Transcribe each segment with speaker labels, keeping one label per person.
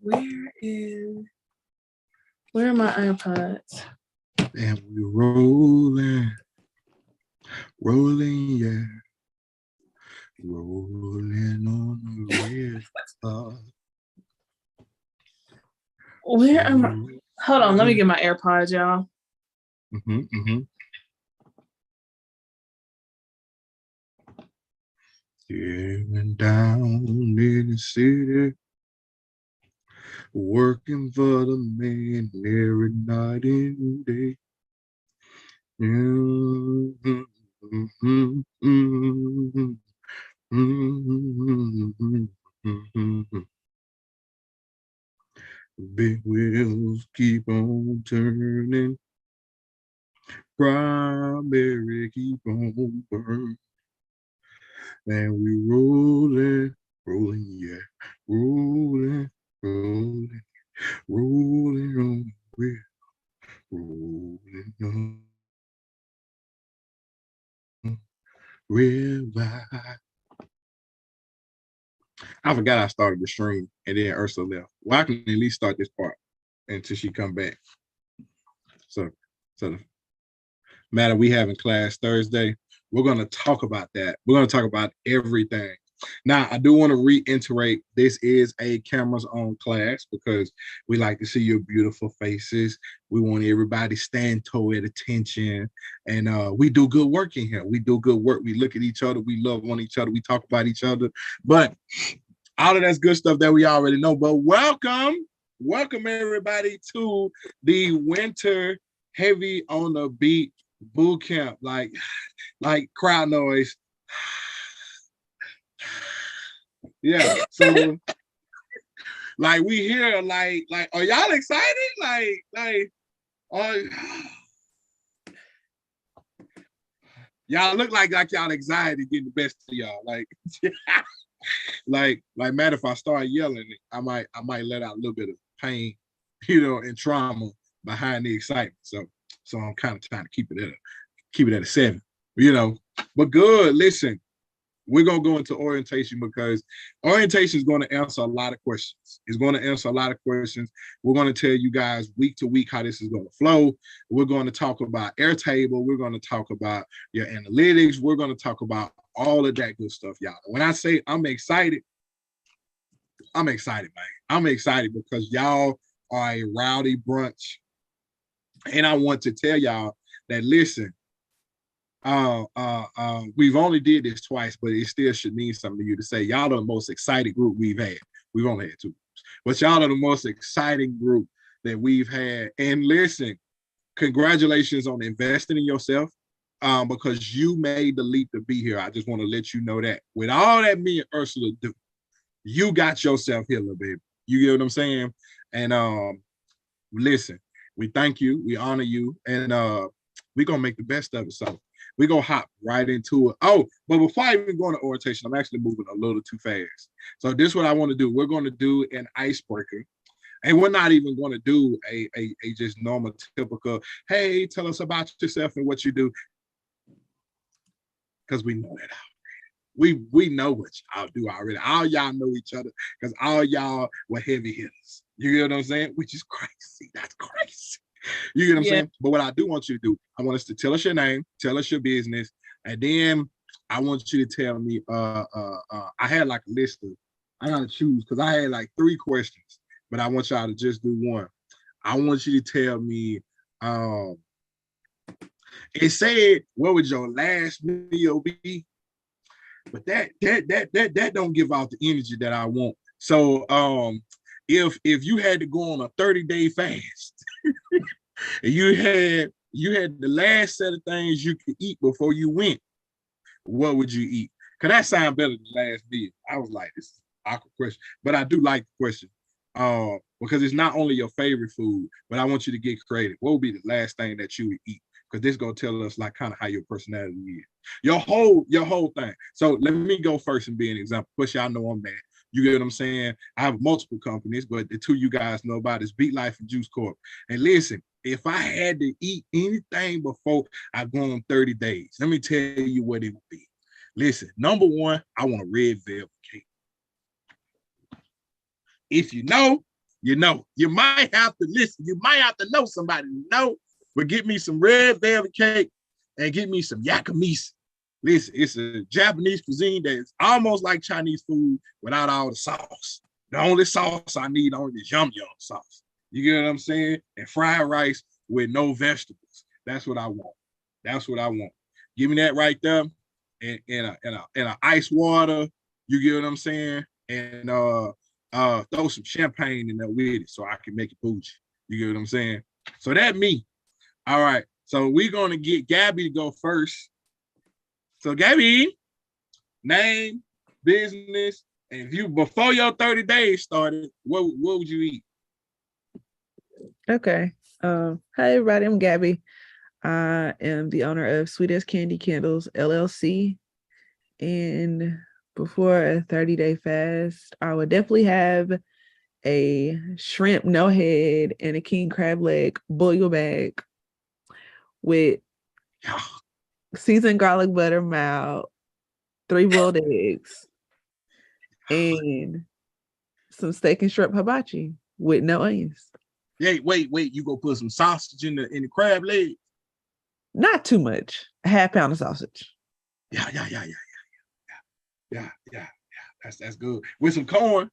Speaker 1: Where are my AirPods?
Speaker 2: And we rolling, yeah. Rolling on the red star.
Speaker 1: Where am I? Hold on, let me get my AirPods, y'all.
Speaker 2: Getting down in the city, working for the man every night and day. Big wheels keep on turning, primary keep on burning, and we rolling, yeah, rolling on the rolling on river. I forgot I started the stream and then Ursula left. Well, I can at least start this part until she come back. So the matter we have in class Thursday, we're going to talk about that. We're going to talk about everything. Now, I do want to reiterate, this is a cameras on class because we like to see your beautiful faces. We want everybody stand toe at attention. And we do good work in here. We do good work. We look at each other. We love on each other. We talk about each other. But all of that's good stuff that we already know. But welcome everybody to the Winter Heavy on the Beat boot camp. Like crowd noise. Yeah. So like we here, like are y'all excited? Y'all look like y'all anxiety getting the best of y'all. Like matter if I start yelling, I might let out a little bit of pain, and trauma behind the excitement. So I'm kind of trying to keep it at a 7, But good. Listen, we're gonna go into orientation because orientation is going to answer a lot of questions. It's going to answer a lot of questions. We're going to tell you guys week to week how this is going to flow. We're going to talk about Airtable. We're going to talk about your analytics. We're going to talk about all of that good stuff, y'all. When I say I'm excited, man. I'm excited because y'all are a rowdy bunch. And I want to tell y'all that, listen, we've only did this twice, but it still should mean something to you to say y'all are the most excited group we've had. We've only had 2 groups, but y'all are the most exciting group that we've had. And listen, congratulations on investing in yourself, because you made the leap to be here. I just want to let you know that with all that me and Ursula do, you got yourself here, little baby. You get what I'm saying? And listen, we thank you, we honor you, and we're gonna make the best of it. So we're gonna hop right into it. Oh, but before I even go into orientation, I'm actually moving a little too fast. So this is what I want to do. We're going to do an icebreaker. And we're not even going to do a just normal, typical, hey, tell us about yourself and what you do. Because we know that already. We know what y'all do already. All y'all know each other because all y'all were heavy hitters. You get what I'm saying? Which is crazy. That's crazy. You get what I'm saying? But what I do want you to do, I want us to tell us your name, tell us your business, and then I want you to tell me, I had like a list of, I gotta choose because I had like 3 questions, but I want y'all to just do one. I want you to tell me, it said, what would your last meal be? But that don't give out the energy that I want. So if you had to go on a 30-day fast, and you had the last set of things you could eat before you went, what would you eat? Cause that sound better than last meal. I was like, this is an awkward question, but I do like the question, because it's not only your favorite food, but I want you to get creative. What would be the last thing that you would eat? Because this is gonna tell us like kind of how your personality is, your whole thing. So let me go first and be an example. Push, y'all know I'm mad. You get what I'm saying? I have multiple companies, but the 2 you guys know about is Beat Life and Juice Corp. And listen, if I had to eat anything before I go on 30 days, let me tell you what it would be. Listen, number 1, I want a red velvet cake. If you know, You might have to listen. You might have to know somebody to know, but get me some red velvet cake and get me some yakimeshi. Listen, it's a Japanese cuisine that's almost like Chinese food without all the sauce. The only sauce I need on is yum yum sauce. You get what I'm saying? And fried rice with no vegetables. That's what I want. That's what I want. Give me that right there, and a ice water. You get what I'm saying? And throw some champagne in there with it so I can make it bougie. You get what I'm saying? So that me. All right. So we're gonna get Gabby to go first. So Gabby, name, business, and if you before your 30 days started, what would you eat?
Speaker 3: Okay. Hi everybody, I'm Gabby. I am the owner of Sweet as Candy Candles LLC. And before a 30-day fast, I would definitely have a shrimp no head and a king crab leg bouillon bag with seasoned garlic butter mild, 3 boiled eggs, and some steak and shrimp hibachi with no onions.
Speaker 2: Hey, wait, you go put some sausage in the crab leg?
Speaker 3: Not too much. A half pound of sausage.
Speaker 2: Yeah. That's good. With some corn.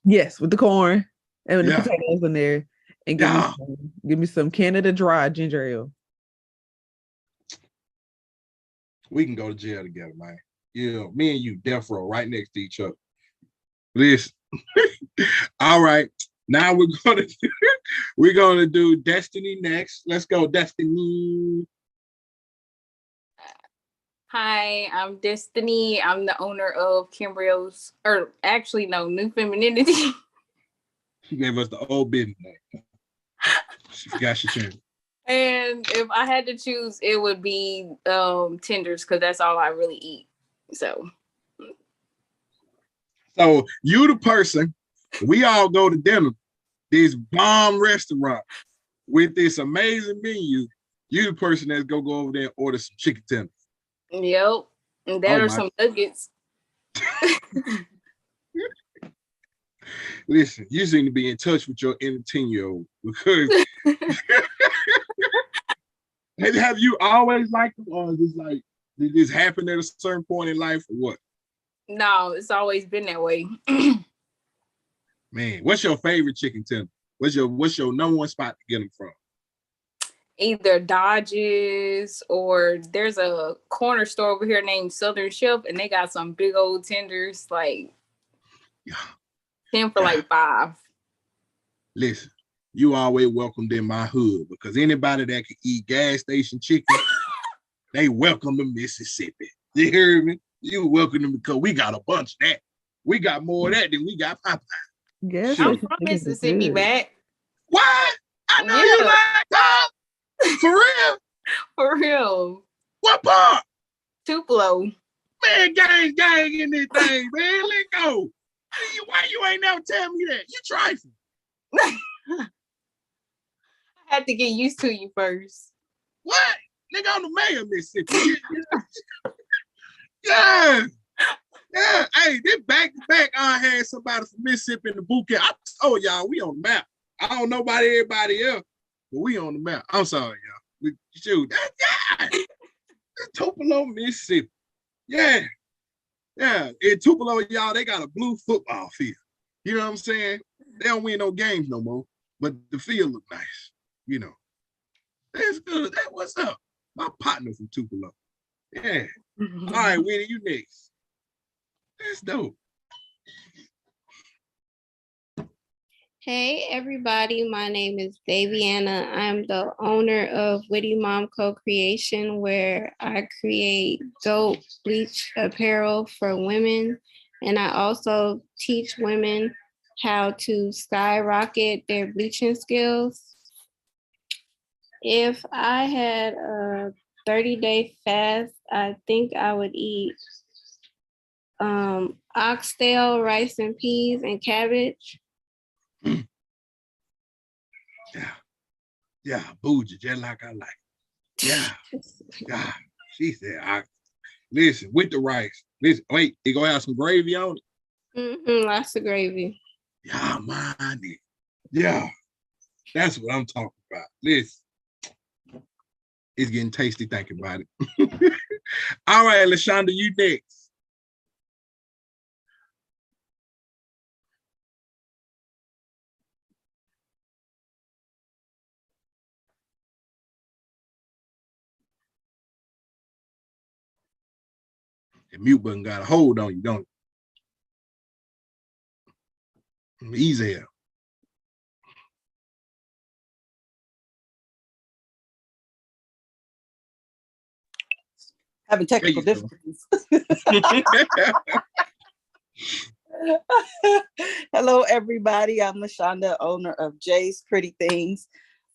Speaker 3: Yes, with the corn and the
Speaker 2: Yeah.
Speaker 3: potatoes in there. And give me some Canada Dry ginger ale.
Speaker 2: We can go to jail together, man. Yeah, me and you, death row, right next to each other. Listen. All right. Now we're gonna do Destiny next. Let's go, Destiny.
Speaker 4: Hi, I'm Destiny. I'm the owner of Kimbrio's, or actually, no, New Femininity.
Speaker 2: She gave us the old business name. She forgot she changed.
Speaker 4: And if I had to choose, it would be tenders because that's all I really eat. So
Speaker 2: you the person, we all go to dinner, this bomb restaurant with this amazing menu. You the person that's go over there and order some chicken tenders.
Speaker 4: yep, and that are some nuggets.
Speaker 2: Listen, you seem to be in touch with your inner 10-year-old because have you always liked them, or is this like did this happen at a certain point in life, or what?
Speaker 4: No, it's always been that way.
Speaker 2: Man, what's your favorite chicken tender? What's your number one spot to get them from?
Speaker 4: Either Dodges or there's a corner store over here named Southern Chef, and they got some big old tenders, like 10 for like $5.
Speaker 2: Listen, you always welcomed in my hood because anybody that can eat gas station chicken, they welcome to Mississippi. You hear me? You welcome them because we got a bunch of that. We got more of that than we got Popeye.
Speaker 3: Yes,
Speaker 4: I'm from Mississippi, Matt.
Speaker 2: What? I know you like that. For real?
Speaker 4: For real.
Speaker 2: What part?
Speaker 4: Tupelo.
Speaker 2: Man, gang in this thing, man. Let go. Why you ain't never tell me that? You trifling.
Speaker 4: I had to get used to you first.
Speaker 2: What? Nigga, I'm the mayor of Mississippi. Yeah. Hey, this back to back, I had somebody from Mississippi in the boot camp. I told y'all we on the map. I don't know about everybody else, but we on the map. I'm sorry, y'all. Shoot, that's Tupelo, Mississippi. Yeah. In Tupelo, y'all, they got a blue football field. You know what I'm saying? They don't win no games no more, but the field look nice. You know. That's good. That what's up? My partner from Tupelo. Yeah. All right, Winnie, you next. That's dope.
Speaker 5: Hey everybody, my name is Daviana. I'm the owner of Witty Mom Co-Creation, where I create dope bleach apparel for women. And I also teach women how to skyrocket their bleaching skills. If I had a 30-day fast, I think I would eat oxtail, rice and peas, and cabbage.
Speaker 2: Yeah, bougie, just like I like. Yeah. She said, listen, with the rice. Listen, wait, you gonna have some gravy on it?
Speaker 5: Lots of gravy.
Speaker 2: Yeah, mind it. Yeah, that's what I'm talking about. Listen, it's getting tasty thinking about it. All right, LaShonda, you next. The mute button got a hold on you, don't it? Easy here.
Speaker 6: Having
Speaker 2: There
Speaker 6: technical
Speaker 2: you go.
Speaker 6: difficulties. Hello, everybody. I'm LaShonda, owner of Jay's Pretty Things.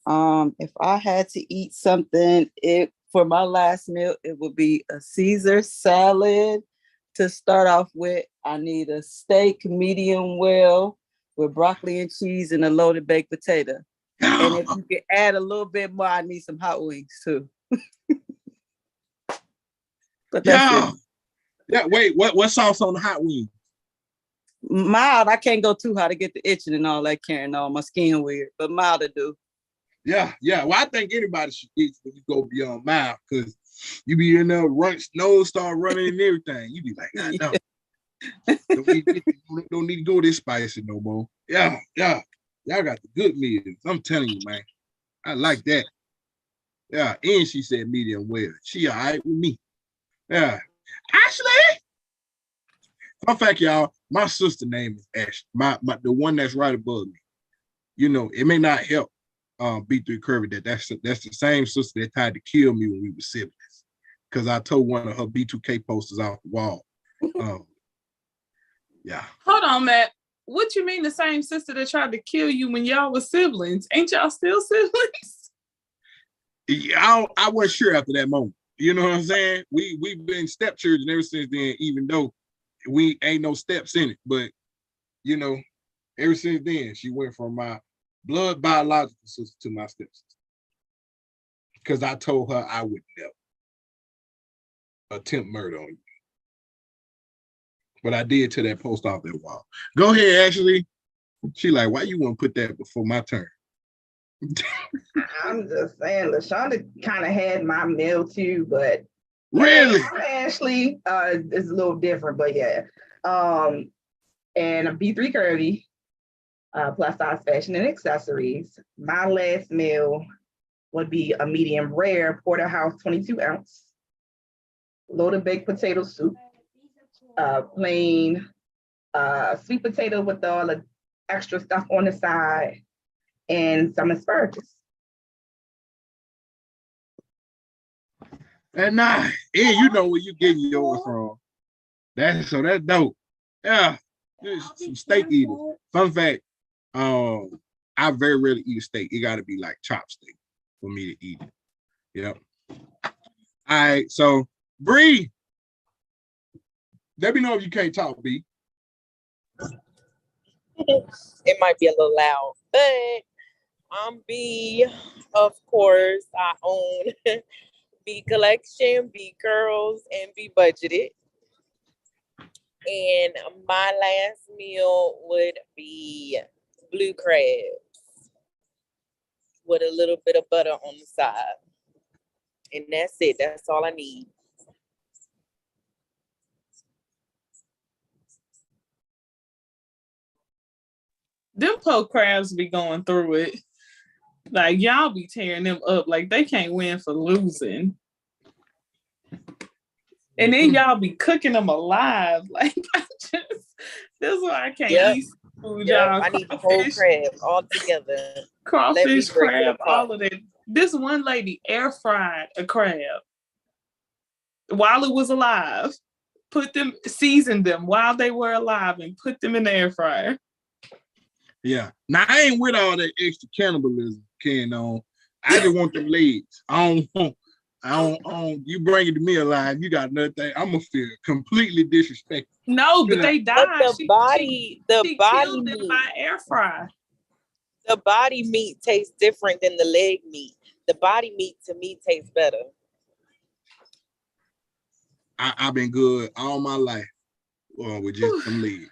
Speaker 6: If I had to eat something, for my last meal, it would be a Caesar salad. To start off with, I need a steak medium well with broccoli and cheese and a loaded baked potato. And if you can add a little bit more, I need some hot wings too. But that's it.
Speaker 2: Yeah, wait, what sauce on the hot wing?
Speaker 6: Mild. I can't go too hot to get the itching and all that carrying on. My skin weird, but mild to do.
Speaker 2: Yeah. Well, I think anybody should eat when you go beyond mild, because you be in there, nose start running and everything. You be like, God, no. don't need to go this spicy no more. Yeah. Y'all got the good meals. I'm telling you, man. I like that. Yeah, and she said medium well. She all right with me. Yeah. Ashley! Fun fact, y'all, my sister name is Ashley. The one that's right above me. You know, it may not help B3 Curvy that's the same sister that tried to kill me when we were siblings. Because I told one of her B2K posters off the wall. Yeah.
Speaker 1: Hold on, Matt. What you mean the same sister that tried to kill you when y'all were siblings? Ain't y'all still siblings?
Speaker 2: Yeah, I wasn't sure after that moment. You know what I'm saying? We've been stepchildren ever since then, even though we ain't no steps in it. But, you know, ever since then, she went from my blood biological sister to my stepsister. Because I told her I would never attempt murder on you. But I did to that post off that wall. Go ahead, Ashley. She like, why you want to put that before my turn?
Speaker 7: I'm just saying, LaShonda kind of had my meal too, but
Speaker 2: Really?
Speaker 7: Ashley is a little different, but yeah. And a B3 Curvy, plus size fashion and accessories. My last meal would be a medium rare porterhouse 22 ounce, loaded baked potato soup, plain sweet potato with all the extra stuff on the side, and some asparagus.
Speaker 2: And nah, you know where you getting yours from. That's dope. Yeah, some steak eaters. Fun fact, I very rarely eat a steak. It got to be like chopstick for me to eat it. Yep. All right, so Bree, let me know if you can't talk, B.
Speaker 8: It might be a little loud, but I'm B, of course. I own B Collection, B Curls, and B Budgeted. And my last meal would be blue crabs with a little bit of butter on the side. And that's it. That's all I need.
Speaker 1: Them poke crabs be going through it. Like, y'all be tearing them up. Like, they can't win for losing. And then y'all be cooking them alive. Like, this is why I can't eat food, y'all.
Speaker 8: I need the whole crab all together.
Speaker 1: Crawfish, crab, all of that. This one lady air fried a crab while it was alive. Seasoned them while they were alive and put them in the air fryer.
Speaker 2: Yeah. Now I ain't with all that extra cannibalism carrying on. I just want them legs. I don't, you bring it to me alive, you got another thing. I'm gonna feel completely disrespected.
Speaker 1: No, but they died.
Speaker 8: But the body
Speaker 1: killed them
Speaker 8: meat
Speaker 1: by air fry.
Speaker 8: The body meat tastes different than the leg meat. The body meat to me tastes better.
Speaker 2: I've been good all my life with just them legs.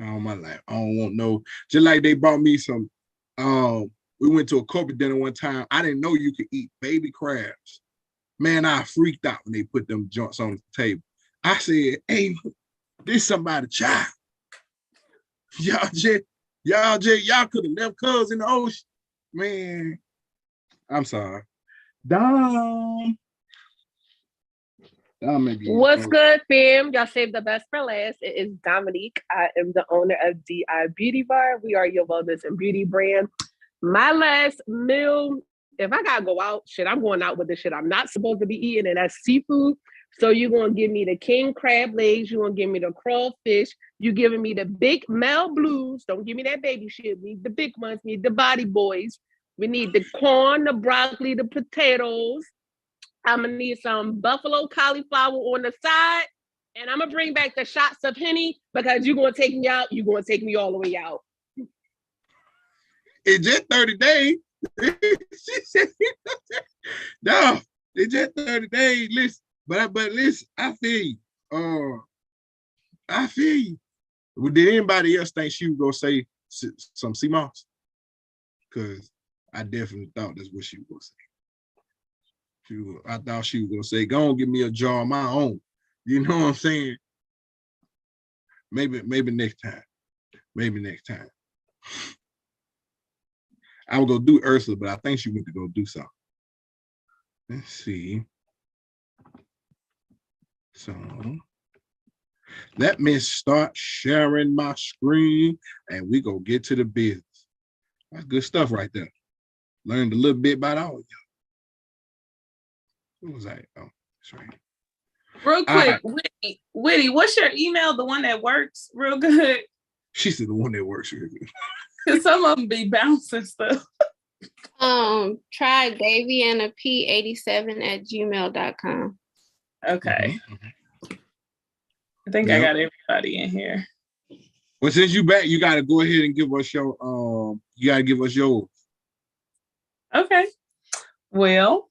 Speaker 2: all my life. I don't want no. Just like they brought me some. We went to a corporate dinner one time. I didn't know you could eat baby crabs. Man, I freaked out when they put them joints on the table. I said, "Hey, this somebody's child. Y'all could have left cuz in the ocean, man." I'm sorry. Dom.
Speaker 9: What's good, fam? Y'all saved the best for last. It is Dominique. I am the owner of DI Beauty Bar. We are your wellness and beauty brand. My last meal, if I gotta go out, shit, I'm going out with the shit I'm not supposed to be eating, and that's seafood. So you're gonna give me the king crab legs, you're gonna give me the crawfish, you giving me the big Mel Blues. Don't give me that baby shit. We need the big ones, we need the body boys. We need the corn, the broccoli, the potatoes. I'm gonna need some buffalo cauliflower on the side, and I'm gonna bring back the shots of Henny because you're gonna take me out. You're gonna take me all the way out.
Speaker 2: It's just 30 days. No, it's just 30 days. Listen, but listen, I feel you. I feel you. Well, did anybody else think she was gonna say some sea moss? Because I definitely thought that's what she was gonna say. I thought she was gonna say, "Go on, give me a jar of my own." You know what I'm saying? Maybe next time. Maybe next time. I would go do Ursula, but I think she went to go do something. Let's see. So let me start sharing my screen, and we go get to the business. That's good stuff right there. Learned a little bit about all of y'all. What was that? Oh, that's right.
Speaker 1: Real quick, right. Witty, what's your email? The one that works real good?
Speaker 2: She said the one that works real good.
Speaker 1: Because some of them be bouncing stuff.
Speaker 5: Try daviannap87@gmail.com.
Speaker 1: Okay. I think I got everybody in here.
Speaker 2: Well, since you back, you gotta go ahead and give us your yours.
Speaker 1: Okay. Well,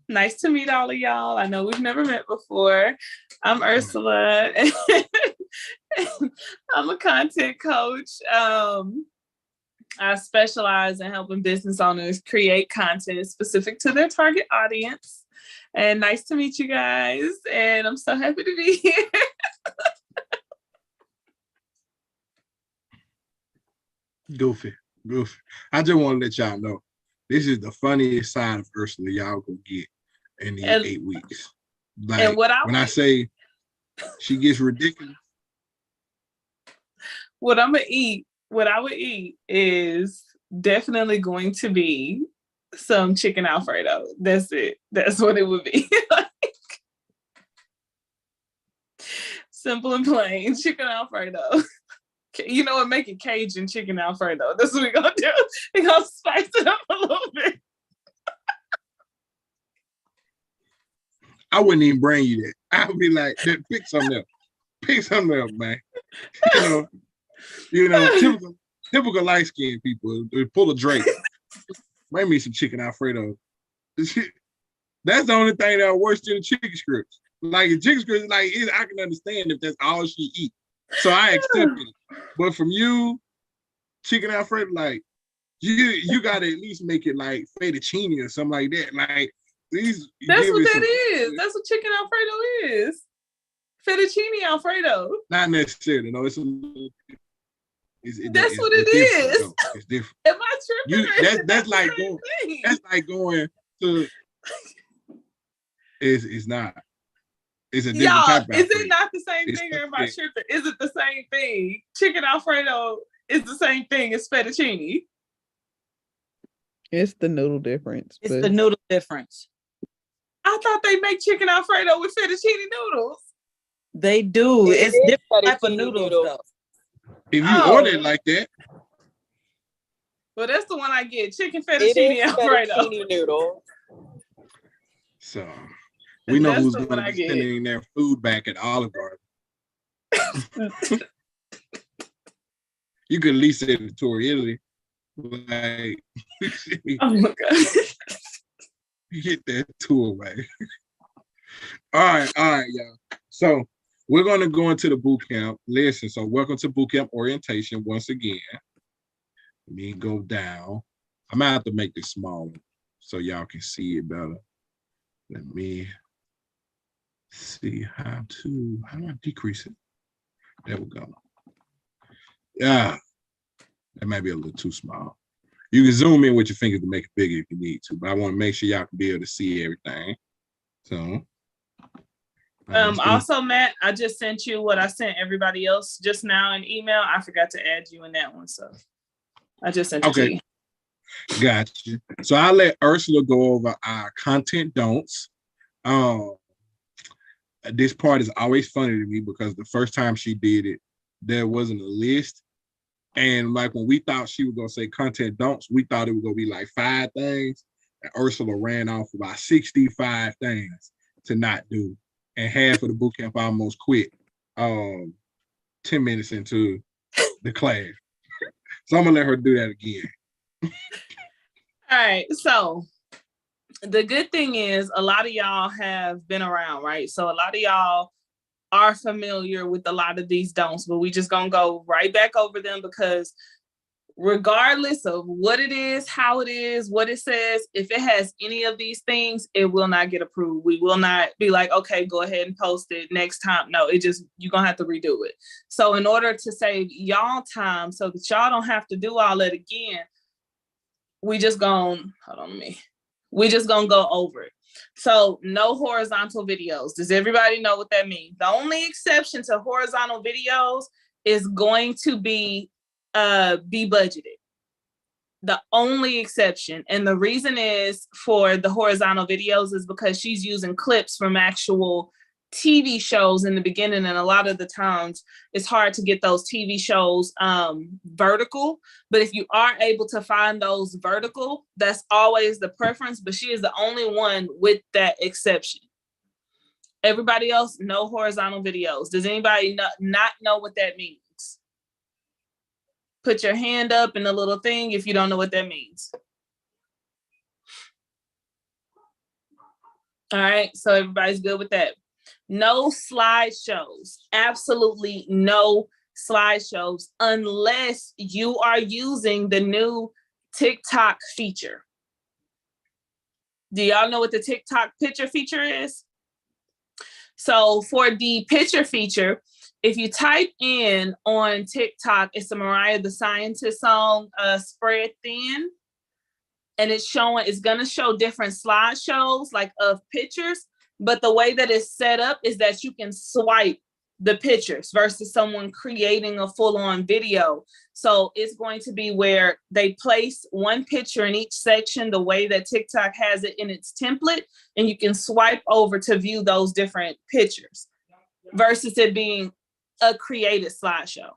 Speaker 1: nice to meet all of y'all. I know we've never met before. I'm Ursula. I'm a content coach. I specialize in helping business owners create content specific to their target audience. And nice to meet you guys. And I'm so happy to be here.
Speaker 2: Goofy. I just want to let y'all know this is the funniest side of Ursula y'all gonna get in these 8 weeks. Like, and when I say she gets ridiculous.
Speaker 1: What I would eat is definitely going to be some chicken Alfredo. That's it. That's what it would be. Simple and plain chicken Alfredo. You know what? Make it Cajun chicken Alfredo. That's what we're gonna do. We're gonna spice it up a little bit.
Speaker 2: I wouldn't even bring you that. I would be like, pick something else. Pick something else, man. You know, typical light-skinned people pull a Drake. Bring me some chicken Alfredo. That's the only thing that works than the chicken strips. Like the chicken strips, like I can understand if that's all she eats. So I accepted it. But from you, chicken Alfredo, like you gotta at least make it like fettuccine or something like that. Like these.
Speaker 1: That's what that is. That's what chicken Alfredo is. Fettuccine Alfredo.
Speaker 2: Not necessarily. No, that's
Speaker 1: what it is.
Speaker 2: Though. It's different.
Speaker 1: Am I tripping?
Speaker 2: That's like going. That's like going to. It's not. It's a different type of
Speaker 1: Alfredo. Is it not the same thing, or am I tripping? Is it the same thing? Chicken Alfredo is the same thing as fettuccine.
Speaker 3: It's the noodle difference.
Speaker 6: It's the noodle difference.
Speaker 1: I thought they make chicken Alfredo with fettuccine noodles.
Speaker 6: They do. It's different type of noodles, though.
Speaker 2: If you order it like that.
Speaker 1: Well, that's the one I get. Chicken fettuccine Alfredo.
Speaker 8: Fettuccine noodle.
Speaker 2: So we know who's going to be sending their food back at Olive Garden. You could at least say the tour Italy. Like,
Speaker 1: oh my God.
Speaker 2: Get that tour, man. All right, y'all. So we're going to go into the boot camp. Listen, so welcome to boot camp orientation once again. Let me go down. I'm gonna have to make this smaller so y'all can see it better. Let me see how do I decrease it? There we go. Yeah, that might be a little too small. You can zoom in with your finger to make it bigger if you need to, but I want to make sure y'all can be able to see everything. So
Speaker 1: also, Matt, I just sent you what I sent everybody else just now in email. I forgot to add you in that one, so I just sent it to you.
Speaker 2: Gotcha. So I'll let Ursula go over our content don'ts. This part is always funny to me because the first time she did it, there wasn't a list. And like when we thought she was gonna say content don'ts, we thought it was gonna be like 5 things. And Ursula ran off about 65 things to not do. And half of the boot camp almost quit 10 minutes into the class. So I'm gonna let her do that again.
Speaker 1: All right, so the good thing is a lot of y'all have been around, right? So a lot of y'all are familiar with a lot of these don'ts, but we just gonna go right back over them because regardless of what it is, how it is, what it says, if it has any of these things, it will not get approved. We will not be like, okay, go ahead and post it next time. No, it just, you're gonna have to redo it. So in order to save y'all time so that y'all don't have to do all that again, we just gonna, we just gonna go over it. So no horizontal videos. Does everybody know what that means? The only exception to horizontal videos is going to be budgeted. The only exception. And the reason is for the horizontal videos is because she's using clips from actual TV shows in the beginning. And a lot of the times it's hard to get those TV shows vertical. But if you are able to find those vertical, that's always the preference. But she is the only one with that exception. Everybody else, no horizontal videos. Does anybody not know what that means? Put your hand up in the little thing if you don't know what that means. All right, so everybody's good with that. No slideshows, absolutely no slideshows unless you are using the new TikTok feature. Do y'all know what the TikTok picture feature is? So for the picture feature, if you type in on TikTok, it's a Mariah the Scientist song, Spread Thin. And it's gonna show different slideshows like of pictures, but the way that it's set up is that you can swipe the pictures versus someone creating a full-on video. So it's going to be where they place one picture in each section, the way that TikTok has it in its template, and you can swipe over to view those different pictures versus it being a created slideshow.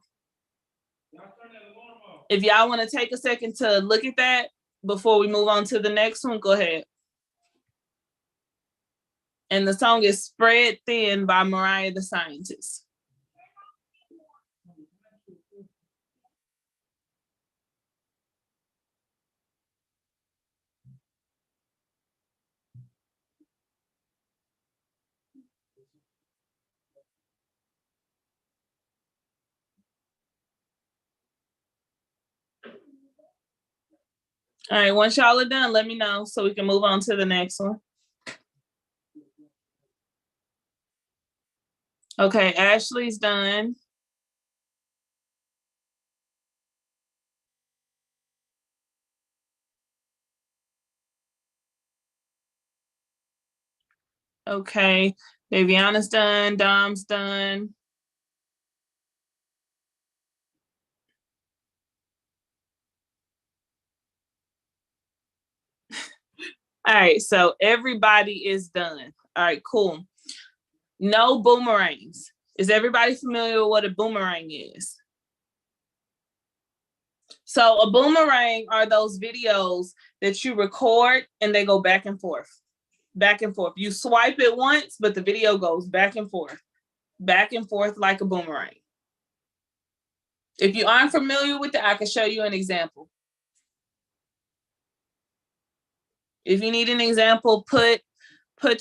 Speaker 1: If y'all want to take a second to look at that before we move on to the next one, go ahead. And the song is Spread Thin by Mariah the Scientist. All right, once y'all are done, let me know so we can move on to the next one. Okay, Ashley's done. Okay, Daviana's done, Dom's done. All right, so everybody is done. All right, cool. No boomerangs. Is everybody familiar with what a boomerang is? So a boomerang are those videos that you record and they go back and forth. Back and forth. You swipe it once, but the video goes back and forth like a boomerang. If you aren't familiar with it, I can show you an example. If you need an example, put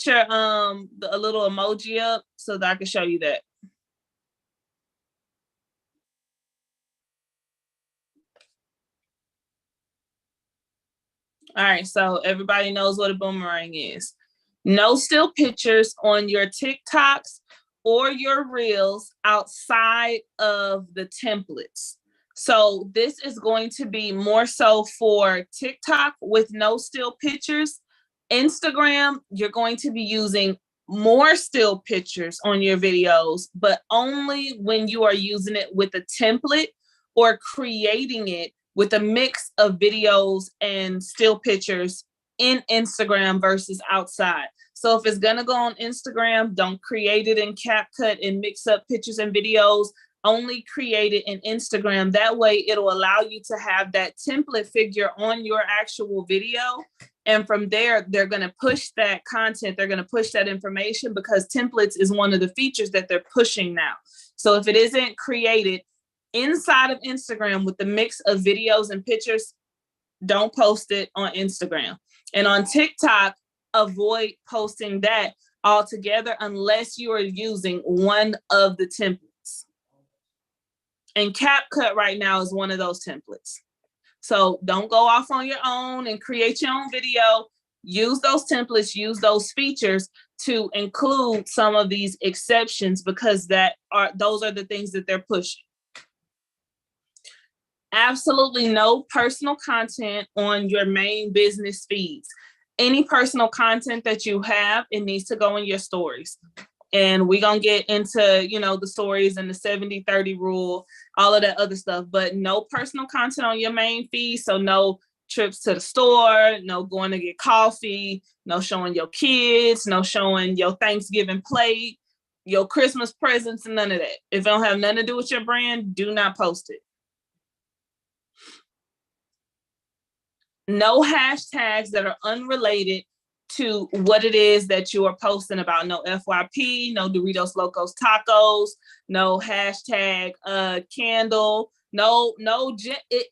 Speaker 1: your a little emoji up so that I can show you that. All right, so everybody knows what a boomerang is. No still pictures on your TikToks or your reels outside of the templates. So this is going to be more so for TikTok with no still pictures. Instagram, you're going to be using more still pictures on your videos, but only when you are using it with a template or creating it with a mix of videos and still pictures in Instagram versus outside. So if it's gonna go on Instagram, don't create it in CapCut and mix up pictures and videos. Only create it in Instagram. That way it'll allow you to have that template figure on your actual video. And from there, they're gonna push that content, they're gonna push that information, because templates is one of the features that they're pushing now. So if it isn't created inside of Instagram with the mix of videos and pictures, don't post it on Instagram. And on TikTok, avoid posting that altogether unless you are using one of the templates. And CapCut right now is one of those templates. So don't go off on your own and create your own video. Use those templates, use those features to include some of these exceptions, because those are the things that they're pushing. Absolutely no personal content on your main business feeds. Any personal content that you have, it needs to go in your stories. And we're going to get into, the stories and the 70-30 rule, all of that other stuff, but no personal content on your main feed. So no trips to the store, no going to get coffee, no showing your kids, no showing your Thanksgiving plate, your Christmas presents, and none of that. If it don't have nothing to do with your brand, do not post it. No hashtags that are unrelated to what it is that you are posting about. No FYP, no Doritos Locos Tacos, no hashtag candle, it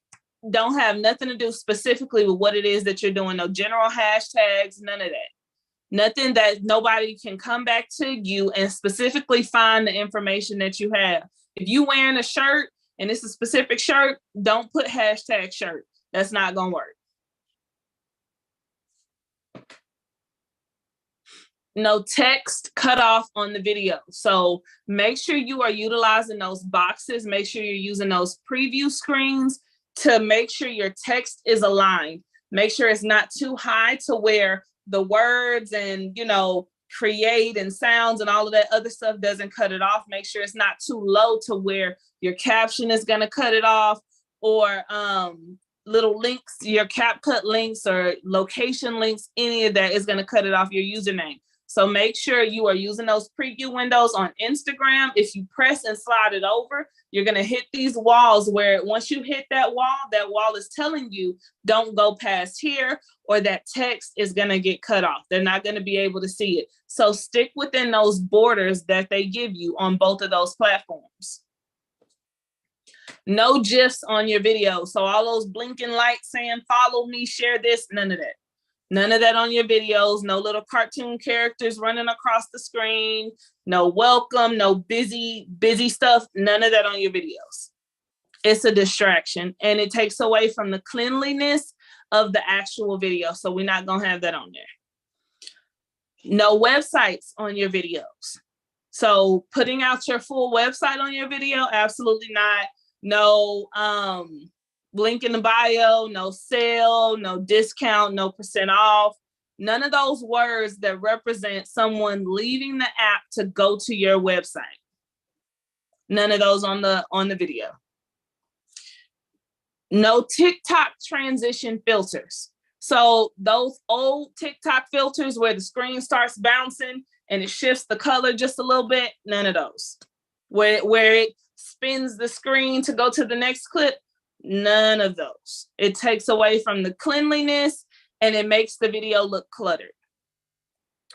Speaker 1: don't have nothing to do specifically with what it is that you're doing. No general hashtags, none of that. Nothing that nobody can come back to you and specifically find the information that you have. If you wearing a shirt and it's a specific shirt, don't put hashtag shirt. That's not gonna work. No text cut off on the video. So make sure you are utilizing those boxes. Make sure you're using those preview screens to make sure your text is aligned. Make sure it's not too high to where the words and, create and sounds and all of that other stuff doesn't cut it off. Make sure it's not too low to where your caption is going to cut it off, or little links, your CapCut links or location links, any of that is going to cut it off your username. So make sure you are using those preview windows on Instagram. If you press and slide it over, you're going to hit these walls where once you hit that wall is telling you don't go past here, or that text is going to get cut off. They're not going to be able to see it. So stick within those borders that they give you on both of those platforms. No GIFs on your video. So all those blinking lights saying, follow me, share this, none of that. None of that on your videos. No little cartoon characters running across the screen. No welcome, no busy stuff. None of that on your videos. It's a distraction, and it takes away from the cleanliness of the actual video. So we're not going to have that on there. No websites on your videos. So putting out your full website on your video, absolutely not. No link in the bio, no sale, no discount, no % off. None of those words that represent someone leaving the app to go to your website. None of those on the video. No TikTok transition filters. So those old TikTok filters where the screen starts bouncing and it shifts the color just a little bit, none of those. Where it spins the screen to go to the next clip, none of those. It takes away from the cleanliness and it makes the video look cluttered.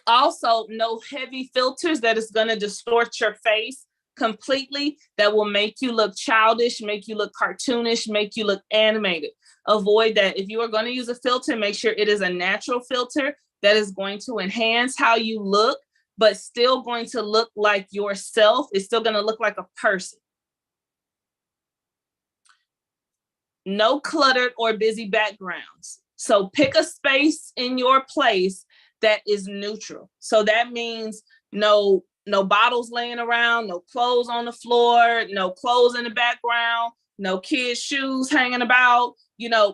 Speaker 1: Also, no heavy filters that is going to distort your face completely, that will make you look childish, make you look cartoonish, make you look animated. Avoid that. If you are going to use a filter, make sure it is a natural filter that is going to enhance how you look, but still going to look like yourself. It's still going to look like a person. No cluttered or busy backgrounds. So pick a space in your place that is neutral. So that means no bottles laying around, no clothes on the floor, no clothes in the background, no kids' shoes hanging about.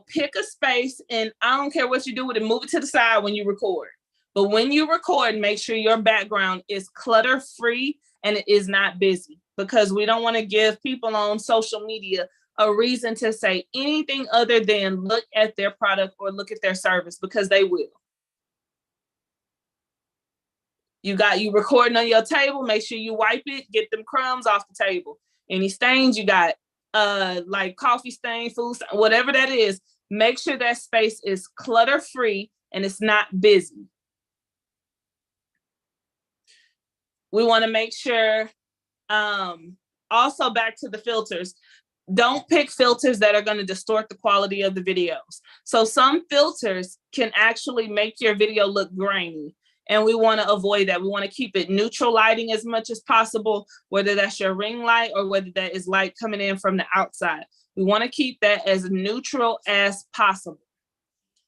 Speaker 1: Pick a space, and I don't care what you do with it, move it to the side when you record. But when you record, make sure your background is clutter-free and it is not busy, because we don't want to give people on social media a reason to say anything other than look at their product or look at their service, because they will. You recording on your table, make sure you wipe it, get them crumbs off the table. Any stains you got, like coffee stain, food stain, whatever that is, make sure that space is clutter-free and it's not busy. We want to make sure, also back to the filters, don't pick filters that are going to distort the quality of the videos. So some filters can actually make your video look grainy, and we want to avoid that. We want to keep it neutral lighting as much as possible, whether that's your ring light or whether that is light coming in from the outside. We want to keep that as neutral as possible.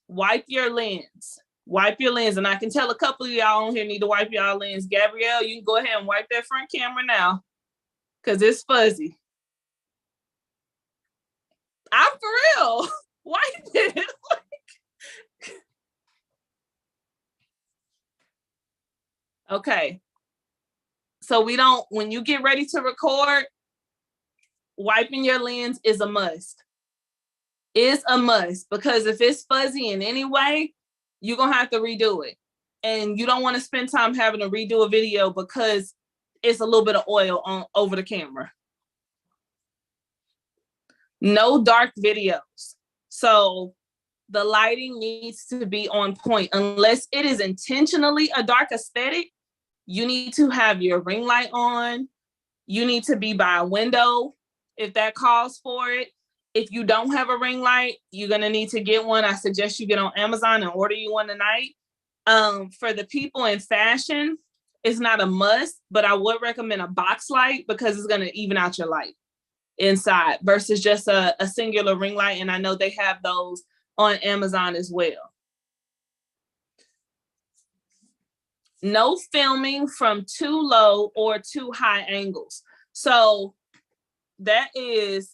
Speaker 1: Wipe your lens. Wipe your lens. And I can tell a couple of y'all on here need to wipe y'all lens. Gabrielle, you can go ahead and wipe that front camera now, because it's fuzzy. I'm for real. Wipe it. Okay. So when you get ready to record, wiping your lens is a must. It's a must, because if it's fuzzy in any way, you're going to have to redo it. And you don't want to spend time having to redo a video because it's a little bit of oil over the camera. No dark videos. So the lighting needs to be on point. Unless it is intentionally a dark aesthetic, you need to have your ring light on. You need to be by a window if that calls for it. If you don't have a ring light, you're going to need to get one. I suggest you get on Amazon and order you one tonight. For the people in fashion, it's not a must, but I would recommend a box light, because it's going to even out your light inside versus just a singular ring light. And I know they have those on Amazon as well. No filming from too low or too high angles. So that is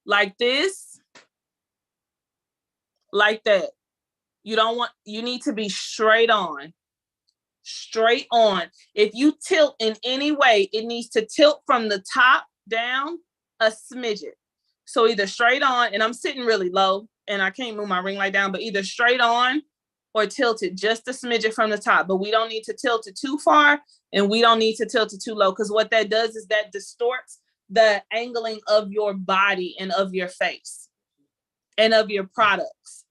Speaker 1: like this, like that. You need to be straight on. Straight on. If you tilt in any way, it needs to tilt from the top down a smidget. So either straight on, and I'm sitting really low and I can't move my ring light down, but either straight on or tilted just a smidget from the top. But we don't need to tilt it too far, and we don't need to tilt it too low, because what that does is that distorts the angling of your body and of your face and of your products.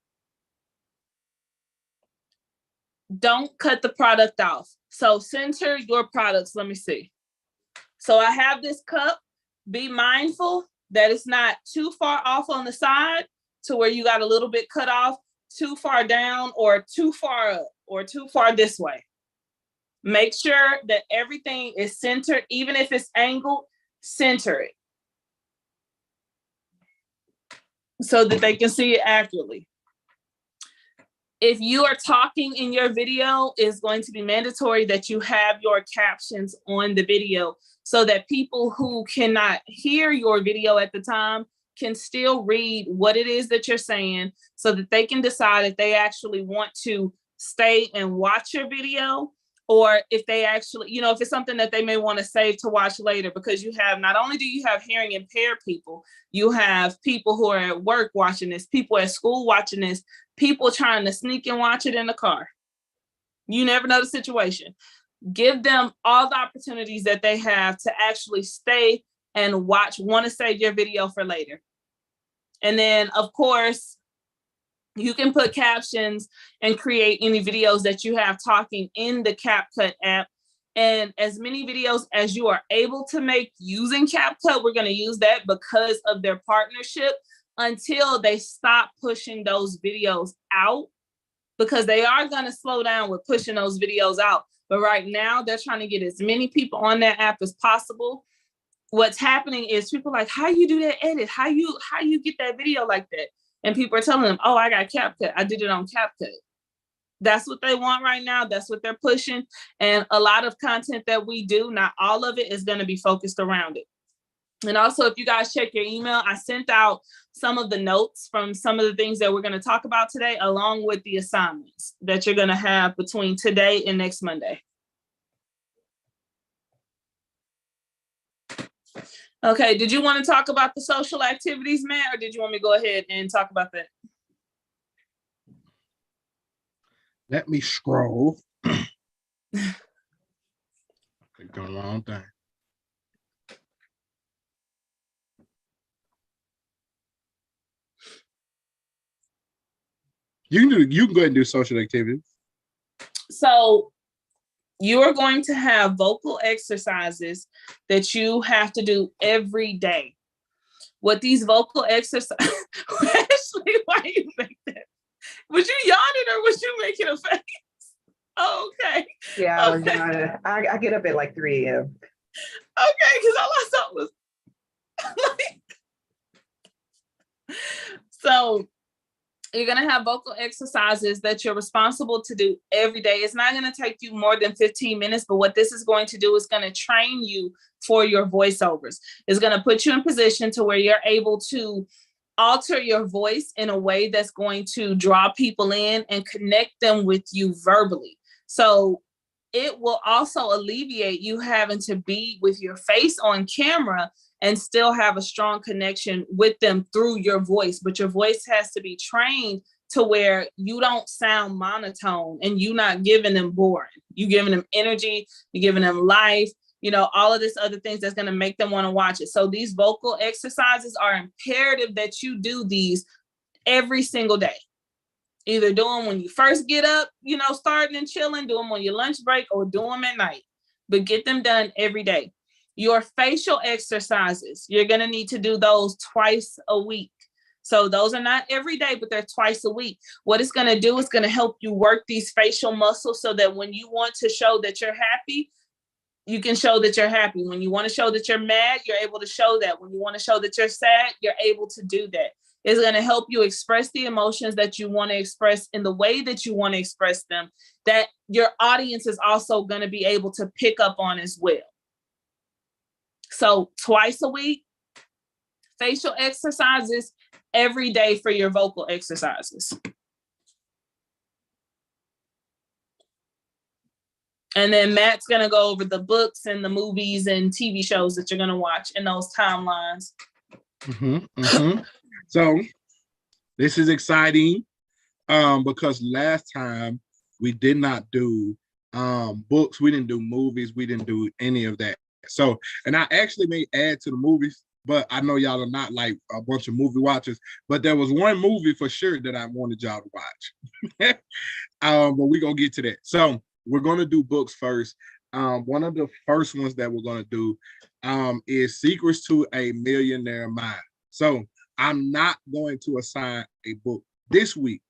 Speaker 1: Don't cut the product off. So center your products. Let me see. So I have this cup. Be mindful that it's not too far off on the side to where you got a little bit cut off, too far down, or too far up, or too far this way. Make sure that everything is centered. Even if it's angled, center it so that they can see it accurately. If you are talking in your video, it's going to be mandatory that you have your captions on the video so that people who cannot hear your video at the time can still read what it is that you're saying, so that they can decide if they actually want to stay and watch your video, or if they actually, if it's something that they may want to save to watch later, because not only do you have hearing impaired people, you have people who are at work watching this, people at school watching this, people trying to sneak and watch it in the car. You never know the situation. Give them all the opportunities that they have to actually stay and want to save your video for later. And then, of course, you can put captions and create any videos that you have talking in the CapCut app. And as many videos as you are able to make using CapCut, we're going to use that because of their partnership, until they stop pushing those videos out, because they are going to slow down with pushing those videos out. But right now, they're trying to get as many people on that app as possible. What's happening is people are like, how you do that edit? How you get that video like that? and people are telling them, oh, I got CapCut. I did it on CapCut. That's what they want right now. That's what they're pushing. And a lot of content that we do, not all of it is going to be focused around it. And also, if you guys check your email, I sent out some of the notes from some of the things that we're going to talk about today, along with the assignments that you're going to have between today and next Monday. Okay, did you want to talk about the social activities, Matt, or did you want me to go ahead and talk about that?
Speaker 2: Let me scroll. Clicked on the wrong thing. You can go ahead and do social activities.
Speaker 1: So you are going to have vocal exercises that you have to do every day. What these vocal exercises, Ashley, why you make that? Was you yawning or was you making a face? Oh, okay.
Speaker 7: Yeah, I was yawning. I get up at like 3 a.m.
Speaker 1: Okay, because all I saw was so you're going to have vocal exercises that you're responsible to do every day. It's not going to take you more than 15 minutes, but what this is going to do is going to train you for your voiceovers. It's going to put you in position to where you're able to alter your voice in a way that's going to draw people in and connect them with you verbally. So it will also alleviate you having to be with your face on camera and still have a strong connection with them through your voice. But your voice has to be trained to where you don't sound monotone and you're not giving them boring. You're giving them energy, you're giving them life, you know, all of this other things that's going to make them want to watch it. So these vocal exercises are imperative that you do these every single day. Either do them when you first get up, you know, starting and chilling, do them on your lunch break, or do them at night. But get them done every day. Your facial exercises, you're going to need to do those twice a week. So those are not every day, but they're twice a week. What it's going to do is going to help you work these facial muscles so that when you want to show that you're happy, you can show that you're happy. When you want to show that you're mad, you're able to show that. When you want to show that you're sad, you're able to do that. It's going to help you express the emotions that you want to express in the way that you want to express them, that your audience is also going to be able to pick up on as well. So twice a week, facial exercises, every day for your vocal exercises. And then Matt's going to go over the books and the movies and TV shows that you're going to watch in those timelines.
Speaker 2: So this is exciting because last time we did not do books, we didn't do movies, we didn't do any of that. So, and I actually may add to the movies, but I know y'all are not like a bunch of movie watchers, but there was one movie for sure that I wanted y'all to watch. But we're going to get to that. So we're going to do books first. One of the first ones that we're going to do is Secrets to a Millionaire Mind. So I'm not going to assign a book this week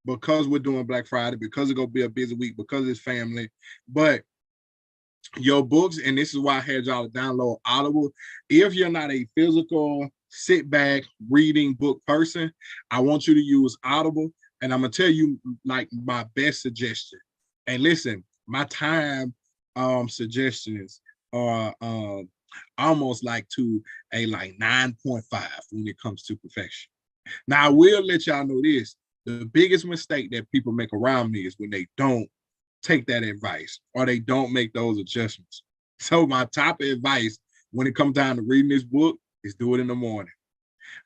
Speaker 2: because we're doing Black Friday, because it's going to be a busy week, because it's family. But your books, and this is why I had y'all download Audible. If you're not a physical, sit back, reading book person, I want you to use Audible. And I'm going to tell you like my best suggestion. And listen, my time suggestions are almost like to a like 9.5 when it comes to perfection. Now, I will let y'all know this. The biggest mistake that people make around me is when they don't take that advice or they don't make those adjustments. So my top advice when it comes down to reading this book is do it in the morning.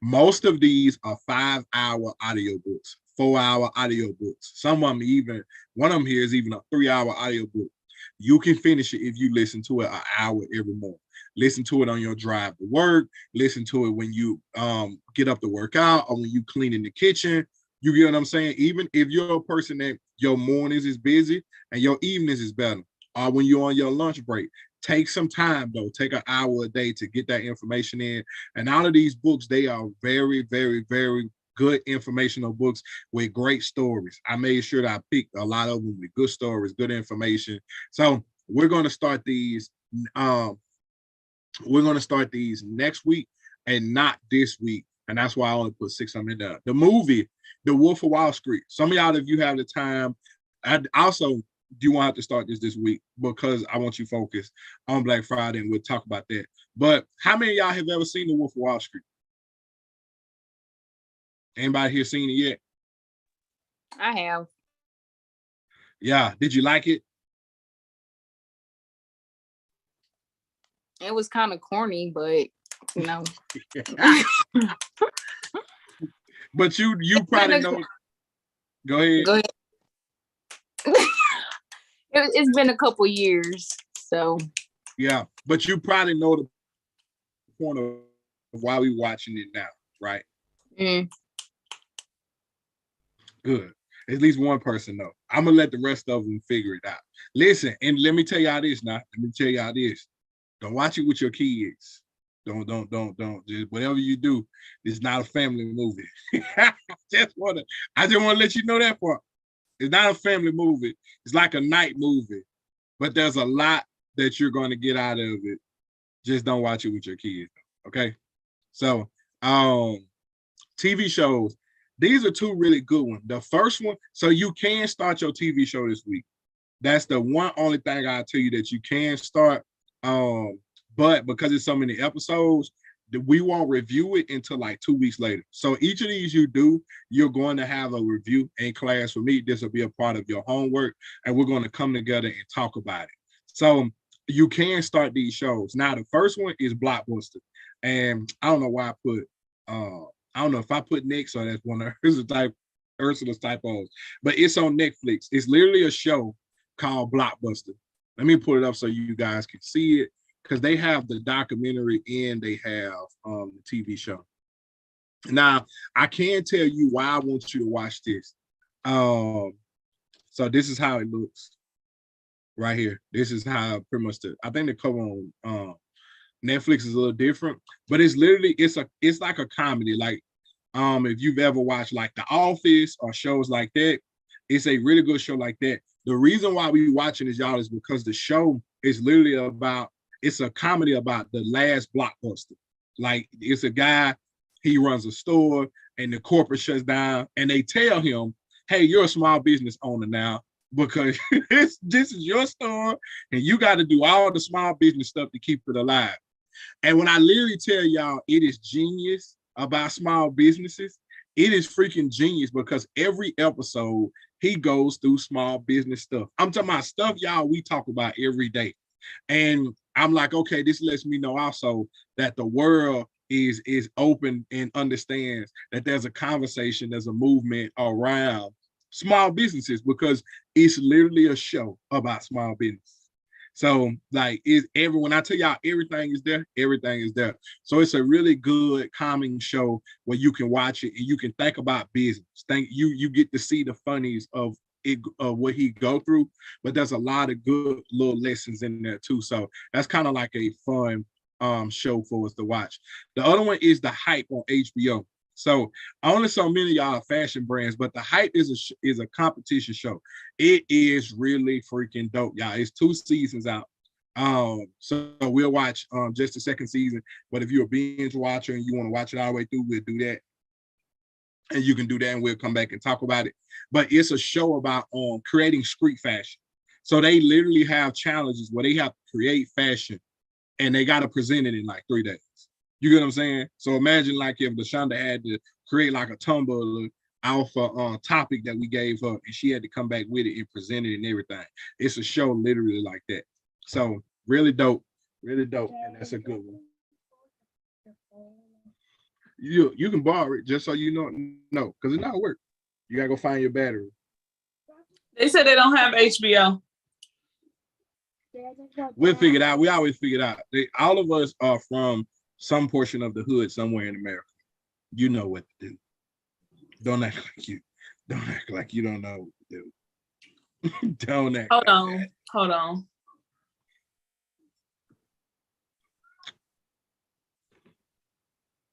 Speaker 2: Most of these are 5-hour audiobooks, 4-hour audiobooks. Some of them even, one of them here is even a 3-hour audiobook. You can finish it if you listen to it an hour every morning. Listen to it on your drive to work. Listen to it when you get up to work out or when you clean in the kitchen. You get what I'm saying? Even if you're a person that your mornings is busy and your evenings is better, or when you're on your lunch break, take some time though. Take an hour a day to get that information in. And all of these books, they are very, very, very good informational books with great stories. I made sure that I picked a lot of them with good stories, good information. So we're going to start these. We're going to start these next week and not this week and that's why I only put 600 down. The movie, The Wolf of Wall Street. Some of y'all, if you have the time, I also do want to have to start this week because I want you focused on Black Friday, and we'll talk about that. But how many of y'all have ever seen The Wolf of Wall Street? Anybody here seen it yet?
Speaker 4: I have.
Speaker 2: Yeah. Did you like it?
Speaker 4: It was kind of corny, but you know.
Speaker 2: But you probably know. Go ahead.
Speaker 4: Go ahead. It's been a couple years, so.
Speaker 2: Yeah, but you probably know the point of why we watching it now, right?
Speaker 4: Mm.
Speaker 2: Good. At least one person know. I'm gonna let the rest of them figure it out. Listen, and let me tell y'all this now. Let me tell y'all this. Don't watch it with your kids. Don't. Just whatever you do, it's not a family movie. I just wanna let you know that part. It's not a family movie. It's like a night movie, but there's a lot that you're going to get out of it. Just don't watch it with your kids, okay? So, TV shows. These are two really good ones. The first one, so you can start your TV show this week. That's the one only thing I'll tell you that you can start. But because it's so many episodes, we won't review it until like 2 weeks later. So each of these you do, you're going to have a review in class. For me, this will be a part of your homework, and we're going to come together and talk about it. So you can start these shows. Now, the first one is Blockbuster. And I don't know why I put, I don't know if I put next or that's one of Ursula's typos, but it's on Netflix. It's literally a show called Blockbuster. Let me pull it up so you guys can see it, because they have the documentary and they have the TV show. Now, I can tell you why I want you to watch this. So this is how it looks right here. This is how pretty much I think the cover on Netflix is a little different, but it's literally, it's like a comedy. Like if you've ever watched like The Office or shows like that, it's a really good show like that. The reason why we watching this, y'all, is because the show is literally about, it's a comedy about the last Blockbuster. Like it's a guy, he runs a store and the corporate shuts down and they tell him, hey, you're a small business owner now because this is your store and you got to do all the small business stuff to keep it alive. And when I literally tell y'all it is genius about small businesses, it is freaking genius because every episode he goes through small business stuff. I'm talking about stuff, y'all, we talk about every day. And I'm like, okay, this lets me know also that the world is open and understands that there's a conversation, there's a movement around small businesses because it's literally a show about small business. So like when I tell y'all everything is there, everything is there. So it's a really good calming show where you can watch it and you can think about business. You get to see the funnies of it, what he go through, but there's a lot of good little lessons in there too. So that's kind of like a fun show for us to watch. The other one is The Hype on HBO. So only so many of y'all are fashion brands, but The Hype is a competition show. It is really freaking dope, y'all. It's 2 seasons out. So we'll watch just the second season. But if you're a binge watcher and you want to watch it all the way through, we'll do that. And you can do that and we'll come back and talk about it. But it's a show about creating street fashion. So they literally have challenges where they have to create fashion and they got to present it in like 3 days. You get what I'm saying? So imagine like if LaShonda had to create like a Tumblr alpha topic that we gave her and she had to come back with it and present it and everything. It's a show literally like that. So really dope, and that's a good one. You can borrow it just so you know, no, because it's not work. You gotta go find your battery.
Speaker 1: They said they don't have HBO.
Speaker 2: We'll figure it out. We always figure it out. All of us are from some portion of the hood somewhere in America. You know what to do. Don't act like you don't know what to do. Don't act.
Speaker 1: Hold on.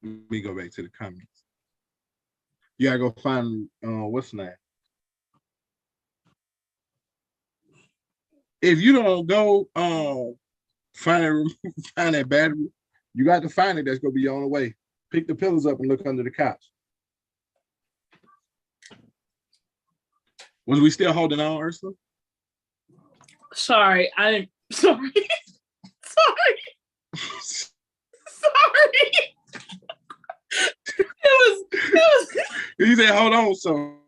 Speaker 2: Let me go back to the comments. You gotta go find what's that? If you don't go find that battery, you got to find it. That's gonna be on the way. Pick the pillows up and look under the couch. Was we still holding on, Ursula?
Speaker 1: Sorry, sorry. It was
Speaker 2: He said, hold on. So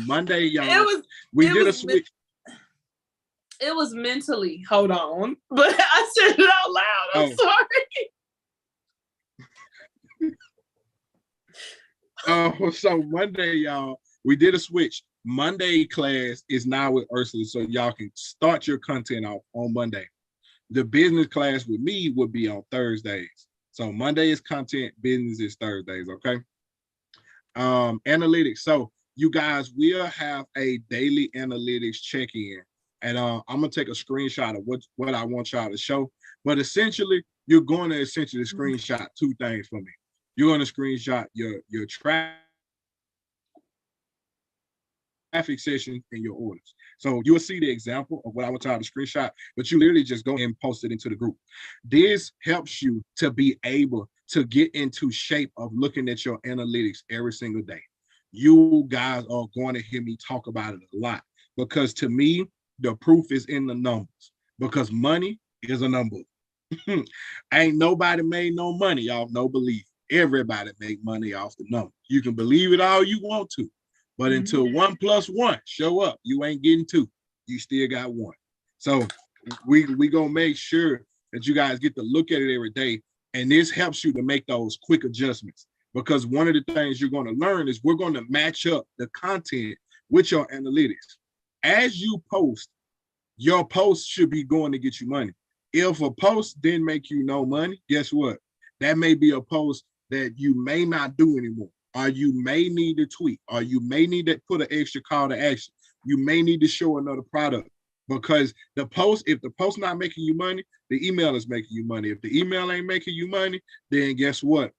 Speaker 2: Monday, y'all, we did a switch.
Speaker 1: It was mentally, hold on, but I said it out loud. I'm sorry.
Speaker 2: So Monday, y'all, we did a switch. Monday class is now with Ursula, so y'all can start your content off on Monday. The business class with me would be on Thursdays. So Monday is content, business is Thursdays, okay? Analytics. So you guys will have a daily analytics check-in. And I'm gonna take a screenshot of what I want y'all to show. But essentially, you're going to screenshot two things for me. You're going to screenshot your traffic sessions and your orders. So you'll see the example of what I want y'all to screenshot, but you literally just go and post it into the group. This helps you to be able to get into shape of looking at your analytics every single day. You guys are going to hear me talk about it a lot because to me, the proof is in the numbers because money is a number. Ain't nobody made no money off no belief. Everybody make money off the number. You can believe it all you want to, but until 1 + 1 show up, you ain't getting 2. You still got 1. So we gonna make sure that you guys get to look at it every day, and this helps you to make those quick adjustments. Because one of the things you're going to learn is we're going to match up the content with your analytics. As you post, your post should be going to get you money. If a post didn't make you no money, guess what? That may be a post that you may not do anymore, or you may need to tweak, or you may need to put an extra call to action. You may need to show another product because the post, if the post not making you money, the email is making you money. If the email ain't making you money, then guess what?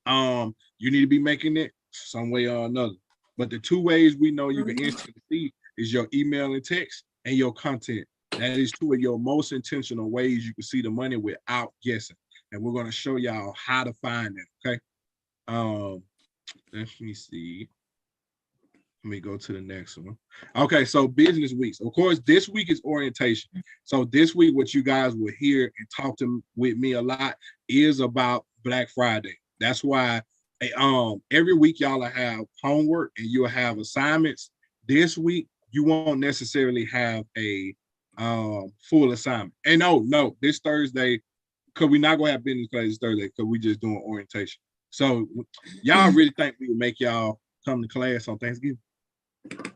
Speaker 2: You need to be making it some way or another. But the two ways we know you can instantly see is your email and text and your content. That is two of your most intentional ways you can see the money without guessing. And we're going to show y'all how to find it, okay? Let me see. Let me go to the next one. Okay, so business weeks. Of course, this week is orientation. So this week, what you guys will hear and talk with me a lot is about Black Friday. That's why every week y'all will have homework and you'll have assignments. This week, you won't necessarily have a full assignment. And no, this Thursday, because we're not going to have business class this Thursday because we're just doing orientation. So y'all really think we would make y'all come to class on Thanksgiving?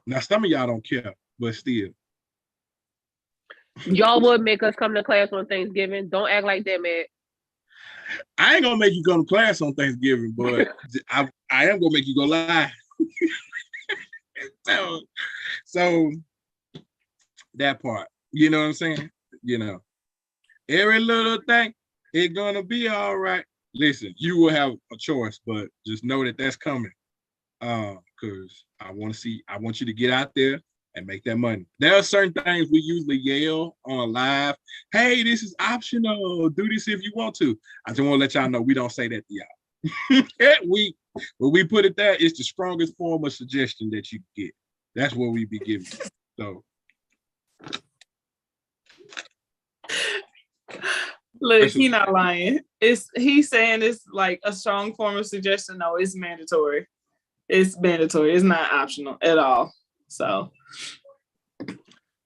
Speaker 2: Now, some of y'all don't care, but still.
Speaker 9: Y'all would make us come to class on Thanksgiving. Don't act like that, man.
Speaker 2: I ain't gonna make you come to class on Thanksgiving, but I am gonna make you go live. so that part, you know what I'm saying? You know, every little thing it's gonna be all right. Listen, you will have a choice, but just know that that's coming. Because I want you to get out there and make that money. There are certain things we usually yell on a live. Hey, this is optional. Do this if you want to. I just want to let y'all know we don't say that to y'all. When we put it there, it's the strongest form of suggestion that you can get. That's what we be giving. So
Speaker 1: look, he not lying. He's saying it's like a strong form of suggestion. No, it's mandatory. It's mandatory. It's not optional at all. So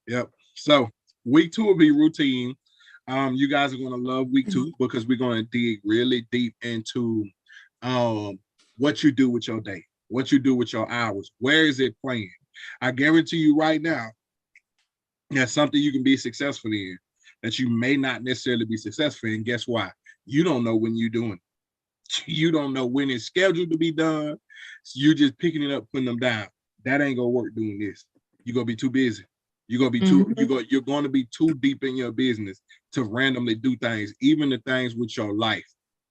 Speaker 2: yep. So week 2 will be routine. You guys are gonna love week 2 because we're gonna dig really deep into what you do with your day, what you do with your hours, where is it playing? I guarantee you right now, that's something you can be successful in that you may not necessarily be successful in. Guess why? You don't know when you're doing it. You don't know when it's scheduled to be done. So you're just picking it up, putting them down. That ain't gonna work doing this. You're gonna be too busy. You're gonna be you're gonna be too deep in your business to randomly do things, even the things with your life.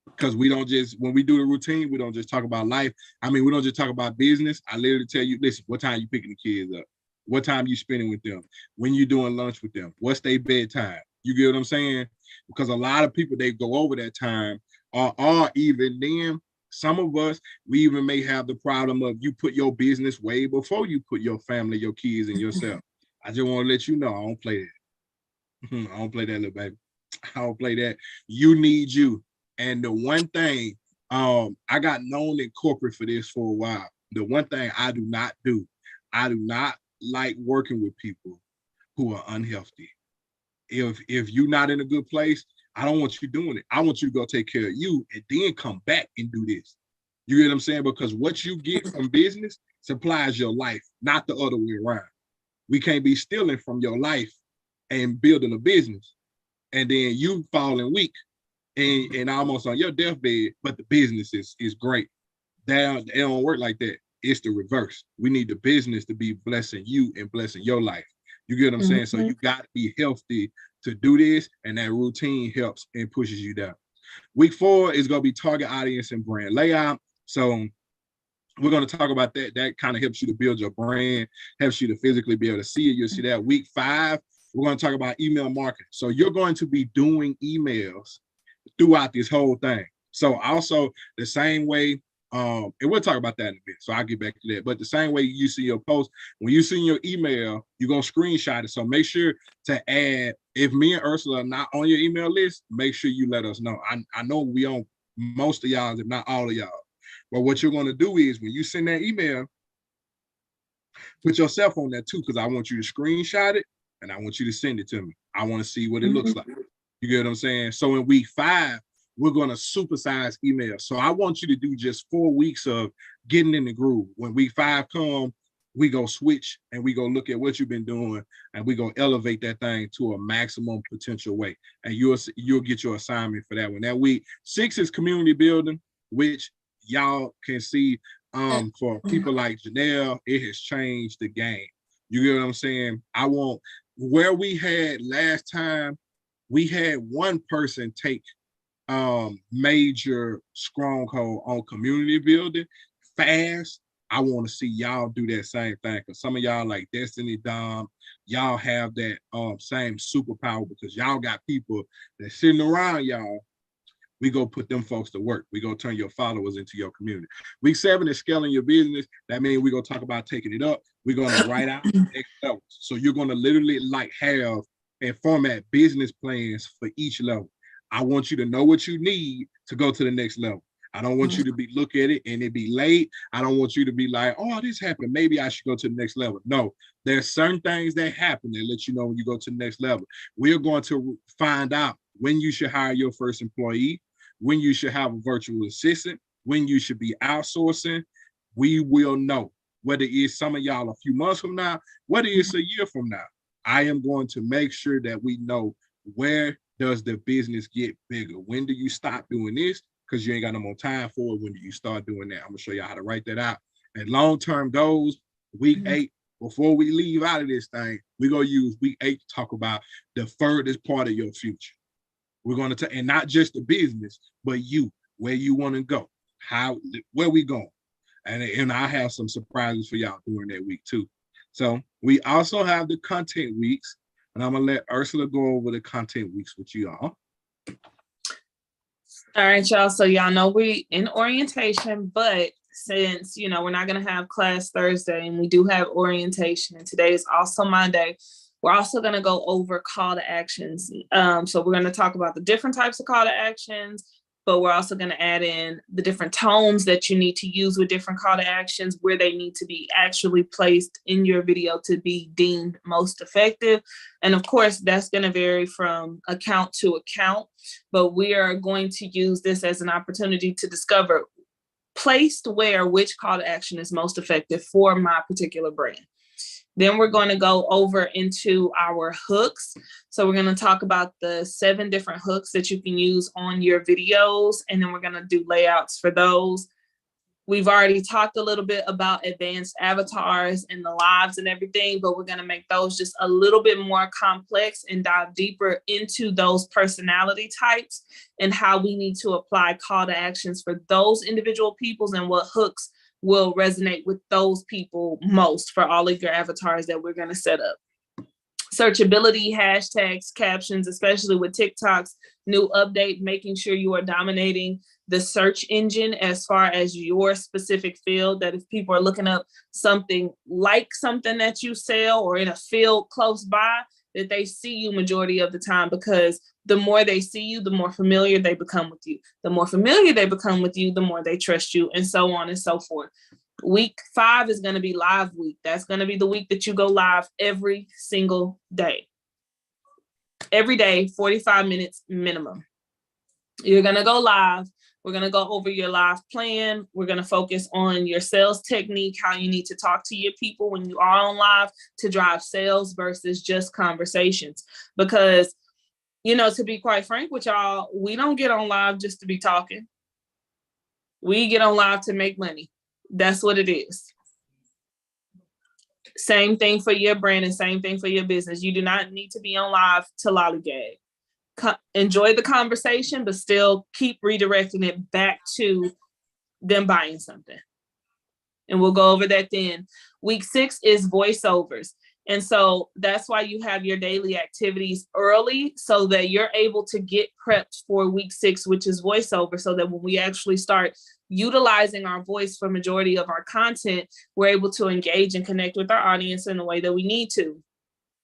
Speaker 2: Because we don't just, when we do the routine, we don't just talk about life. I mean, we don't just talk about business. I literally tell you, listen, what time you picking the kids up? What time you spending with them? When you doing lunch with them? What's their bedtime? You get what I'm saying? Because a lot of people, they go over that time or even then, some of us, we even may have the problem of you put your business way before you put your family, your kids, and yourself. I just want to let you know, I don't play that. I don't play that, little baby. I don't play that. You need you. And the one thing, I got known in corporate for this for a while. The one thing I do not do, I do not like working with people who are unhealthy. If you're not in a good place, I don't want you doing it. I want you to go take care of you and then come back and do this. You get what I'm saying? Because what you get from business supplies your life, not the other way around. We can't be stealing from your life and building a business, and then you falling weak and almost on your deathbed, but the business is great. It don't work like that. It's the reverse. We need the business to be blessing you and blessing your life. You get what I'm saying? So you got to be healthy to do this, and that routine helps and pushes you down. Week 4 is going to be target audience and brand layout. So we're going to talk about that. That kind of helps you to build your brand, helps you to physically be able to see it. You'll see that. Week 5, we're going to talk about email marketing. So you're going to be doing emails throughout this whole thing. So also the same way, and we'll talk about that in a bit, so I'll get back to that. But the same way you see your post, when you see your email, you're going to screenshot it. So make sure to add, if me and Ursula are not on your email list, make sure you let us know. I know we on most of y'all, if not all of y'all. But what you're going to do is when you send that email, put yourself on that too, because I want you to screenshot it and I want you to send it to me. I want to see what it looks like. You get what I'm saying? So in week 5, we're going to supersize email. So I want you to do just 4 weeks of getting in the groove. When week 5 come, we go switch and we go look at what you've been doing and we go elevate that thing to a maximum potential way. And you'll get your assignment for that one. That week 6 is community building, which y'all can see for people like Janelle, it has changed the game. You get what I'm saying? I want, where we had last time, we had one person take major stronghold on community building fast. I want to see y'all do that same thing, because some of y'all like Destiny Dom, y'all have that same superpower, because y'all got people that sitting around y'all. We go put them folks to work. We go turn your followers into your community. Week 7 is scaling your business. That means we're going to talk about taking it up. We're going to write out the next levels. So you're going to literally like have and format business plans for each level. I want you to know what you need to go to the next level. I don't want you to be look at it and it be late. I don't want you to be like, oh, this happened, maybe I should go to the next level. No, there's certain things that happen that let you know when you go to the next level. We're going to find out when you should hire your first employee, when you should have a virtual assistant, when you should be outsourcing. We will know whether it's some of y'all a few months from now, whether it's a year from now. I am going to make sure that we know, where does the business get bigger? When do you stop doing this? Because you ain't got no more time for it. When do you start doing that? I'm gonna show you how to write that out. And long-term goals, week 8, before we leave out of this thing, we're gonna use week 8 to talk about the furthest part of your future. We're gonna take, and not just the business, but you, where you want to go, where we going. And I have some surprises for y'all during that week too. So we also have the content weeks, and I'm gonna let Ursula go over the content weeks with you all.
Speaker 1: All right, y'all. So y'all know we in orientation, but since we're not gonna have class Thursday, and we do have orientation, and today is also Monday, we're also gonna go over call to actions. So we're gonna talk about the different types of call to actions, but we're also going to add in the different tones that you need to use with different call to actions, where they need to be actually placed in your video to be deemed most effective. And of course, that's going to vary from account to account, but we are going to use this as an opportunity to discover placed where which call to action is most effective for my particular brand. Then we're going to go over into our hooks. So we're going to talk about the 7 different hooks that you can use on your videos. And then we're going to do layouts for those. We've already talked a little bit about advanced avatars and the lives and everything, but we're going to make those just a little bit more complex and dive deeper into those personality types and how we need to apply call to actions for those individual peoples and what hooks will resonate with those people most for all of your avatars that we're going to set up. searchability, hashtags, captions, especially with TikTok's new update, making sure you are dominating the search engine as far as your specific field, that if people are looking up something like something that you sell or in a field close by, that they see you majority of the time, because the more they see you, the more familiar they become with you. The more familiar they become with you, the more they trust you, and so on and so forth. Week 5 is going to be live week. That's going to be the week that you go live every single day. Every day, 45 minutes minimum. You're going to go live. We're going to go over your live plan. We're going to focus on your sales technique, how you need to talk to your people when you are on live to drive sales versus just conversations. Because, you know, to be quite frank with y'all, we don't get on live just to be talking. We get on live to make money. That's what it is. Same thing for your brand and same thing for your business. You do not need to be on live to lollygag. Enjoy the conversation, but still keep redirecting it back to them buying something. And we'll go over that then. Week 6 is voiceovers. And so that's why you have your daily activities early, so that you're able to get prepped for week 6, which is voiceover, so that when we actually start utilizing our voice for majority of our content, we're able to engage and connect with our audience in the way that we need to.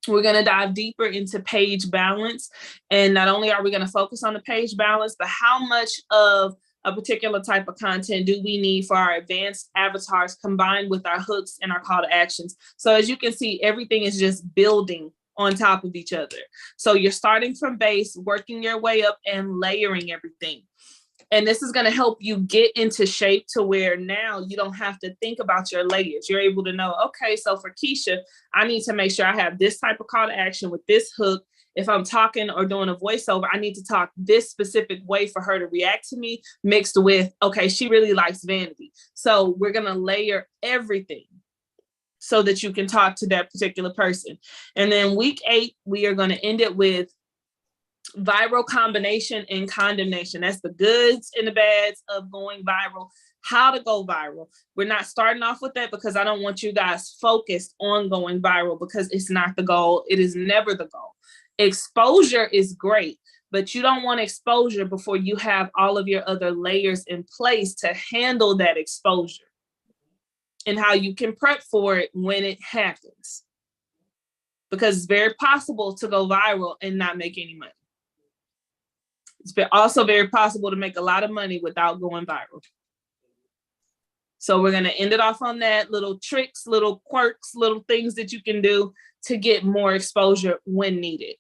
Speaker 1: We're going to dive deeper into page balance. And not only are we going to focus on the page balance, but how much of a particular type of content do we need for our advanced avatars combined with our hooks and our call to actions. So as you can see, everything is just building on top of each other. So you're starting from base, working your way up and layering everything. And this is going to help you get into shape to where now you don't have to think about your layers. You're able to know, okay, so for Keisha, I need to make sure I have this type of call to action with this hook. If I'm talking or doing a voiceover, I need to talk this specific way for her to react to me, mixed with, okay, she really likes vanity. So we're going to layer everything so that you can talk to that particular person. And then week 8, we are going to end it with viral combination and condemnation. That's the goods and the bads of going viral. How to go viral. We're not starting off with that because I don't want you guys focused on going viral, because it's not the goal. It is never the goal. Exposure is great, but you don't want exposure before you have all of your other layers in place to handle that exposure and how you can prep for it when it happens. Because it's very possible to go viral and not make any money. It's also very possible to make a lot of money without going viral. So we're going to end it off on that. Little tricks, little quirks, little things that you can do to get more exposure when needed.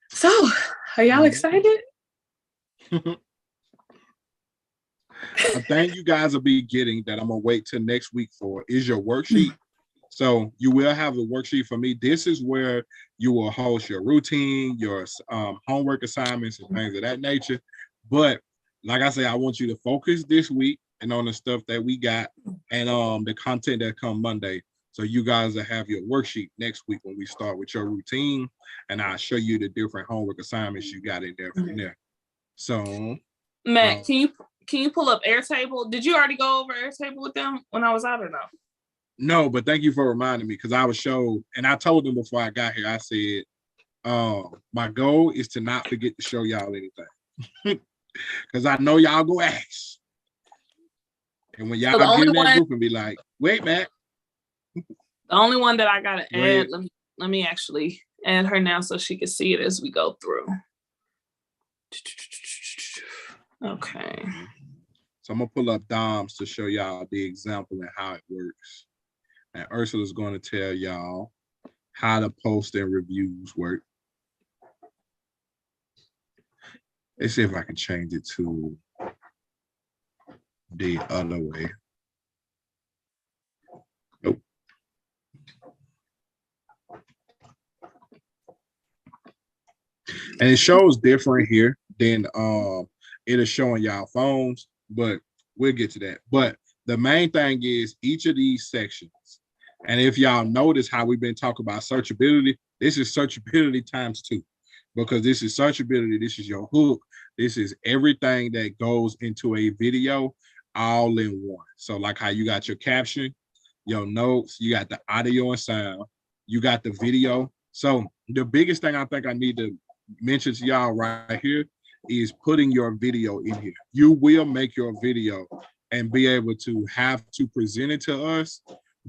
Speaker 1: So, are y'all excited?
Speaker 2: A thing you guys will be getting that I'm going to wait till next week for is your worksheet. So you will have a worksheet for me. This is where you will host your routine, your homework assignments and things of that nature. But like I say, I want you to focus this week and on the stuff that we got and the content that come Monday. So you guys will have your worksheet next week when we start with your routine, and I'll show you the different homework assignments you got in there from there. So
Speaker 1: Matt, can you pull up Airtable? Did you already go over Airtable with them when I was out or no?
Speaker 2: No, but thank you for reminding me, because I was showed, and I told them before I got here, I said, my goal is to not forget to show y'all anything. Because I know y'all go ask. And when y'all get in that group and be like, wait, Matt.
Speaker 1: The only one that I got to add, let me actually add her now so she can see it as we go through. Okay.
Speaker 2: So I'm going to pull up Dom's to show y'all the example and how it works. And Ursula's going to tell y'all how to post and reviews work. Let's see if I can change it to the other way. Nope. And it shows different here than it is showing y'all phones, but we'll get to that. But the main thing is each of these sections. And if y'all notice how we've been talking about searchability, this is searchability times 2, because this is searchability. This is your hook. This is everything that goes into a video. all in one. So like how you got your caption, your notes, you got the audio and sound, you got the video. So the biggest thing I think I need to mention to y'all right here is putting your video in here. You will make your video and be able to have to present it to us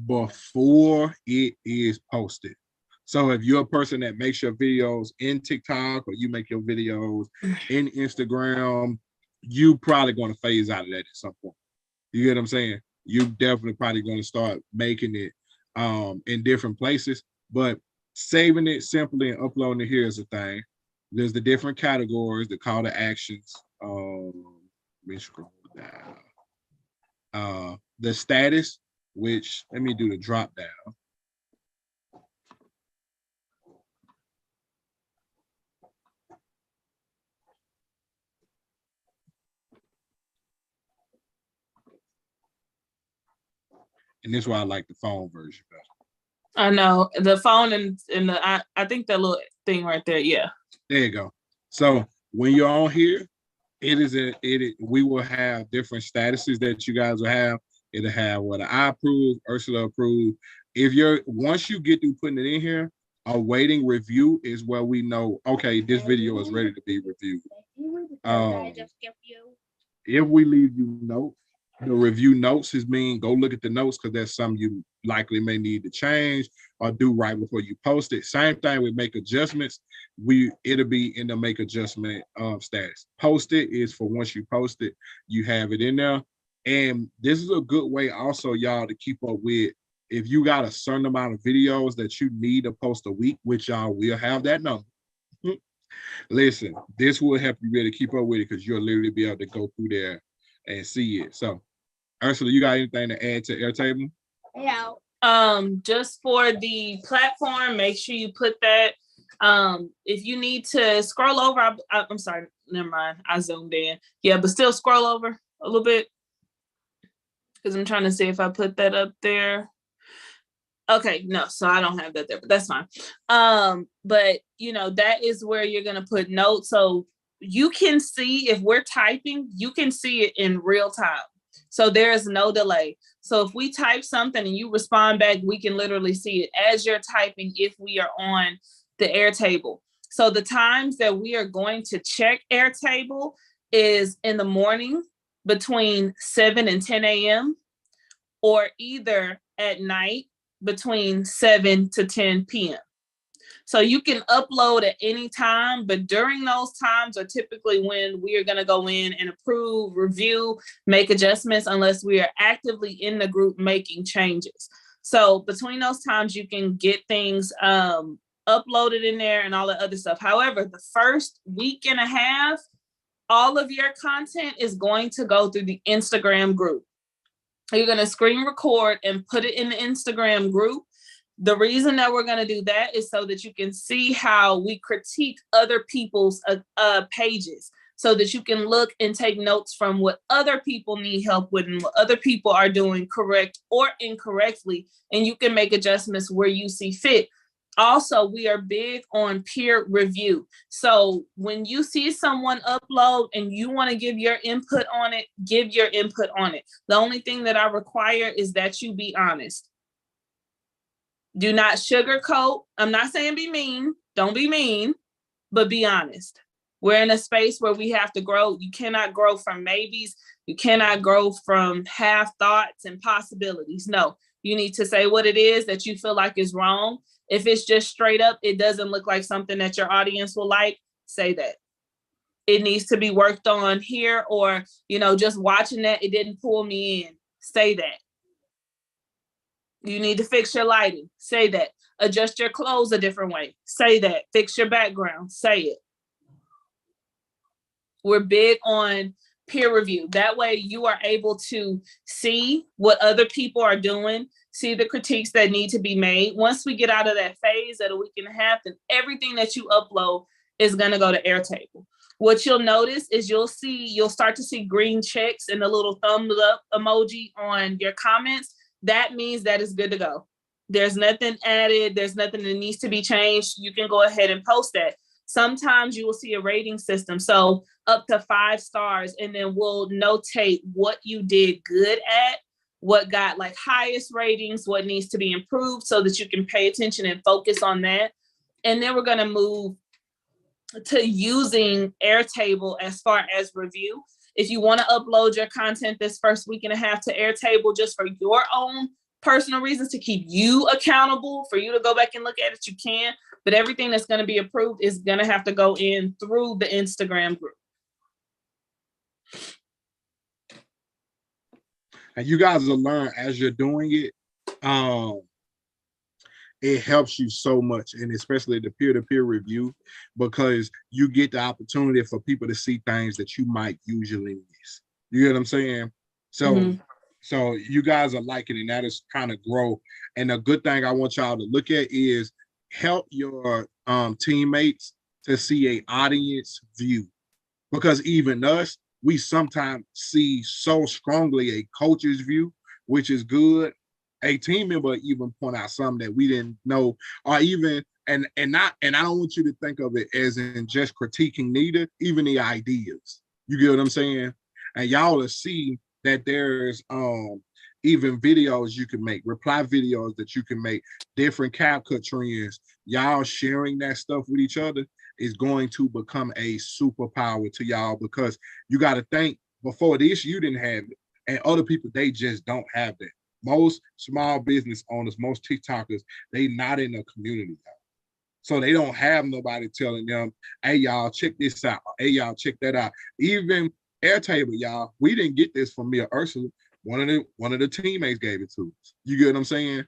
Speaker 2: before it is posted. So if you're a person that makes your videos in TikTok or you make your videos in Instagram, you probably going to phase out of that at some point. You get what I'm saying? You definitely probably going to start making it in different places, but saving it simply and uploading it here is the thing. There's the different categories, the call to actions. Let me scroll down. The status, which let me do the drop down. And this is why I like the phone version better.
Speaker 1: I know the phone and the I think that little thing right there. Yeah.
Speaker 2: There you go. So when you're on here, we will have different statuses that you guys will have. It'll have what I approve, Ursula approve. Once you get through putting it in here, awaiting review is where we know, okay, this video is ready to be reviewed. If we leave you notes, the review notes is mean go look at the notes because there's some you likely may need to change or do right before you post it. Same thing with make adjustments. It'll be in the make adjustment status. Post it is for once you post it, you have it in there. And this is a good way also, y'all, to keep up with if you got a certain amount of videos that you need to post a week, which y'all will have that number. Listen, this will help you really keep up with it because you'll literally be able to go through there and see it. So, Ursula, you got anything to add to Airtable?
Speaker 5: No.
Speaker 1: Just for the platform, make sure you put that. If you need to scroll over, I'm sorry, never mind. I zoomed in. Yeah, but still scroll over a little bit because I'm trying to see if I put that up there. Okay, no, so I don't have that there, but that's fine. But that is where you're gonna put notes. So you can see if we're typing, you can see it in real time. So there is no delay. So if we type something and you respond back, we can literally see it as you're typing if we are on the Airtable. So the times that we are going to check Airtable is in the morning between 7 and 10 a.m. or either at night between 7 to 10 p.m. So you can upload at any time, but during those times are typically when we are going to go in and approve, review, make adjustments unless we are actively in the group making changes. So between those times, you can get things uploaded in there and all the other stuff. However, the first week and a half, all of your content is going to go through the Instagram group. You're going to screen record and put it in the Instagram group. The reason that we're going to do that is so that you can see how we critique other people's pages so that you can look and take notes from what other people need help with and what other people are doing correct or incorrectly, and you can make adjustments where you see fit. Also, we are big on peer review. So when you see someone upload and you want to give your input on it, give your input on it. The only thing that I require is that you be honest. Do not sugarcoat. I'm not saying be mean. Don't be mean, but be honest. We're in a space where we have to grow. You cannot grow from maybes. You cannot grow from half thoughts and possibilities. No, you need to say what it is that you feel like is wrong. If it's just straight up, it doesn't look like something that your audience will like, say that. It needs to be worked on here, or, just watching that, it didn't pull me in. Say that. You need to fix your lighting. Say that. Adjust your clothes a different way. Say that. Fix your background. Say it. We're big on peer review. That way you are able to see what other people are doing, see the critiques that need to be made. Once we get out of that phase at a week and a half, then everything that you upload is going to go to Airtable. What you'll notice is you'll start to see green checks and a little thumbs up emoji on your comments. That means that it's good to go. There's nothing added. There's nothing that needs to be changed. You can go ahead and post that. sometimes you will see a rating system. So up to 5 stars, and then we'll notate what you did good at, what got like highest ratings, what needs to be improved so that you can pay attention and focus on that. And then we're going to move to using Airtable as far as review. If you want to upload your content this first week and a half to Airtable just for your own personal reasons to keep you accountable, for you to go back and look at it, you can. But everything that's going to be approved is going to have to go in through the Instagram group.
Speaker 2: And you guys will learn as you're doing it. It helps you so much, and especially the peer-to-peer review, because you get the opportunity for people to see things that you might usually miss. You get what I'm saying? So, so you guys are liking it, and that is kind of grow. And a good thing I want y'all to look at is help your teammates to see an audience view, because even us, we sometimes see so strongly a coach's view, which is good. A team member even point out something that we didn't know, or even and I don't want you to think of it as in just critiquing neither, even the ideas. You get what I'm saying? And y'all will see that there's even videos you can make, reply videos that you can make, different CapCut trends. Y'all sharing that stuff with each other is going to become a superpower to y'all, because you got to think, before this, you didn't have it. And other people, they just don't have that. Most small business owners, most TikTokers, they not in the community now. So they don't have nobody telling them, hey, y'all, check this out. Hey, y'all, check that out. Even Airtable, y'all, we didn't get this from me or Ursula. One of the teammates gave it to us. You get what I'm saying?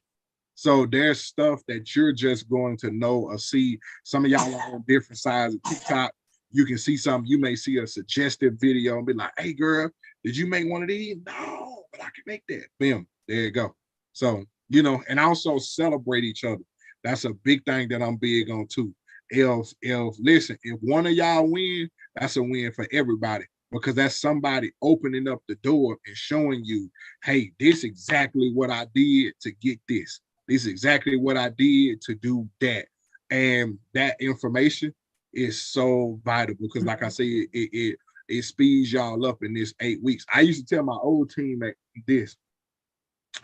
Speaker 2: So there's stuff that you're just going to know or see. Some of y'all are on different sides of TikTok. You can see something. You may see a suggested video and be like, hey, girl, did you make one of these? No, but I can make that. Bam, there you go. So, you know, and also celebrate each other. That's a big thing that I'm big on too. Listen, if one of y'all win, that's a win for everybody, because that's somebody opening up the door and showing you, hey, this is exactly what I did to get this. This is exactly what I did to do that. And that information is so vital, because like I said, it speeds y'all up in this 8 weeks. I used to tell my old teammate this.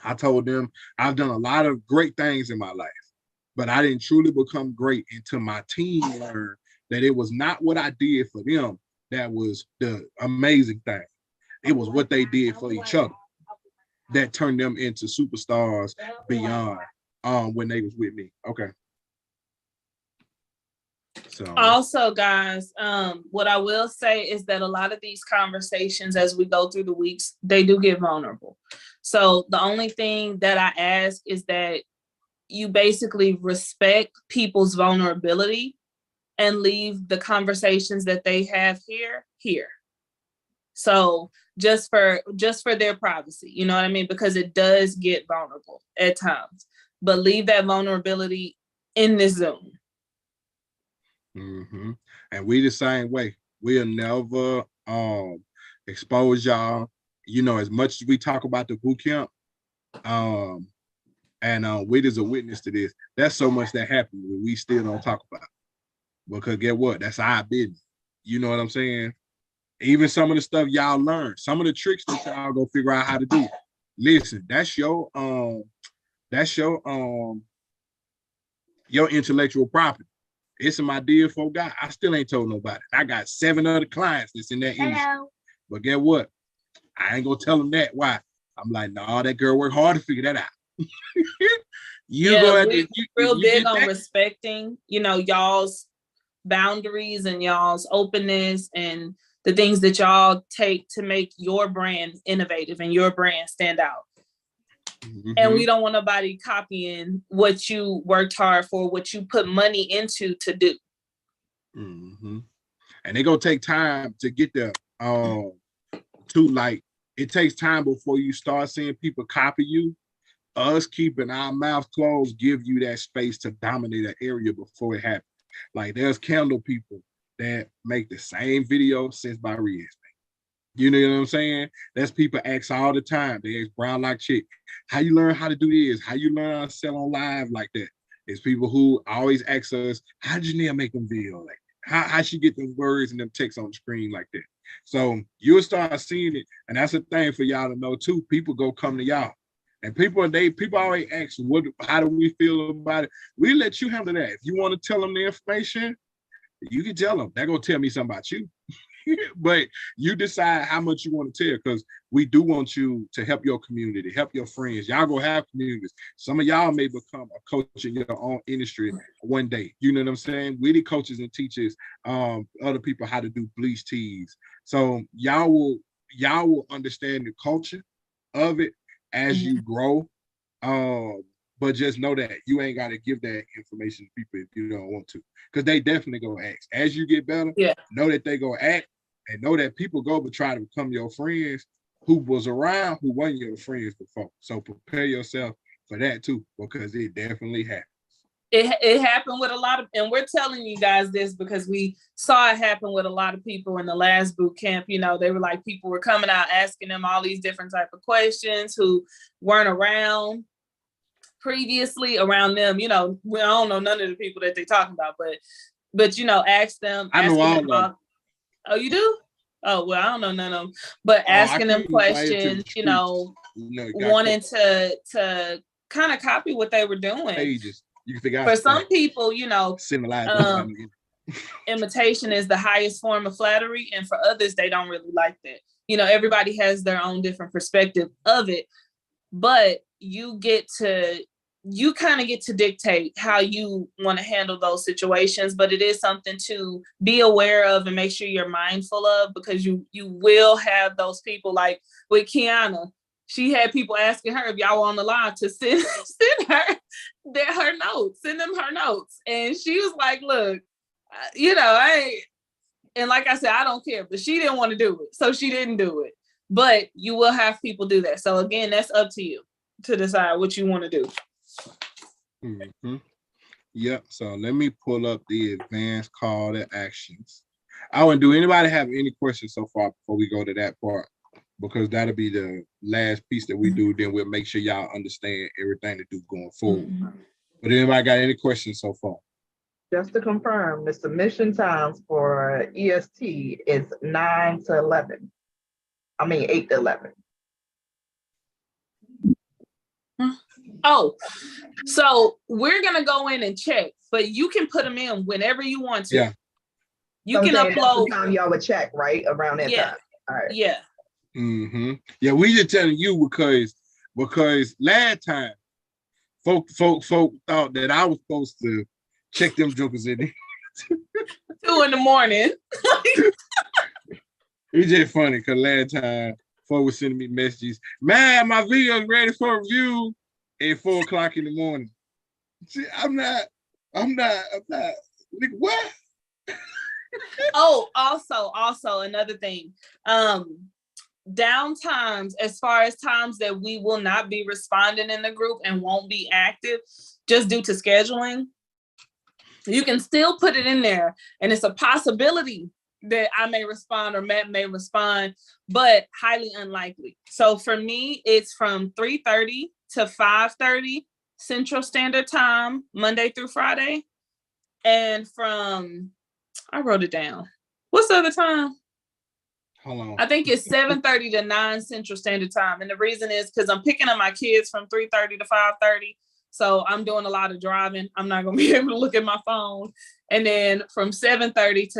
Speaker 2: I told them I've done a lot of great things in my life, but I didn't truly become great until my team learned that it was not what I did for them that was the amazing thing. It was what they did for each other that turned them into superstars beyond when they was with me. Okay. So
Speaker 1: also, guys, what I will say is that a lot of these conversations as we go through the weeks, they do get vulnerable. So the only thing that I ask is that you basically respect people's vulnerability and leave the conversations that they have here. So just for their privacy, you know what I mean? Because it does get vulnerable at times, but leave that vulnerability in this Zoom.
Speaker 2: And we the same way. We'll never expose y'all. You know, as much as we talk about the boot camp, and Wit is a witness to this. There's so much that happened that we still don't talk about. Because get what? That's our business. You know what I'm saying? Even some of the stuff y'all learn, some of the tricks that y'all go figure out how to do. Listen, that's your intellectual property. It's my deal for guy. I still ain't told nobody. I got 7 other clients that's in that industry. But get what? I ain't gonna tell them that. Why? I'm like, no, that girl worked hard to figure that out.
Speaker 1: We're real big on respecting, you know, y'all's boundaries and y'all's openness and the things that y'all take to make your brand innovative and your brand stand out. And we don't want nobody copying what you worked hard for, what you put money into to do.
Speaker 2: And they're gonna take time to get there. It takes time before you start seeing people copy you. Us keeping our mouth closed give you that space to dominate an area before it happens. Like there's candle people that make the same video since by Riaz. You know what I'm saying? That's people ask all the time. They ask Brown like chick, how you learn how to do this? How you learn how to sell on live like that? It's people who always ask us, how did Janelle make them video like how she get them words and them texts on the screen like that. So you'll start seeing it, and that's a thing for y'all to know too. People go come to y'all, and people always ask, how do we feel about it? We let you handle that. If you want to tell them the information, you can tell them. They're gonna tell me something about you. But you decide how much you want to tell, because we do want you to help your community, help your friends. Y'all gonna have communities. Some of y'all may become a coach in your own industry one day. You know what I'm saying? We the coaches and teachers other people how to do bleach teas. So y'all will understand the culture of it as you grow. But just know that you ain't got to give that information to people if you don't want to, because they definitely go ask. As you get better, know that they go act, and know that people go but try to become your friends who was around, who weren't your friends before. So prepare yourself for that too, because it definitely happens.
Speaker 1: It happened with a lot of, and we're telling you guys this because we saw it happen with a lot of people in the last boot camp. You know, they were like, people were coming out asking them all these different type of questions who weren't around previously around them. You know, we don't know none of the people that they're talking about, but you know, ask them.
Speaker 2: I know all of them.
Speaker 1: Oh, you do? Oh, well, I don't know none of them, but asking them questions, you know, wanting to kind of copy what they were doing.
Speaker 2: Pages. You can figure out
Speaker 1: for some people, you know, imitation is the highest form of flattery, and for others, they don't really like that. You know, everybody has their own different perspective of it, but you kind of get to dictate how you want to handle those situations. But it is something to be aware of and make sure you're mindful of, because you will have those people, like with Kiana. She had people asking her if y'all were on the line to send her notes, send them her notes. And she was like, look, you know, and like I said, I don't care, but she didn't want to do it. So she didn't do it. But you will have people do that. So again, that's up to you to decide what you want to do.
Speaker 2: Mm-hmm. Yep. So let me pull up the advanced call to actions. Do anybody have any questions so far before we go to that part? Because that'll be the last piece that we do. Then we'll make sure y'all understand everything to do going forward. But anybody got any questions so far?
Speaker 7: Just to confirm, the submission times for EST is 9 to 11. I mean 8 to 11.
Speaker 1: Oh, so we're gonna go in and check, but you can put them in whenever you want to.
Speaker 2: Yeah.
Speaker 1: You can upload.
Speaker 7: That's the time y'all would check, right? Around that time. All right.
Speaker 1: Yeah.
Speaker 2: Mm-hmm. Yeah, we just telling you because last time folk thought that I was supposed to check them jokers in
Speaker 1: 2 a.m.
Speaker 2: It's just funny because last time folk was sending me messages, man, my video's ready for review at 4 o'clock in the morning. See, I'm not like, what?
Speaker 1: Oh, also another thing. Downtimes, as far as times that we will not be responding in the group and won't be active just due to scheduling, you can still put it in there, and it's a possibility that I may respond or Matt may respond, but highly unlikely. So for me, it's from 3:30 to 5:30 Central Standard Time, Monday through Friday, and I wrote it down. What's the other time?
Speaker 2: Hold on.
Speaker 1: I think it's 7:30 to 9 Central Standard Time. And the reason is because I'm picking up my kids from 3:30 to 5:30. So I'm doing a lot of driving. I'm not going to be able to look at my phone. And then from 7:30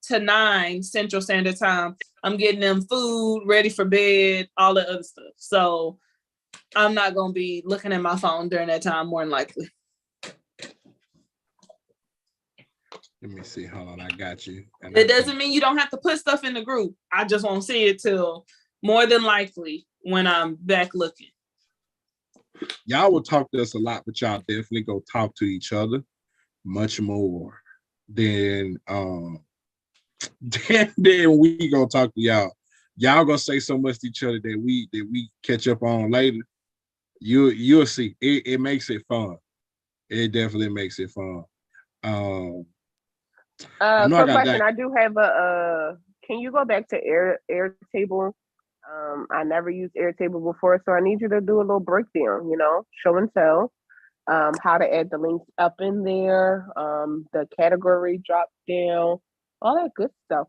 Speaker 1: to 9 Central Standard Time, I'm getting them food, ready for bed, all the other stuff. So I'm not going to be looking at my phone during that time, more than likely.
Speaker 2: Let me see. Hold on, I got you. And
Speaker 1: it doesn't mean you don't have to put stuff in the group. I just won't see it till more than likely when I'm back looking.
Speaker 2: Y'all will talk to us a lot, but y'all definitely go talk to each other much more than we gonna talk to y'all. Y'all gonna say so much to each other that we catch up on later. You'll see. It makes it fun. It definitely makes it fun.
Speaker 9: Quick question. I do have can you go back to Airtable? I never used Airtable before, so I need you to do a little breakdown, show and tell. how to add the links up in there, the category drop down, all that good stuff.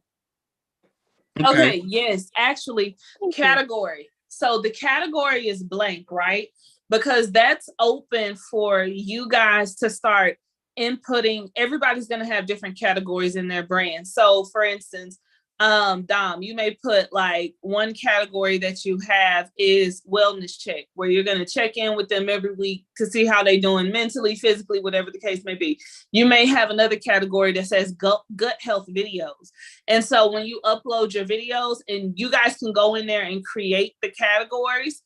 Speaker 1: Okay, yes, actually,
Speaker 9: Thank you.
Speaker 1: category. So the category is blank, right? Because that's open for you guys to start inputting. Everybody's going to have different categories in their brand. So for instance, Dom, you may put like one category that you have is wellness check, where you're going to check in with them every week to see how they're doing mentally, physically, whatever the case may be. You may have another category that says gut health videos. And so when you upload your videos, and you guys can go in there and create the categories.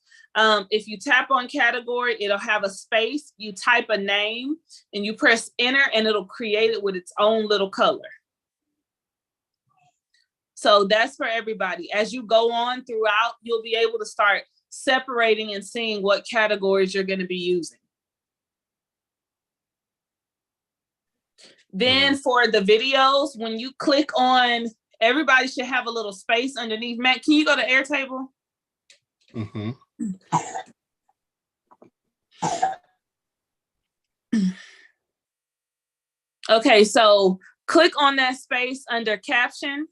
Speaker 1: If you tap on category, it'll have a space. You type a name and you press enter, and it'll create it with its own little color. So that's for everybody. As you go on throughout, you'll be able to start separating and seeing what categories you're going to be using. Then for the videos, when you click on, everybody should have a little space underneath. Matt, can you go to Airtable?
Speaker 2: Mm-hmm.
Speaker 1: Okay, so click on that space under caption.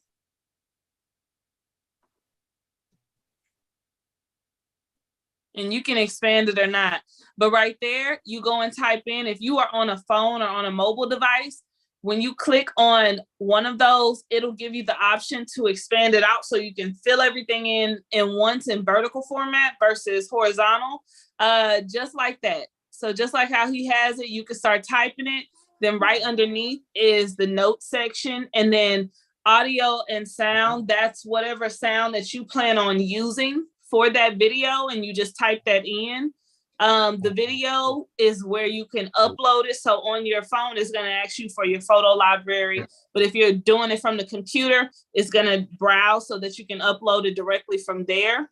Speaker 1: And you can expand it or not. But right there, you go and type in, if you are on a phone or on a mobile device, when you click on one of those, it'll give you the option to expand it out so you can fill everything in once in vertical format versus horizontal, just like that. So just like how he has it, you can start typing it. Then right underneath is the notes section, and then audio and sound. That's whatever sound that you plan on using for that video, and you just type that in. The video is where you can upload it. So on your phone, it's going to ask you for your photo library. But if you're doing it from the computer, it's going to browse so that you can upload it directly from there.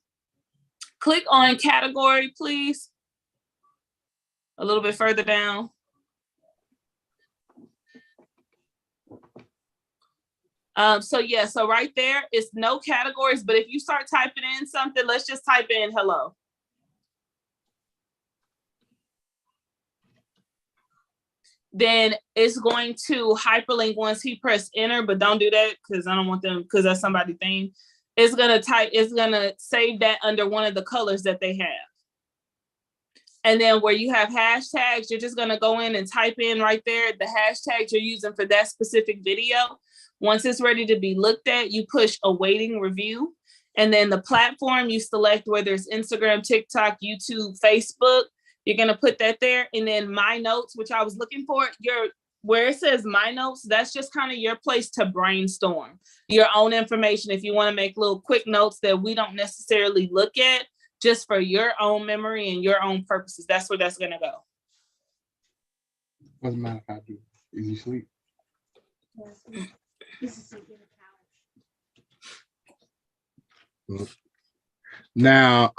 Speaker 1: Click on category, please. A little bit further down. So right there, it's no categories, but if you start typing in something, let's just type in hello. Then it's going to hyperlink once he press enter, but don't do that because I don't want them, because that's somebody's thing. It's gonna save that under one of the colors that they have. And then where you have hashtags, you're just gonna go in and type in right there the hashtags you're using for that specific video. Once it's ready to be looked at, you push awaiting review. And then the platform you select, whether it's Instagram, TikTok, YouTube, Facebook, you're gonna put that there. And then My Notes, which I was looking for, where it says My Notes, that's just kind of your place to brainstorm your own information. If you wanna make little quick notes that we don't necessarily look at, just for your own memory and your own purposes, that's where that's gonna go.
Speaker 2: What's the matter if I do? Is he asleep? Now,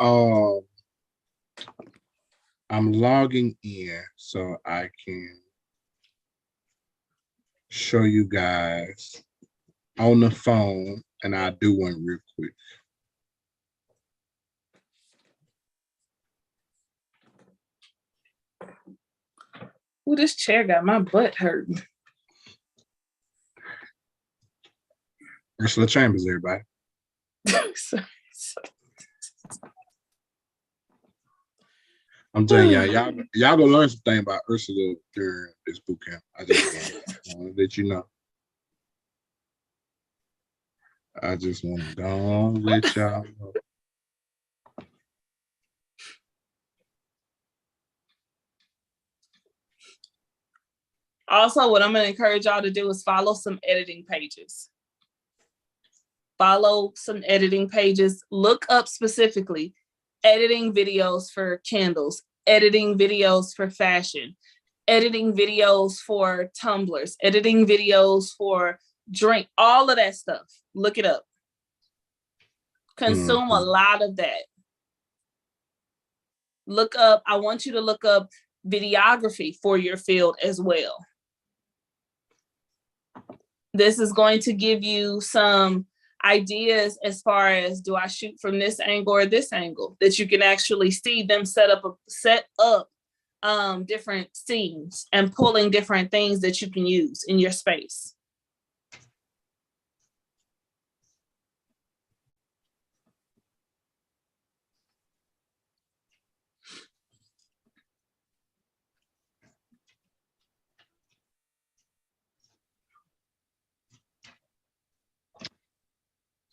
Speaker 2: I'm logging in so I can show you guys on the phone, and I'll do one real quick.
Speaker 1: Ooh, this chair got my butt hurting.
Speaker 2: Ursula Chambers, everybody. I'm telling y'all gonna learn something about Ursula during this boot camp. I just want to let you know. I just want to go let y'all know.
Speaker 1: Also, what I'm going to encourage y'all to do is follow some editing pages. Follow some editing pages. Look up specifically editing videos for candles, editing videos for fashion, editing videos for tumblers, editing videos for drink, all of that stuff. Look it up. Consume a lot of that. Look up, I want you to look up videography for your field as well. This is going to give you some ideas as far as, do I shoot from this angle or this angle, that you can actually see them set up different scenes and pulling different things that you can use in your space.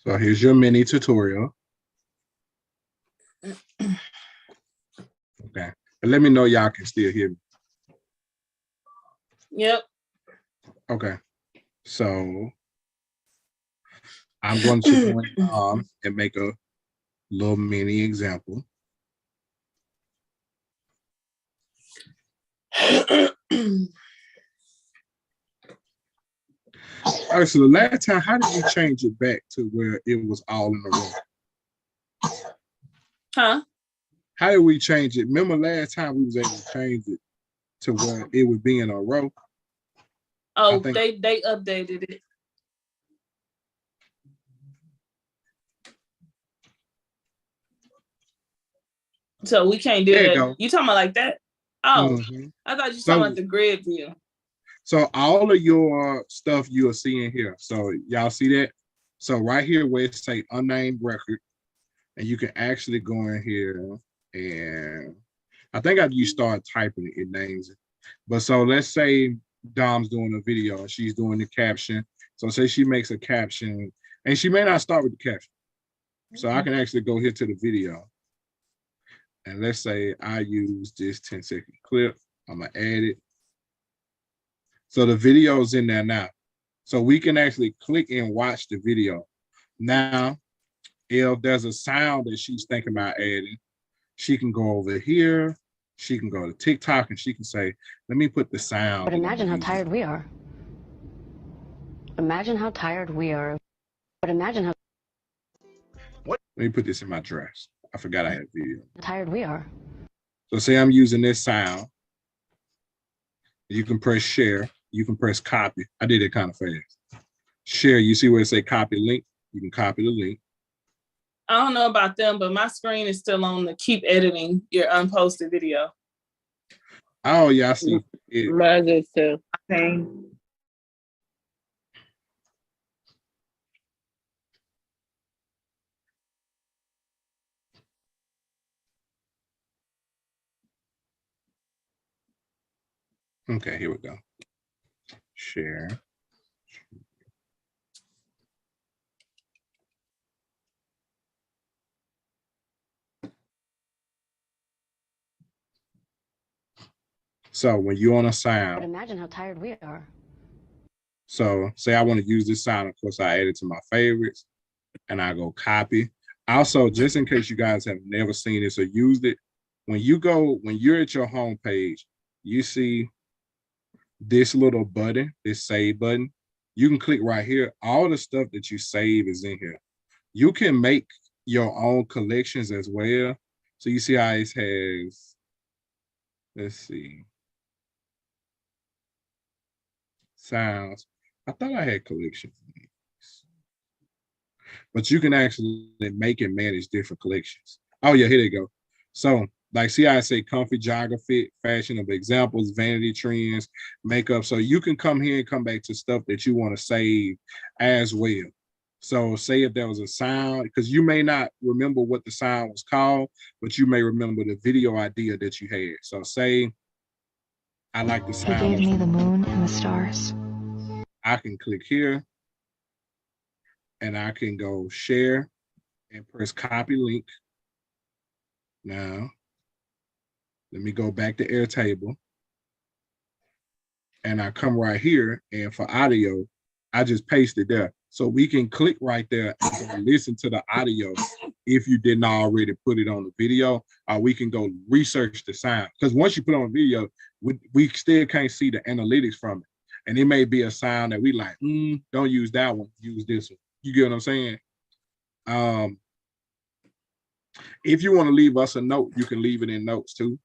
Speaker 2: So here's your mini tutorial. Okay, and let me know y'all can still hear me.
Speaker 1: Yep.
Speaker 2: Okay, so I'm going to go in, and make a little mini example. All right, so the last time, how did we change it back to where it was all in a row?
Speaker 1: Huh?
Speaker 2: How did we change it? Remember last time we was able to change it to where it would be in a row?
Speaker 1: Oh, they updated it. So we can't do that. You talking about like that? Oh, I thought you were talking about the grid view.
Speaker 2: So all of your stuff you are seeing here. So y'all see that? So right here where it say unnamed record, and you can actually go in here and I think after you start typing it, it names it. But so let's say Dom's doing a video and she's doing the caption. So say she makes a caption and she may not start with the caption. So I can actually go here to the video. And let's say I use this 10-second clip. I'm gonna add it. So the video is in there now. So we can actually click and watch the video. Now, if there's a sound that she's thinking about adding, she can go over here. She can go to TikTok and she can say, let me put the sound.
Speaker 10: But imagine how tired we are. Imagine how tired we are. But imagine how
Speaker 2: let me put this in my dress. I forgot I had video.
Speaker 10: Tired we are.
Speaker 2: So say I'm using this sound. You can press share. You can press copy. I did it kind of fast. Share, you see where it say copy link? You can copy the link.
Speaker 1: I don't know about them, but my screen is still on the keep editing your unposted video.
Speaker 2: Oh, yeah, I see.
Speaker 9: Mine is too.
Speaker 7: Okay.
Speaker 2: Okay, here we go. Share. So when you're on a sound.
Speaker 10: But imagine how tired we are.
Speaker 2: So say I want to use this sound, of course I add it to my favorites and I go copy. Also, just in case you guys have never seen this or used it, when you're at your home page, you see this little button, this save button. You can click right here. All the stuff that you save is in here. You can make your own collections as well. So you see how it has, let's see, sounds. I thought I had collections, but you can actually make and manage different collections. Oh yeah, here they go. So like, see how I say comfy, jogger fit, fashionable examples, vanity trends, makeup. So you can come here and come back to stuff that you want to save as well. So say if there was a sound, because you may not remember what the sound was called, but you may remember the video idea that you had. So say I like the sound.
Speaker 10: He gave me the moon and the stars.
Speaker 2: I can click here and I can go share and press copy link. Now, let me go back to Airtable. And I come right here, and for audio, I just paste it there. So we can click right there and listen to the audio if you didn't already put it on the video, or we can go research the sound. Because once you put on video, we still can't see the analytics from it. And it may be a sound that we like, don't use that one, use this one. You get what I'm saying? If you want to leave us a note, you can leave it in notes too.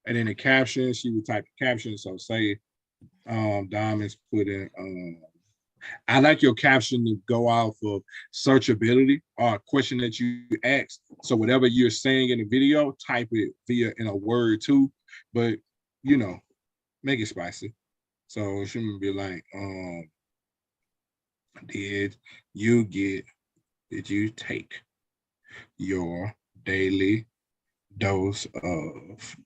Speaker 2: And in the caption, she would type the caption. So say, Diamonds put in, I like your caption to go off of searchability or a question that you asked. So whatever you're saying in the video, type it in a word too. but make it spicy. So it shouldn't be like, did you take your daily dose of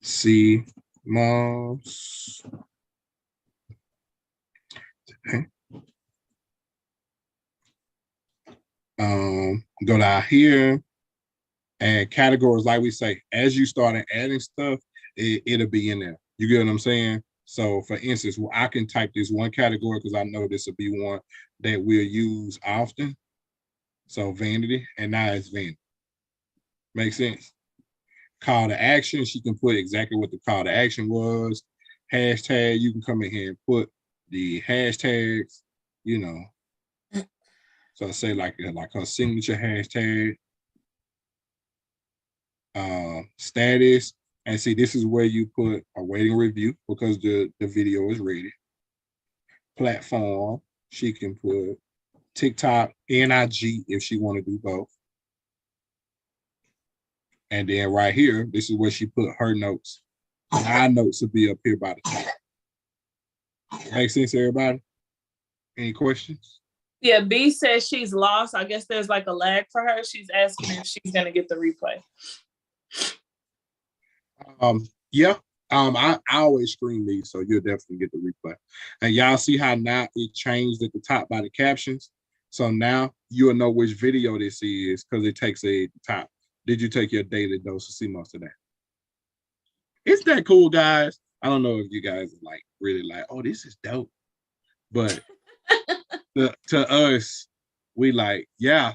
Speaker 2: sea moss today? Go down here and categories, like we say, as you start adding stuff, it'll be in there. You get what I'm saying? So for instance, I can type this one category because I know this will be one that we'll use often. So vanity, and now it's vanity. Make sense? Call to action, she can put exactly what the call to action was. Hashtag, you can come in here and put the hashtags, So say like her signature hashtag, status, and see, this is where you put awaiting review because the video is ready. Platform, she can put TikTok, NIG if she want to do both. And then right here, this is where she put her notes. Our notes will be up here by the top. Make sense, everybody? Any questions?
Speaker 1: Yeah, B says she's lost. I guess there's like a lag for her. She's asking if she's gonna get the replay.
Speaker 2: Yeah. I always screen these, so you'll definitely get the replay. And y'all see how now it changed at the top by the captions. So now you'll know which video this is because it takes a at the top. Did you take your daily dose of sea moss today? Isn't that cool, guys? I don't know if you guys are like really like, oh, this is dope. But to us, we like, yeah.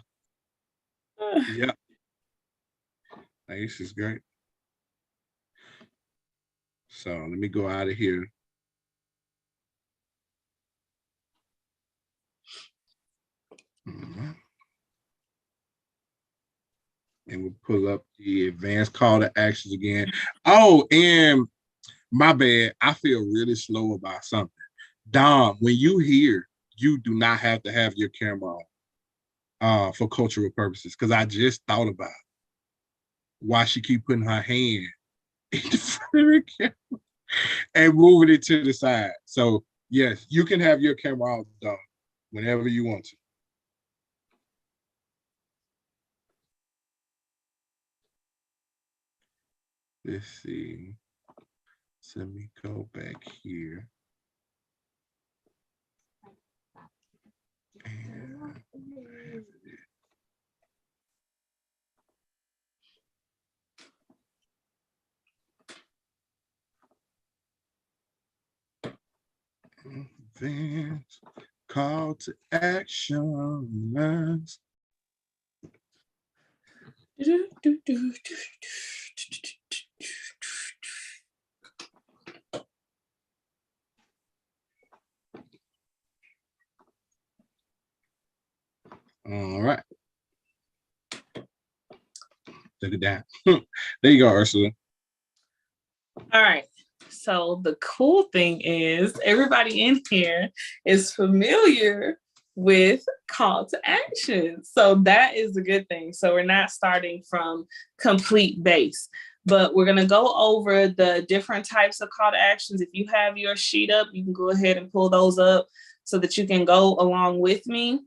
Speaker 2: Yeah. Like, this is great. So let me go out of here. And we'll pull up the advanced call to actions again. Oh, and my bad, I feel really slow about something. Dom, when you hear, you do not have to have your camera on for cultural purposes, because I just thought about why she keep putting her hand in the front of the camera and moving it to the side. So yes, you can have your camera off, Dom, whenever you want to. Let's see. So let me go back here. Advance call to action. All right. Take it down. There you go, Ursula.
Speaker 1: All right. So the cool thing is everybody in here is familiar with call to action. So that is a good thing. So we're not starting from complete base, but we're going to go over the different types of call to actions. If you have your sheet up, you can go ahead and pull those up so that you can go along with me.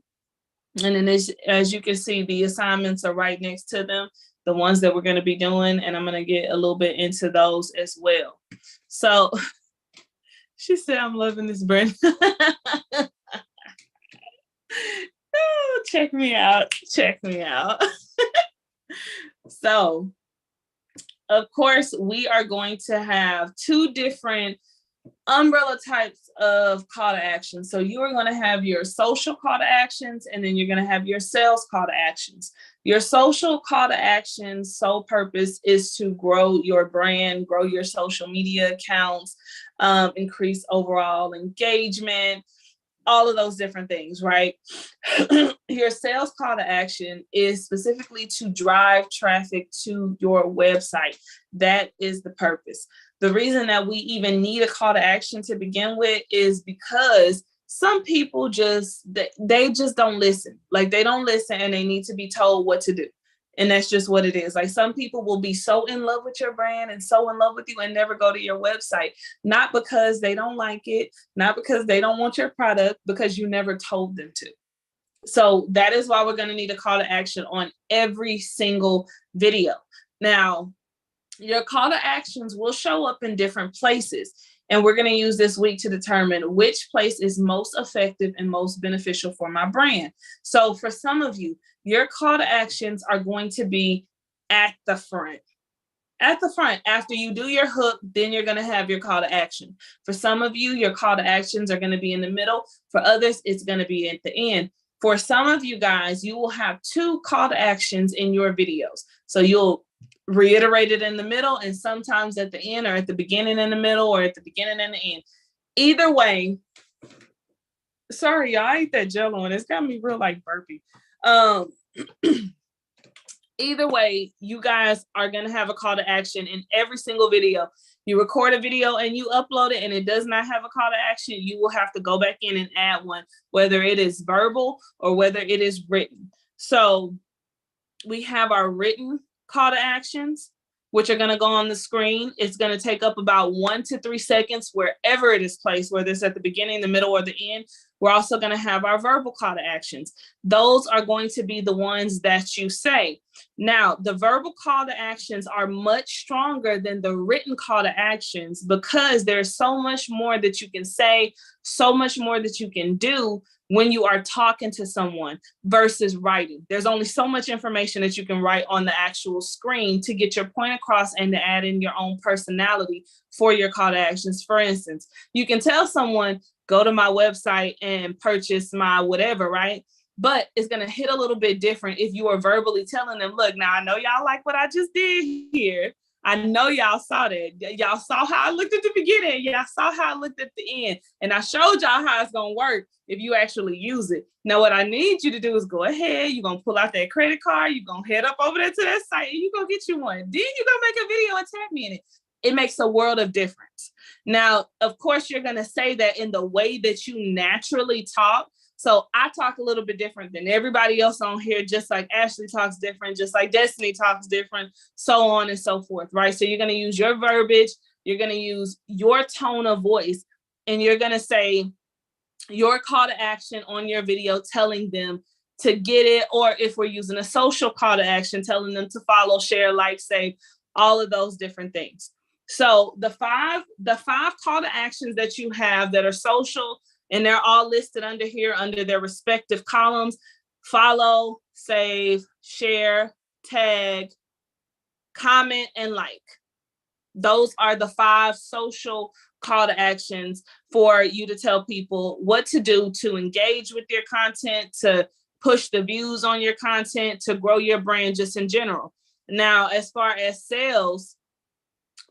Speaker 1: And then as you can see, the assignments are right next to them, the ones that we're going to be doing. And I'm going to get a little bit into those as well. So she said, I'm loving this, Brenda. Oh, check me out. Check me out. So, of course, we are going to have two different umbrella types of call to action. So you are going to have your social call to actions, and then you're going to have your sales call to actions. Your social call to actions sole purpose is to grow your brand, grow your social media accounts, increase overall engagement, all of those different things, right? Your sales call to action is specifically to drive traffic to your website. That is the purpose. The reason that we even need a call to action to begin with is because some people they just don't listen. Like, they don't listen, and they need to be told what to do. And that's just what it is. Like some people will be so in love with your brand and so in love with you and never go to your website, not because they don't like it, not because they don't want your product, because you never told them to. So that is why we're going to need a call to action on every single video. Now, your call to actions will show up in different places. And we're going to use this week to determine which place is most effective and most beneficial for my brand. So for some of you, your call to actions are going to be at the front. At the front, after you do your hook, then you're going to have your call to action. For some of you, your call to actions are going to be in the middle. For others, it's going to be at the end. For some of you guys, you will have 2 call to actions in your videos. So you'll reiterate it in the middle and sometimes at the end, or at the beginning in the middle, or at the beginning and the end. Either way, sorry, y'all, I ate that Jell-O and it's got me real like burpy. Either way, you guys are going to have a call to action in every single video. You record a video and you upload it and it does not have a call to action, you will have to go back in and add one, whether it is verbal or whether it is written. So we have our written call to actions, which are going to go on the screen. It's going to take up about 1 to 3 seconds wherever it is placed, whether it's at the beginning, the middle, or the end. We're also going to have our verbal call to actions. Those are going to be the ones that you say. Now, the verbal call to actions are much stronger than the written call to actions because there's so much more that you can say, so much more that you can do when you are talking to someone versus writing. There's only so much information that you can write on the actual screen to get your point across and to add in your own personality for your call to actions. For instance, you can tell someone, go to my website and purchase my whatever, right? But it's going to hit a little bit different if you are verbally telling them, look, now I know y'all like what I just did here. I know y'all saw that. Y'all saw how I looked at the beginning. Y'all saw how I looked at the end. And I showed y'all how it's going to work if you actually use it. Now, what I need you to do is go ahead. You're going to pull out that credit card. You're going to head up over there to that site and you're going to get you one. Then you're going to make a video and tag me in it. It makes a world of difference. Now, of course, you're going to say that in the way that you naturally talk. So I talk a little bit different than everybody else on here, just like Ashley talks different, just like Destiny talks different, so on and so forth, right? So you're going to use your verbiage, you're going to use your tone of voice, and you're going to say your call to action on your video, telling them to get it, or if we're using a social call to action, telling them to follow, share, like, save, all of those different things. So the five call to actions that you have that are social, and they're all listed under here under their respective columns: follow, save, share, tag, comment, and like. Those are the 5 social call to actions for you to tell people what to do to engage with your content, to push the views on your content, to grow your brand just in general. Now, as far as sales,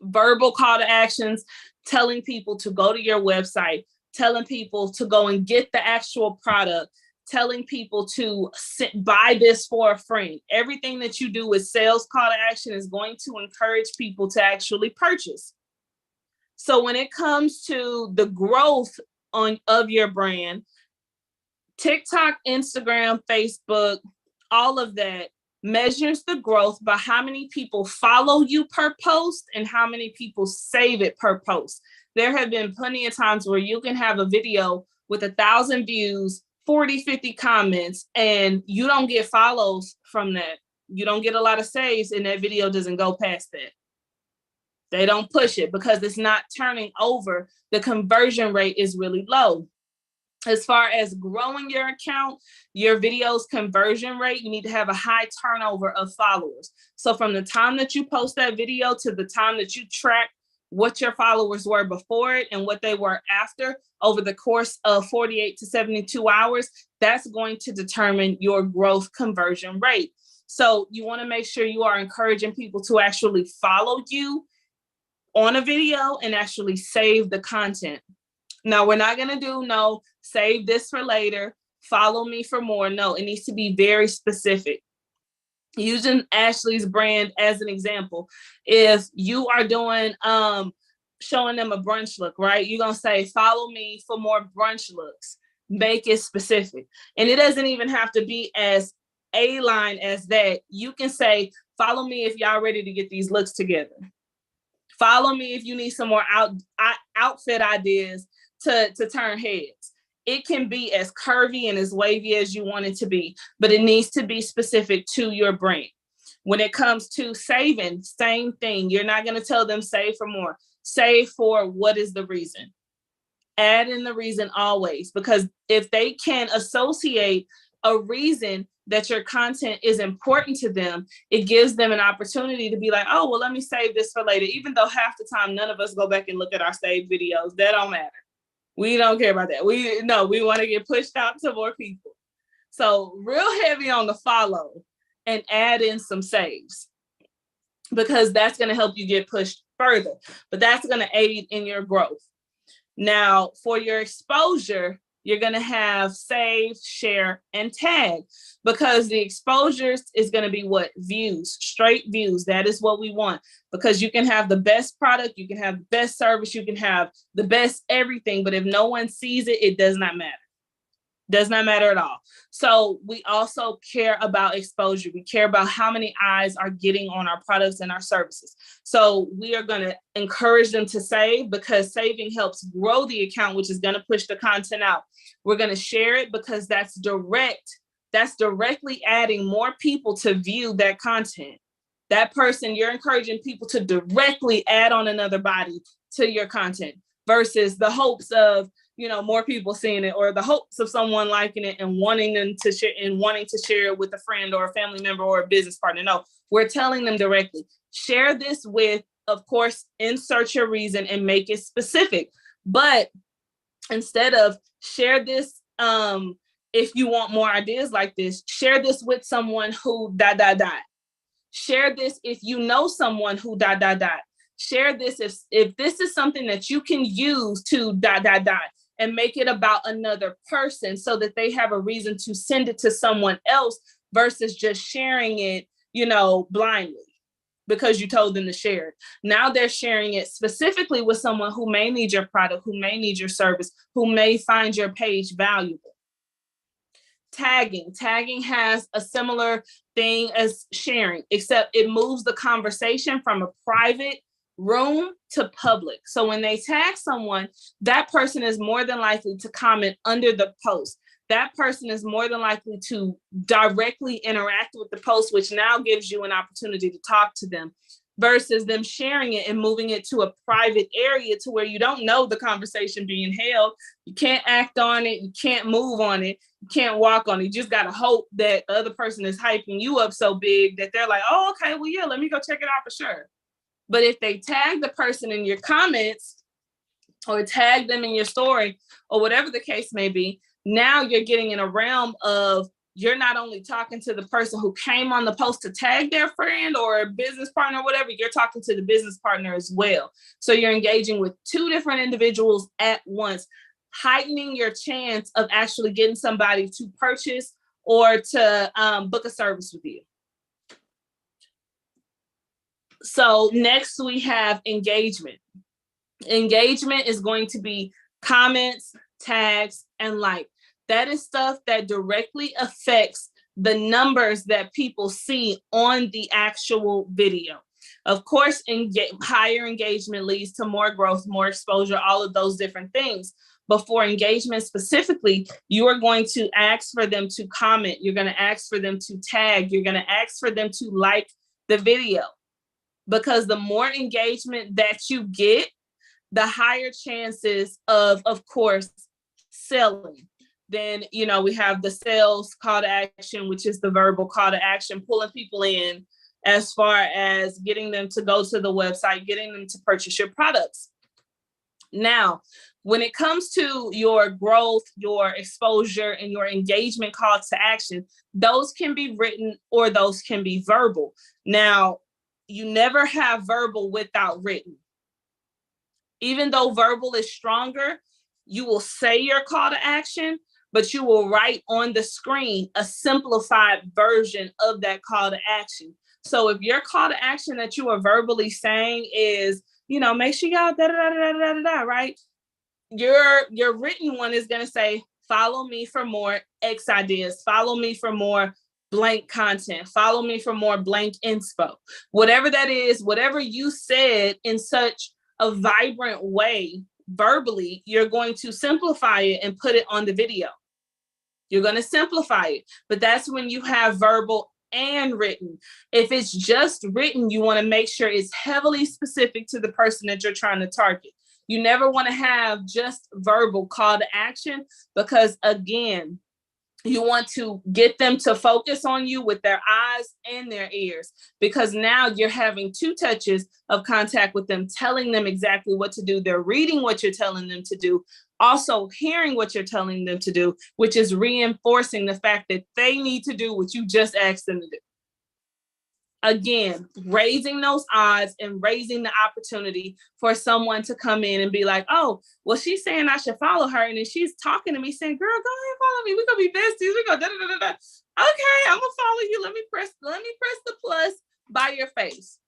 Speaker 1: verbal call to actions, telling people to go to your website, telling people to go and get the actual product, telling people to buy this for a friend. Everything that you do with sales call to action is going to encourage people to actually purchase. So when it comes to the growth of your brand, TikTok, Instagram, Facebook, all of that measures the growth by how many people follow you per post and how many people save it per post. There have been plenty of times where you can have a video with 1,000 views, 40, 50 comments, and you don't get follows from that. You don't get a lot of saves, and that video doesn't go past that. They don't push it because it's not turning over. The conversion rate is really low. As far as growing your account, your video's conversion rate, you need to have a high turnover of followers. So from the time that you post that video to the time that you track what your followers were before it and what they were after over the course of 48 to 72 hours, that's going to determine your growth conversion rate. So you want to make sure you are encouraging people to actually follow you on a video and actually save the content. Now, we're not going to do no, save this for later, follow me for more. No, it needs to be very specific. Using Ashley's brand as an example, if you are doing, showing them a brunch look, right? You're going to say, follow me for more brunch looks. Make it specific. And it doesn't even have to be as A-line as that, you can say, follow me if y'all ready to get these looks together. Follow me if you need some more outfit ideas to turn heads. It can be as curvy and as wavy as you want it to be, but it needs to be specific to your brand. When it comes to saving, same thing. You're not going to tell them save for more. Save for what is the reason. Add in the reason always, because if they can associate a reason that your content is important to them, it gives them an opportunity to be like, oh, well, let me save this for later. Even though half the time, none of us go back and look at our saved videos. That don't matter. We don't care about that. We want to get pushed out to more people. So real heavy on the follow and add in some saves, because that's going to help you get pushed further, but that's going to aid in your growth. Now, for your exposure, you're going to have save, share, and tag, because the exposures is going to be what? Views, straight views. That is what we want, because you can have the best product, you can have the best service, you can have the best everything, but if no one sees it, it does not matter. Does not matter at all. So we also care about exposure. We care about how many eyes are getting on our products and our services. So we are going to encourage them to save, because saving helps grow the account, which is going to push the content out. We're going to share it because that's directly adding more people to view that content. That person, you're encouraging people to directly add on another body to your content versus the hopes of, more people seeing it, or the hopes of someone liking it and wanting to share it with a friend or a family member or a business partner. No, we're telling them directly, share this with, of course, insert your reason and make it specific. But instead of share this, if you want more ideas like this, share this with someone who ... Share this if you know someone who ... Share this if this is something that you can use to ... and make it about another person so that they have a reason to send it to someone else versus just sharing it, blindly because you told them to share it. Now they're sharing it specifically with someone who may need your product, who may need your service, who may find your page valuable. Tagging has a similar thing as sharing, except it moves the conversation from a private room to public. So when they tag someone, that person is more than likely to comment under the post. That person is more than likely to directly interact with the post, which now gives you an opportunity to talk to them, versus them sharing it and moving it to a private area to where you don't know the conversation being held. You can't act on it. You can't move on it. You can't walk on it. You just got to hope that the other person is hyping you up so big that they're like, oh, okay, well, yeah, let me go check it out for sure. But if they tag the person in your comments or tag them in your story or whatever the case may be, now you're getting in a realm of, you're not only talking to the person who came on the post to tag their friend or a business partner or whatever, you're talking to the business partner as well. So you're engaging with two different individuals at once, heightening your chance of actually getting somebody to purchase or to book a service with you. So next we have engagement. Engagement is going to be comments, tags, and like. That is stuff that directly affects the numbers that people see on the actual video. Of course, higher engagement leads to more growth, more exposure, all of those different things. But for engagement specifically, you are going to ask for them to comment. You're going to ask for them to tag. You're going to ask for them to like the video. Because the more engagement that you get, the higher chances of course, selling. Then, we have the sales call to action, which is the verbal call to action, pulling people in as far as getting them to go to the website, getting them to purchase your products. Now, when it comes to your growth, your exposure, and your engagement call to action, those can be written or those can be verbal. Now, you never have verbal without written. Even though verbal is stronger, you will say your call to action, but you will write on the screen a simplified version of that call to action. So if your call to action that you are verbally saying is, make sure y'all right? Your written one is going to say, follow me for more X ideas, follow me for more blank content. Follow me for more blank inspo. Whatever that is, whatever you said in such a vibrant way, verbally, you're going to simplify it and put it on the video. You're going to simplify it, but that's when you have verbal and written. If it's just written, you want to make sure it's heavily specific to the person that you're trying to target. You never want to have just verbal call to action, because again, you want to get them to focus on you with their eyes and their ears, because now you're having 2 touches of contact with them, telling them exactly what to do. They're reading what you're telling them to do, also hearing what you're telling them to do, which is reinforcing the fact that they need to do what you just asked them to do. Again, raising those odds and raising the opportunity for someone to come in and be like, oh, well, she's saying I should follow her. And then she's talking to me saying, girl, go ahead, follow me. We're going to be besties. We're going to da-da-da-da-da. Okay, I'm going to follow you. Let me press the plus by your face.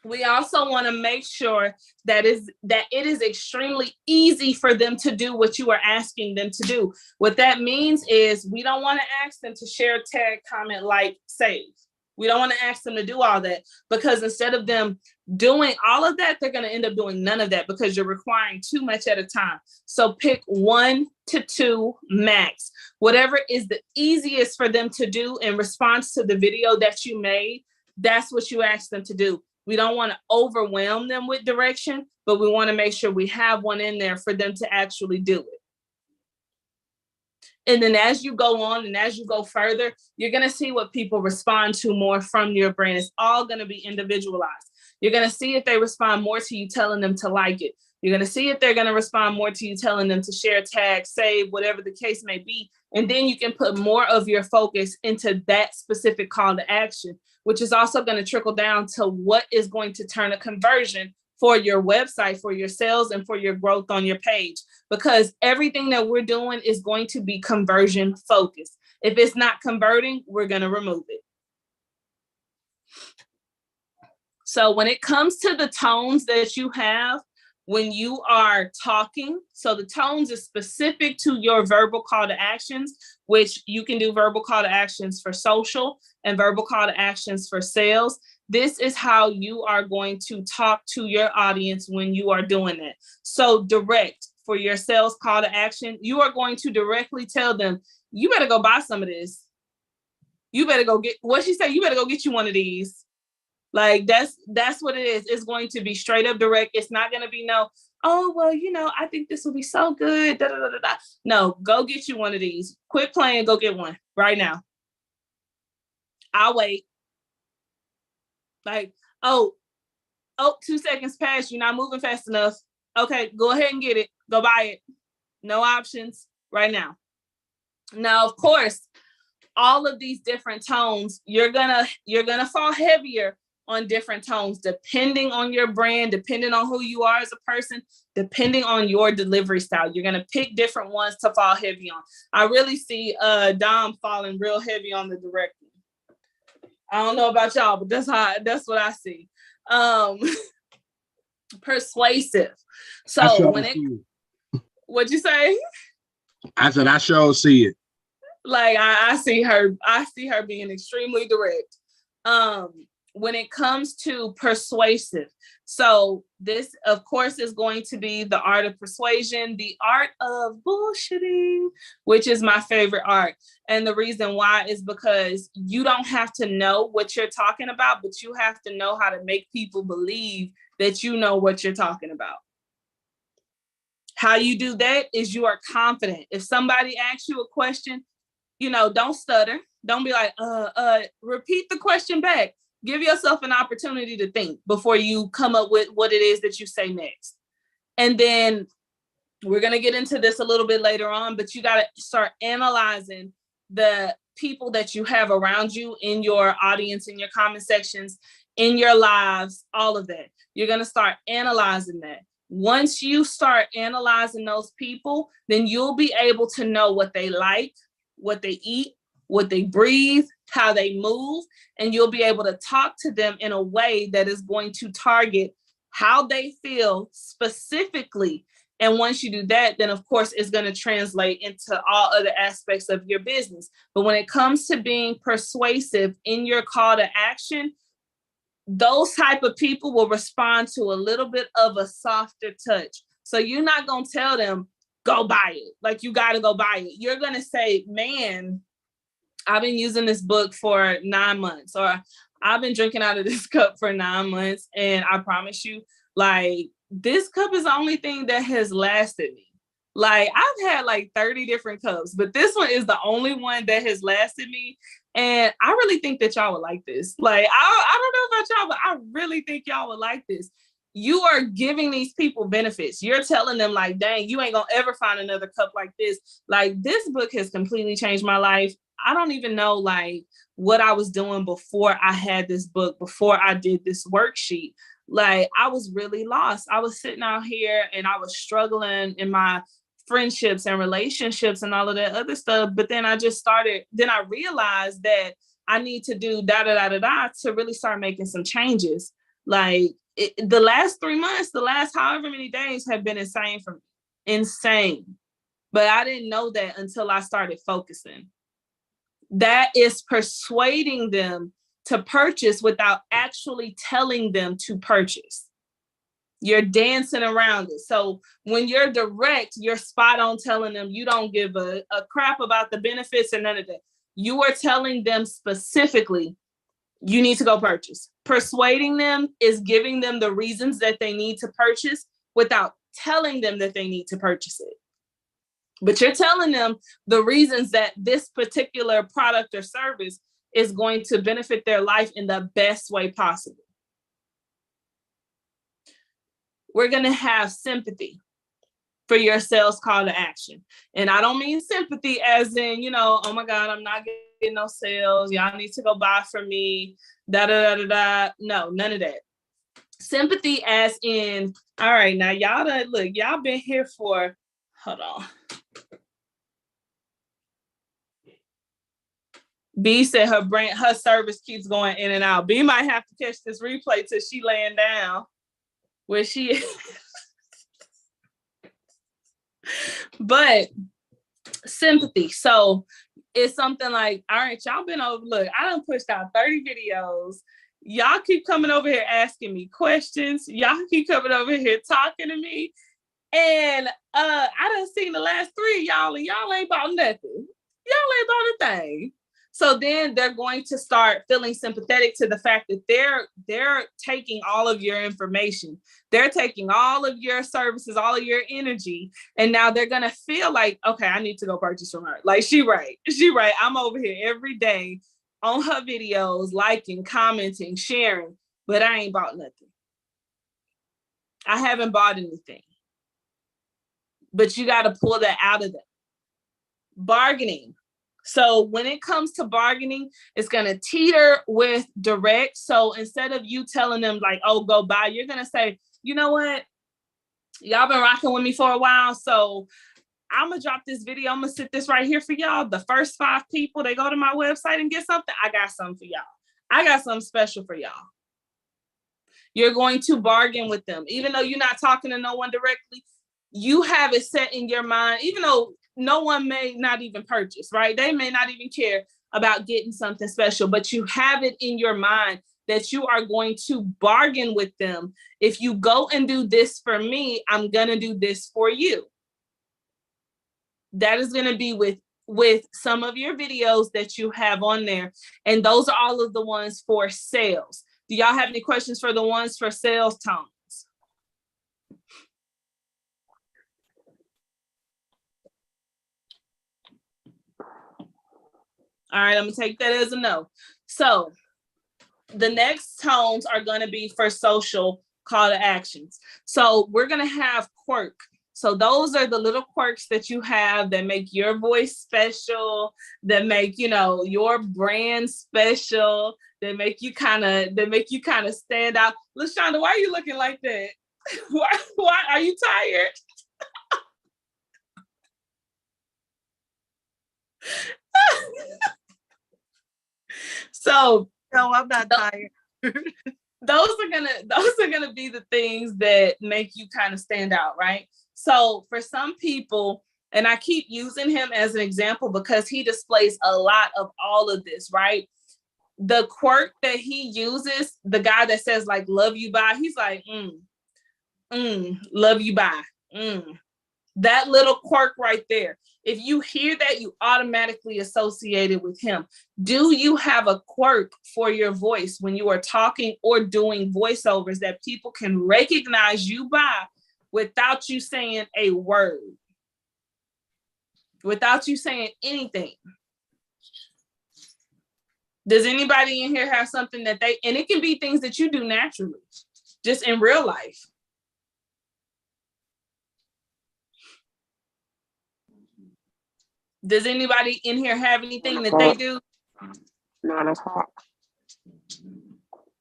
Speaker 1: We also want to make sure that it is extremely easy for them to do what you are asking them to do. What that means is we don't want to ask them to share, tag, comment, like, save. We don't want to ask them to do all that, because instead of them doing all of that, they're going to end up doing none of that because you're requiring too much at a time. So pick 1 to 2 max, whatever is the easiest for them to do in response to the video that you made. That's what you ask them to do. We don't want to overwhelm them with direction, but we want to make sure we have one in there for them to actually do it. And then as you go on and as you go further, you're going to see what people respond to more from your brand. It's all going to be individualized. You're going to see if they respond more to you telling them to like it. You're going to see if they're going to respond more to you telling them to share, tag, save, whatever the case may be. And then you can put more of your focus into that specific call to action, which is also going to trickle down to what is going to turn a conversion for your website, for your sales, and for your growth on your page, because everything that we're doing is going to be conversion focused. If it's not converting, we're going to remove it. So when it comes to the tones that you have when you are talking, so the tones is specific to your verbal call to actions, which you can do verbal call to actions for social and verbal call to actions for sales. This is how you are going to talk to your audience when you are doing it. So direct for your sales call to action, you are going to directly tell them, you better go buy some of this. You better go get, what she said, you better go get you one of these. Like that's what it is. It's going to be straight up direct. It's not going to be no, oh, well, you know, I think this will be so good. Da, da, da, da, da. No, go get you one of these. Quit playing, go get one right now. I'll wait. Like, oh, 2 seconds passed. You're not moving fast enough. Okay, go ahead and get it. Go buy it. No options right now. Now, of course, all of these different tones, you're gonna fall heavier on different tones, depending on your brand, depending on who you are as a person, depending on your delivery style. You're gonna pick different ones to fall heavy on. I really see Dom falling real heavy on the direct. I don't know about y'all, but that's what I see. Persuasive. So when what'd you say?
Speaker 2: I said I sure see it.
Speaker 1: Like I see her being extremely direct. When it comes to persuasive, so this of course is going to be the art of persuasion, the art of bullshitting, which is my favorite art. And the reason why is because you don't have to know what you're talking about, but you have to know how to make people believe that you know what you're talking about. How you do that is you are confident. If somebody asks you a question, you know, don't stutter. Don't be like, repeat the question back. Give yourself an opportunity to think before you come up with what it is that you say next. And then we're going to get into this a little bit later on, but you got to start analyzing the people that you have around you in your audience, in your comment sections, in your lives, all of that. You're going to start analyzing that. Once you start analyzing those people, then you'll be able to know what they like, what they eat, what they breathe, how they move, and you'll be able to talk to them in a way that is going to target how they feel specifically And once you do that, then of course it's going to translate into all other aspects of your business. But when it comes to being persuasive in your call to action, those type of people will respond to a little bit of a softer touch. So you're not going to tell them, go buy it. Like, you got to go buy it. You're going to say, man, I've been using this book for 9 months, or I've been drinking out of this cup for 9 months. And I promise you, like, this cup is the only thing that has lasted me. Like, I've had like 30 different cups, but this one is the only one that has lasted me. And I really think that y'all would like this. Like, I don't know about y'all, but I really think y'all would like this. You are giving these people benefits. You're telling them, like, dang, you ain't gonna ever find another cup like this. Like, this book has completely changed my life. I don't even know like what I was doing before I had this book, before I did this worksheet. Like, I was really lost. I was sitting out here and I was struggling in my friendships and relationships and all of that other stuff. But then I realized that I need to do to really start making some changes. Like, the last 3 months, the last however many days have been insane for me. Insane. But I didn't know that until I started focusing. That is persuading them to purchase without actually telling them to purchase. You're dancing around it. So when you're direct, you're spot on telling them you don't give a crap about the benefits and none of that. You are telling them specifically, you need to go purchase. Persuading them is giving them the reasons that they need to purchase without telling them that they need to purchase it. But you're telling them the reasons that this particular product or service is going to benefit their life in the best way possible. We're going to have sympathy for your sales call to action. And I don't mean sympathy as in, oh my God, I'm not getting no sales. Y'all need to go buy from me. No, none of that. Sympathy as in, all right, now y'all been here for, hold on. B said her service keeps going in and out. B might have to catch this replay till she laying down where she is. But sympathy. So it's something like, all right, y'all been over, look, I done pushed out 30 videos. Y'all keep coming over here asking me questions. Y'all keep coming over here talking to me. And I done seen the last 3 of y'all and y'all ain't bought nothing. Y'all ain't bought a thing. So then they're going to start feeling sympathetic to the fact that they're taking all of your information. They're taking all of your services, all of your energy. And now they're going to feel like, okay, I need to go purchase from her. Like, she right. I'm over here every day on her videos, liking, commenting, sharing, but I ain't bought nothing. I haven't bought anything. But you got to pull that out of them. Bargaining. So when it comes to bargaining, it's going to teeter with direct. So instead of you telling them like, oh, go buy, you're going to say, you know what? Y'all been rocking with me for a while. So I'm going to drop this video. I'm going to sit this right here for y'all. The first 5 people, they go to my website and get something. I got something for y'all. I got something special for y'all. You're going to bargain with them. Even though you're not talking to no one directly, you have it set in your mind, even though no one may not even purchase, right? They may not even care about getting something special, but you have it in your mind that you are going to bargain with them. If you go and do this for me, I'm going to do this for you. That is going to be with some of your videos that you have on there. And those are all of the ones for sales. Do y'all have any questions for the ones for sales tones? All right, I'm gonna take that as a no. So the next tones are gonna be for social call to actions. So we're gonna have quirk. So those are the little quirks that you have that make your voice special, that make, your brand special, that make you kind of stand out. LaShonda, why are you looking like that? Why are you tired? So
Speaker 6: no, I'm not tired.
Speaker 1: Those are gonna be the things that make you kind of stand out, right? So for some people, and I keep using him as an example because he displays a lot of all of this, right? The quirk that he uses, the guy that says like, love you, bye, he's like, love you, bye. That little quirk right there. If you hear that, you automatically associate it with him. Do you have a quirk for your voice when you are talking or doing voiceovers that people can recognize you by without you saying a word? Without you saying anything? Does anybody in here have something that they, and it can be things that you do naturally, just in real life? Does anybody in here have anything that they do?
Speaker 9: 9 o'clock.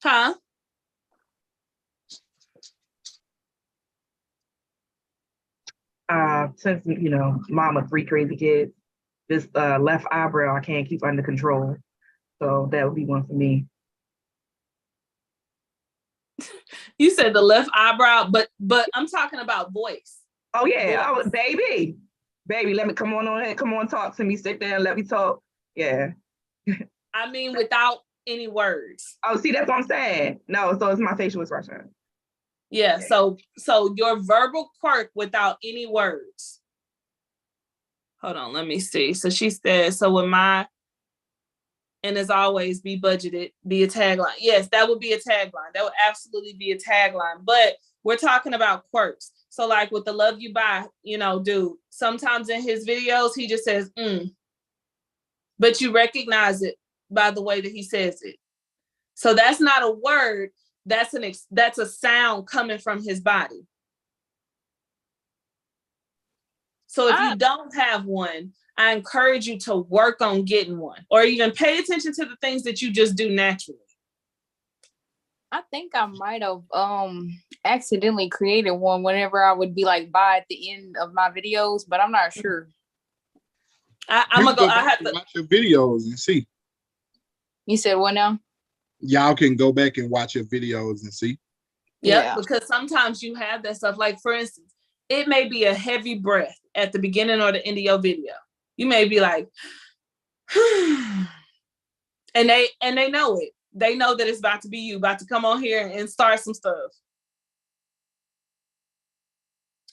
Speaker 1: Huh?
Speaker 7: Since mom of 3 crazy kids, this left eyebrow I can't keep under control. So that would be one for me.
Speaker 1: You said the left eyebrow, but I'm talking about voice.
Speaker 7: Oh yeah, voice. Baby, let me come on ahead. Come on, talk to me. Sit there and let me talk. Yeah.
Speaker 1: I mean, without any words.
Speaker 7: Oh, see, that's what I'm saying. No, so it's my facial expression.
Speaker 1: Yeah. So your verbal quirk without any words. Hold on, let me see. So she said, so with my, and as always, be budgeted, be a tagline. Yes, that would be a tagline. That would absolutely be a tagline. But we're talking about quirks. So like with the love you buy, dude, sometimes in his videos, he just says, but you recognize it by the way that he says it. So that's not a word. That's a sound coming from his body. So if you don't have one, I encourage you to work on getting one, or even pay attention to the things that you just do naturally.
Speaker 4: I think I might have accidentally created one whenever I would be like by at the end of my videos, but I'm not sure.
Speaker 2: I'm gonna go. I have to watch your videos and see.
Speaker 4: You said what now?
Speaker 2: Y'all can go back and watch your videos and see.
Speaker 1: Yeah, because sometimes you have that stuff. Like for instance, it may be a heavy breath at the beginning or the end of your video. You may be like, and they know it. They know that it's about to be you, about to come on here and start some stuff.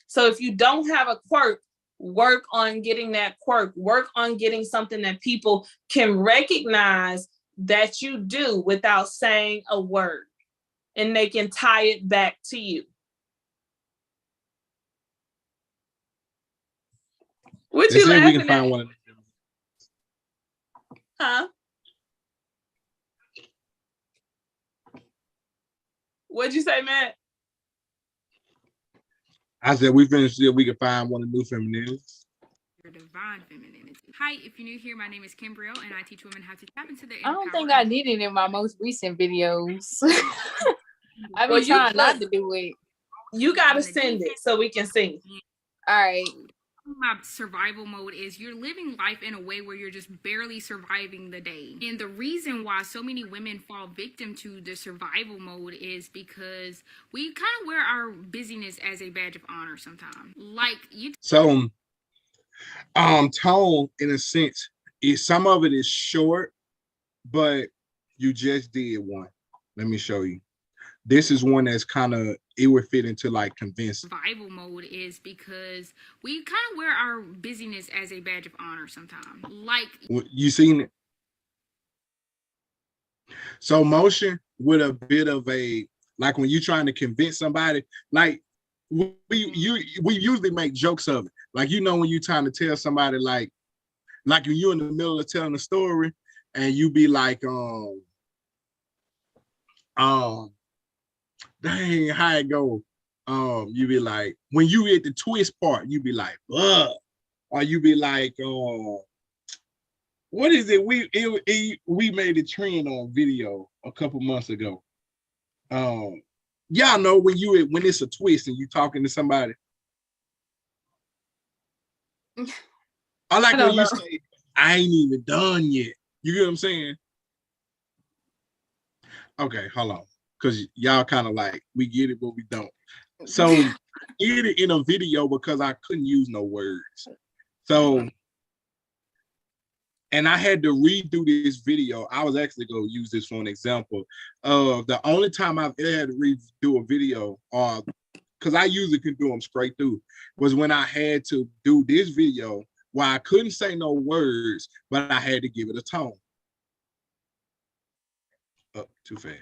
Speaker 1: So if you don't have a quirk, work on getting that quirk. Work on getting something that people can recognize that you do without saying a word, and they can tie it back to you. What you laughing
Speaker 2: we can find
Speaker 1: at?
Speaker 2: One.
Speaker 1: Huh? What'd you say, Matt?
Speaker 2: I said we finished it. We can find one of the new feminists.
Speaker 11: Your divine femininity. Hi, if you're new here, my name is Kimbrielle, and I teach women how to tap into their.
Speaker 4: I don't think I did it in my most recent videos. I've been trying not to do it.
Speaker 1: You gotta send it so we can see.
Speaker 4: All right.
Speaker 11: My survival mode is you're living life in a way where you're just barely surviving the day. And the reason why so many women fall victim to the survival mode is because we kind of wear our busyness as a badge of honor sometimes. Like you.
Speaker 2: So, tone in a sense is some of it is short, but you just did one. Let me show you. This is one that's kind of, it would fit into like convincing.
Speaker 11: Survival mode is because we kind of wear our busyness as a badge of honor sometimes. Like
Speaker 2: you seen it. So motion with a bit of a, like when you're trying to convince somebody, like we usually make jokes of it. Like, when you're trying to tell somebody, like when you're in the middle of telling a story and you be like, dang, how it go? You be like, when you hit the twist part, you be like, ugh. Or you be like, what is it? We made a trend on video a couple months ago. Y'all know when it's a twist and you talking to somebody. I like when you say, I ain't even done yet. You get what I'm saying? Okay, hold on. Because y'all kind of like, we get it, but we don't. So did it in a video because I couldn't use no words. So, and I had to redo this video. I was actually going to use this for an example of the only time I've ever had to redo a video, because I usually can do them straight through, was when I had to do this video where I couldn't say no words, but I had to give it a tone. Too fast.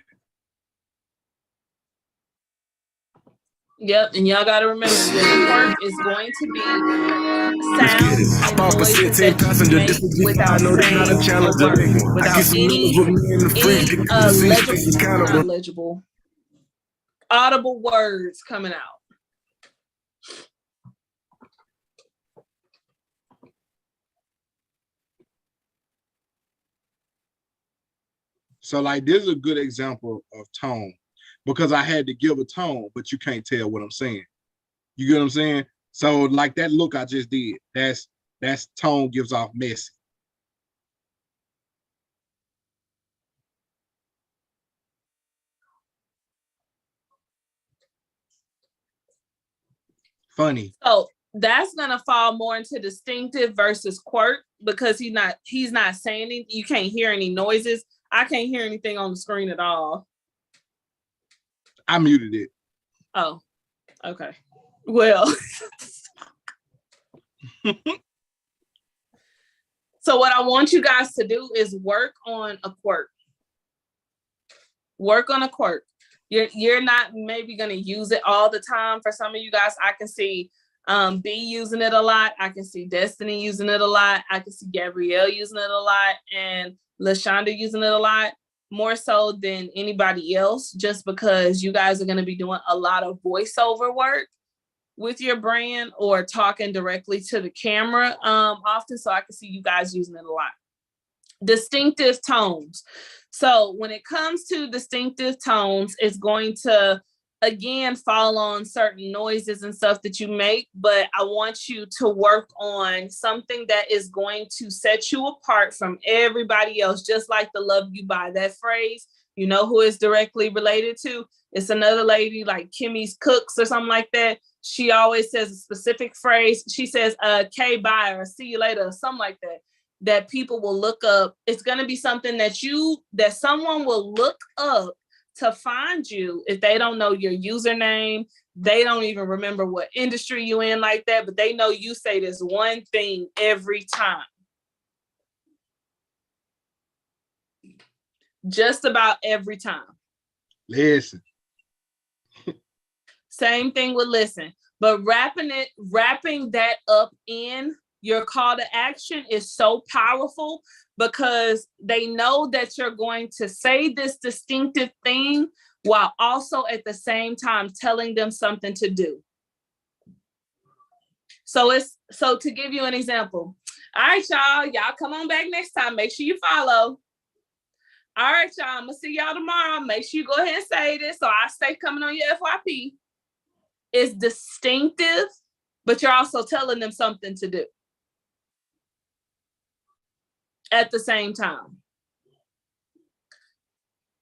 Speaker 1: Yep, and y'all gotta remember your work is going to be sounds and noises that you make without saying a word, without any not legible, audible words coming out.
Speaker 2: So like this is a good example of tone, because I had to give a tone, but you can't tell what I'm saying. You get what I'm saying? So like that look I just did, that's tone gives off messy. Funny.
Speaker 1: So that's gonna fall more into distinctive versus quirk, because he's not saying anything. You can't hear any noises. I can't hear anything on the screen at all.
Speaker 2: I muted it.
Speaker 1: Oh, okay. Well, so what I want you guys to do is work on a quirk. Work on a quirk. You're not maybe going to use it all the time. For some of you guys, I can see B using it a lot. I can see Destiny using it a lot. I can see Gabrielle using it a lot, and LaShonda using it a lot, more so than anybody else, just because you guys are going to be doing a lot of voiceover work with your brand or talking directly to the camera often. So I can see you guys using it a lot. Distinctive tones. So when it comes to distinctive tones, it's going to, again, fall on certain noises and stuff that you make, but I want you to work on something that is going to set you apart from everybody else, just like the love you buy. That phrase, you know who it's directly related to? It's another lady like Kimmy's Cooks or something like that. She always says a specific phrase. She says, K, bye, or see you later, or something like that, that people will look up. It's going to be something that someone will look up to find you if they don't know your username. They don't even remember what industry you in like that, but they know you say this one thing every time. Just about every time.
Speaker 2: Listen.
Speaker 1: Same thing with listen, but wrapping that up in your call to action is so powerful, because they know that you're going to say this distinctive thing while also at the same time telling them something to do. So to give you an example. All right, y'all come on back next time. Make sure you follow. All right, y'all, I'm gonna see y'all tomorrow. Make sure you go ahead and say this so I stay coming on your FYP. It's distinctive, but you're also telling them something to do at the same time.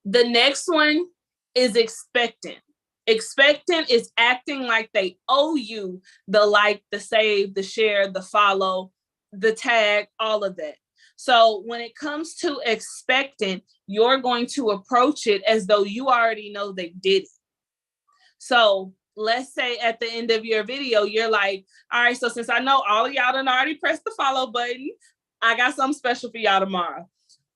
Speaker 1: The next one is expectant. Expectant is acting like they owe you the like, the save, the share, the follow, the tag, all of that. So when it comes to expectant, you're going to approach it as though you already know they did it. So let's say at the end of your video, you're like, all right, so since I know all of y'all done already pressed the follow button, I got something special for y'all tomorrow.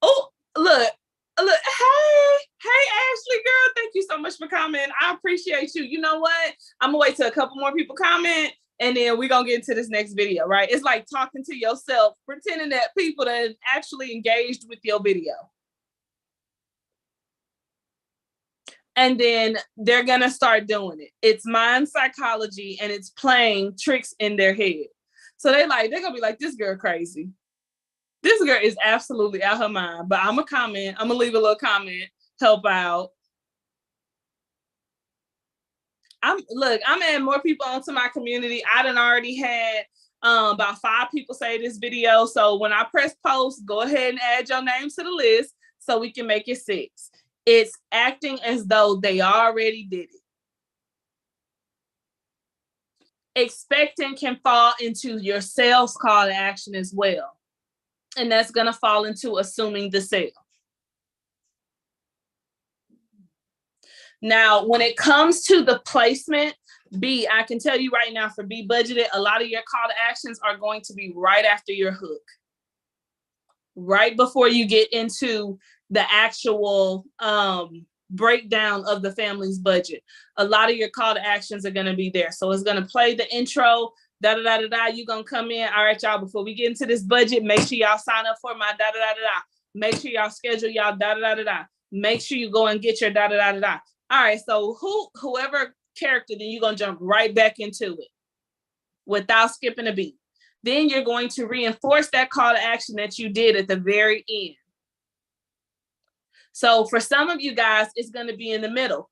Speaker 1: Oh, look, hey, Ashley, girl, thank you so much for commenting. I appreciate you. You know what? I'm gonna wait till a couple more people comment, and then we're gonna get into this next video, right? It's like talking to yourself, pretending that people that actually engaged with your video. And then they're gonna start doing it. It's mind psychology, and it's playing tricks in their head. So they're gonna be like, this girl crazy. This girl is absolutely out her mind, but I'm gonna comment. I'm gonna leave a little comment, help out. I'm adding more people onto my community. I done already had about 5 people say this video. So when I press post, go ahead and add your name to the list so we can make it 6. It's acting as though they already did it. Expecting can fall into your sales call to action as well. And that's going to fall into assuming the sale. Now, when it comes to the placement, B, I can tell you right now for B budgeted, a lot of your call to actions are going to be right after your hook. Right before you get into the actual breakdown of the family's budget. A lot of your call to actions are going to be there. So it's going to play the intro, da-da-da-da-da. You're going to come in. All right, y'all, before we get into this budget, make sure y'all sign up for my da-da-da-da-da. Make sure y'all schedule y'all da-da-da-da-da. Make sure you go and get your da-da-da-da-da. All right, so whoever character, then you're going to jump right back into it without skipping a beat. Then you're going to reinforce that call to action that you did at the very end. So for some of you guys, it's going to be in the middle.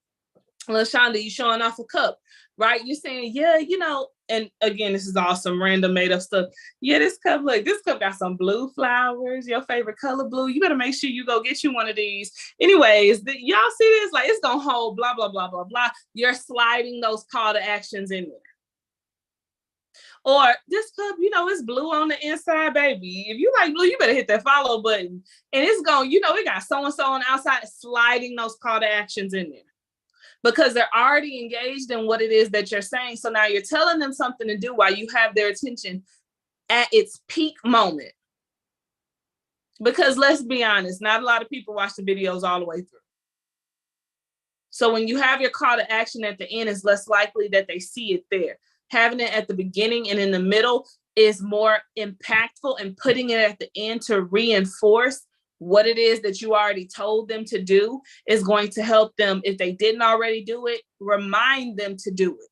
Speaker 1: LaShonda, you showing off a cup, right? You're saying, yeah, you know, and again, this is all some random made up stuff. Yeah, this cup, look, this cup got some blue flowers, your favorite color blue. You better make sure you go get you one of these. Anyways, y'all see this? Like, it's going to hold blah, blah, blah, blah, blah. You're sliding those call to actions in there. Or this cup, you know, it's blue on the inside, baby. If you like blue, you better hit that follow button. And it's going, you know, it got so-and-so on the outside sliding those call to actions in there. Because they're already engaged in what it is that you're saying. So now you're telling them something to do while you have their attention at its peak moment. Because let's be honest, not a lot of people watch the videos all the way through. So when you have your call to action at the end, it's less likely that they see it there. Having it at the beginning and in the middle is more impactful, and putting it at the end to reinforce what it is that you already told them to do is going to help them. If they didn't already do it, remind them to do it.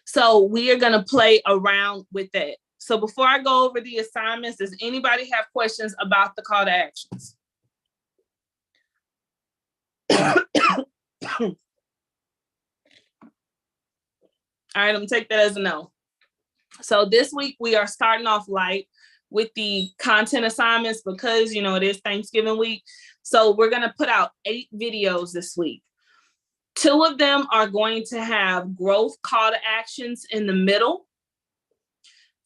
Speaker 1: So we are going to play around with that. So before I go over the assignments, does anybody have questions about the call to actions? All right, I'm gonna take that as a no. So this week we are starting off light with the content assignments because, you know, it is Thanksgiving week. So we're gonna put out 8 videos this week. 2 of them are going to have growth call to actions in the middle.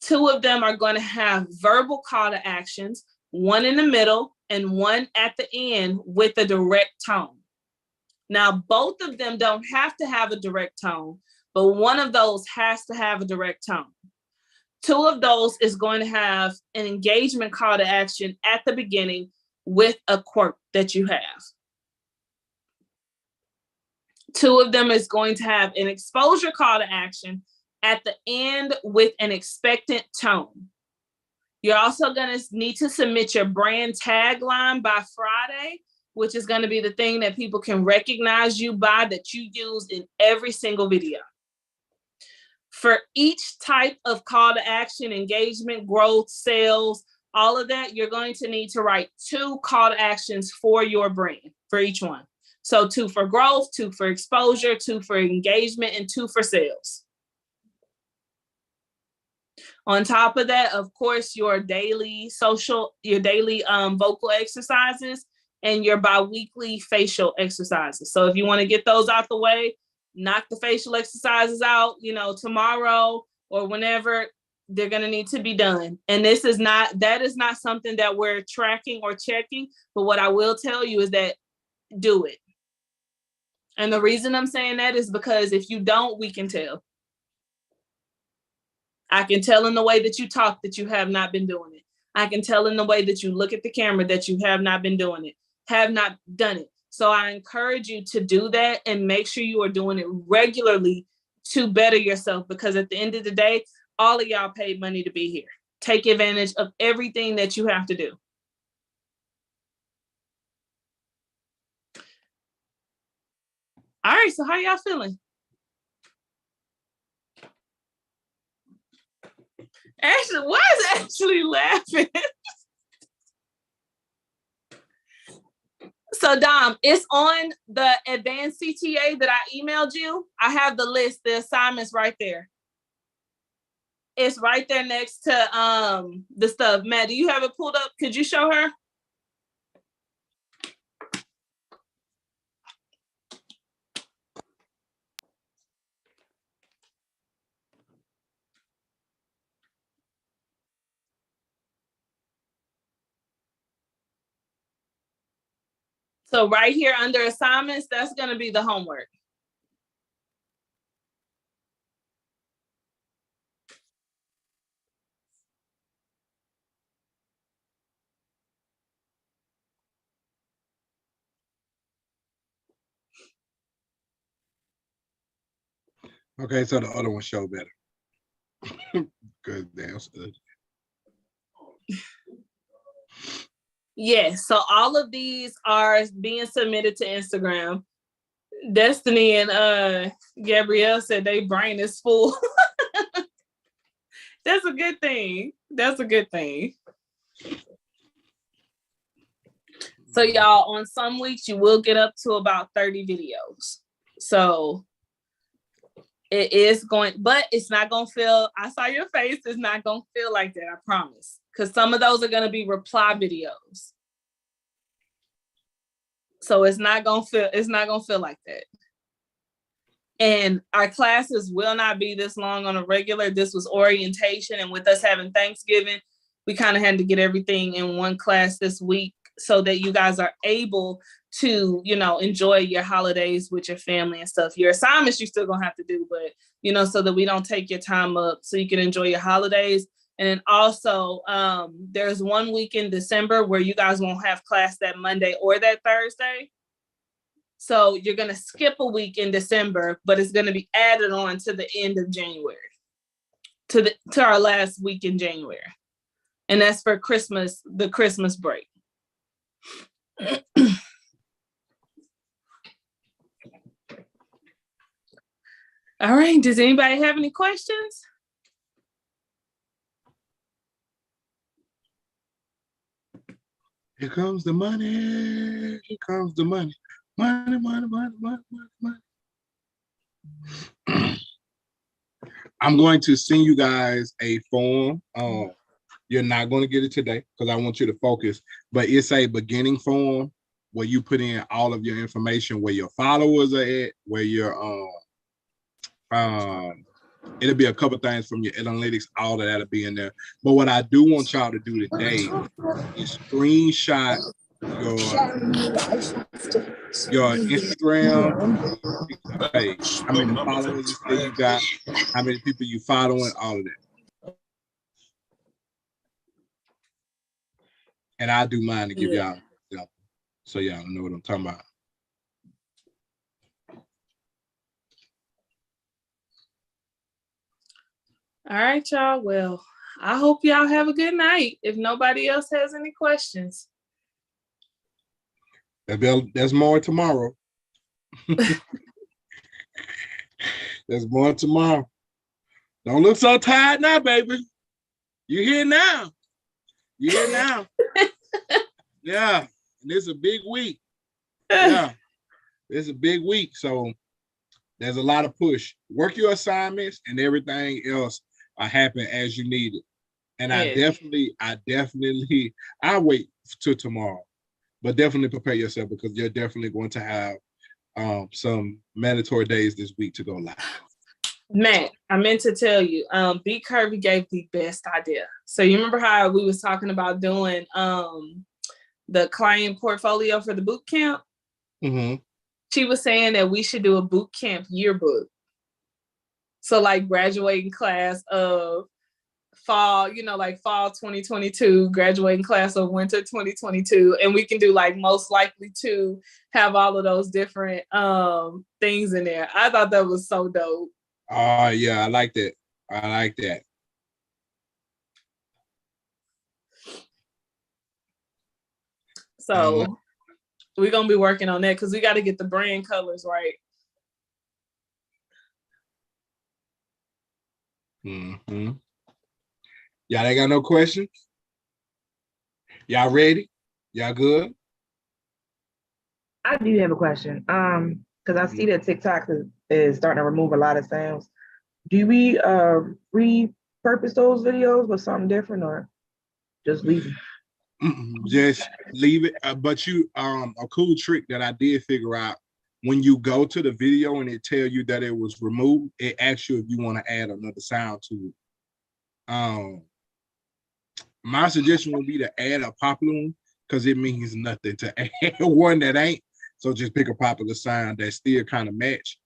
Speaker 1: 2 of them are going to have verbal call to actions, 1 in the middle and 1 at the end with a direct tone. Now, both of them don't have to have a direct tone, but one of those has to have a direct tone. 2 of those is going to have an engagement call to action at the beginning with a quirk that you have. 2 of them is going to have an exposure call to action at the end with an expectant tone. You're also going to need to submit your brand tagline by Friday, which is going to be the thing that people can recognize you by, that you use in every single video. For each type of call to action, engagement, growth, sales, all of that, you're going to need to write 2 call to actions for your brand, for each one. So 2 for growth, 2 for exposure, 2 for engagement, and 2 for sales. On top of that, of course, your daily vocal exercises and your bi-weekly facial exercises. So if you want to get those out the way, knock the facial exercises out, you know, tomorrow or whenever, they're going to need to be done. And that is not something that we're tracking or checking, but what I will tell you is that do it. And the reason I'm saying that is because if you don't, we can tell. I can tell in the way that you talk that you have not been doing it. I can tell in the way that you look at the camera that you have not been doing it, have not done it. So I encourage you to do that and make sure you are doing it regularly to better yourself, because at the end of the day, all of y'all paid money to be here. Take advantage of everything that you have to do. All right, so how y'all feeling? Ashley, why is Ashley laughing? So Dom, it's on the advanced CTA that I emailed you. I have the list, the assignments right there. It's right there next to the stuff. Matt, do you have it pulled up? Could you show her? So right here under assignments, that's going to be the homework.
Speaker 2: Okay, so the other one show better. Good damn.
Speaker 1: Yes, so all of these are being submitted to Instagram. Destiny and Gabrielle said they brain is full. That's a good thing. That's a good thing. So y'all, on some weeks you will get up to about 30 videos. So it is going, but it's not gonna feel, I saw your face, it's not gonna feel like that, I promise. Because some of those are gonna be reply videos. So it's not gonna feel like that. And our classes will not be this long on a regular. This was orientation, and with us having Thanksgiving, we kind of had to get everything in one class this week so that you guys are able to, you know, enjoy your holidays with your family and stuff. Your assignments you're still gonna have to do, but you know, so that we don't take your time up, so you can enjoy your holidays. And then also, there's 1 week in December where you guys won't have class that Monday or that Thursday. So you're going to skip a week in December, but it's going to be added on to the end of January, to our last week in January. And that's for Christmas, the Christmas break. All right. Does anybody have any questions?
Speaker 2: Here comes the money. Here comes the money. Money, money, money, money, money, money. I'm going to send you guys a form. You're not going to get it today because I want you to focus, but it's a beginning form where you put in all of your information, where your followers are at, where your it'll be a couple things from your analytics, all of that'll be in there. But what I do want y'all to do today is screenshot your Instagram page. How many followers you got, how many people you following, all of that. And I do mine to give y'all an example, so y'all know what I'm talking about.
Speaker 1: All right, y'all. Well, I hope y'all have a good night. If nobody else has any questions.
Speaker 2: There's more tomorrow. There's more tomorrow. Don't look so tired now, baby. You here now. You here now. Yeah. And it's a big week. Yeah. It's a big week. So there's a lot of push. Work your assignments and everything else happen as you need it. And I'll wait till tomorrow, but definitely prepare yourself because you're definitely going to have some mandatory days this week to go live.
Speaker 1: Matt, I meant to tell you, B Curvy gave the best idea. So you remember how we was talking about doing the client portfolio for the boot camp?
Speaker 2: Mm-hmm.
Speaker 1: She was saying that we should do a boot camp yearbook. So like graduating class of fall, you know, like fall 2022, graduating class of winter 2022. And we can do like most likely to have all of those different things in there. I thought that was so dope.
Speaker 2: Yeah, I like that. I like that.
Speaker 1: So we're going to be working on that because we got to get the brand colors right.
Speaker 2: Mm-hmm. Y'all ain't got no questions? Y'all ready? Y'all good?
Speaker 7: I do have a question. Because I see that TikTok is starting to remove a lot of sounds. Do we repurpose those videos with something different or just leave them?
Speaker 2: Just leave it. But you a cool trick that I did figure out, when you go to the video and it tell you that it was removed, it asks you if you want to add another sound to it. My suggestion would be to add a popular one because it means nothing to one that ain't. So just pick a popular sign that still kind of match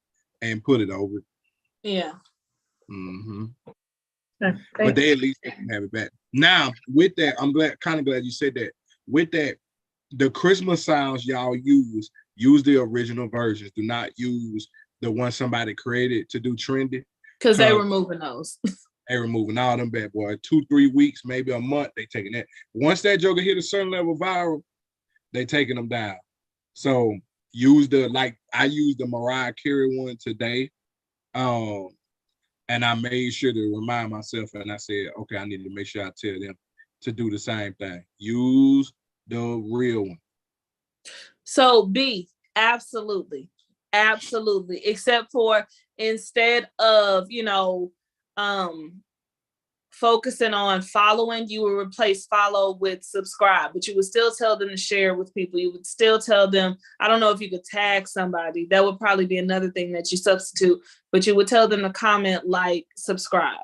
Speaker 2: and put it over.
Speaker 1: Yeah.
Speaker 2: Mm-hmm.
Speaker 1: Okay.
Speaker 2: But they at least can have it back. Now, with that, I'm kind of glad you said that. With that, the Christmas sounds y'all use the original versions. Do not use the one somebody created to do trendy.
Speaker 1: Because they were moving those.
Speaker 2: They removing all them bad boys. 2-3 weeks, maybe a month, they taking that. Once that joker hit a certain level viral, they taking them down. So use I used the Mariah Carey one today. And I made sure to remind myself, and I said, okay, I need to make sure I tell them to do the same thing. Use the real one.
Speaker 1: So B, absolutely. Absolutely. Except for instead of, focusing on following, you would replace follow with subscribe, but you would still tell them to share with people. You would still tell them, I don't know if you could tag somebody. That would probably be another thing that you substitute, but you would tell them to comment, like, subscribe.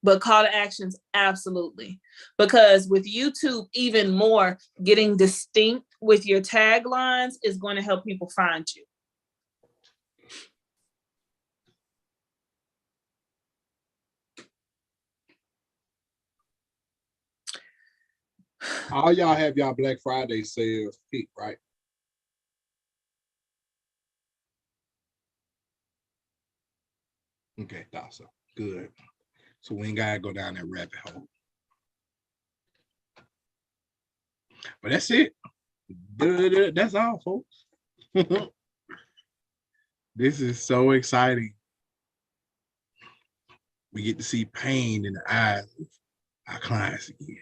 Speaker 1: But call to actions, absolutely. Because with YouTube, even more, getting distinct with your taglines is going to help people find you.
Speaker 2: All y'all have y'all Black Friday sales peak, right? Okay, thought so. Good. So we ain't gotta go down that rabbit hole. But that's it. That's all, folks. This is so exciting. We get to see pain in the eyes of our clients again.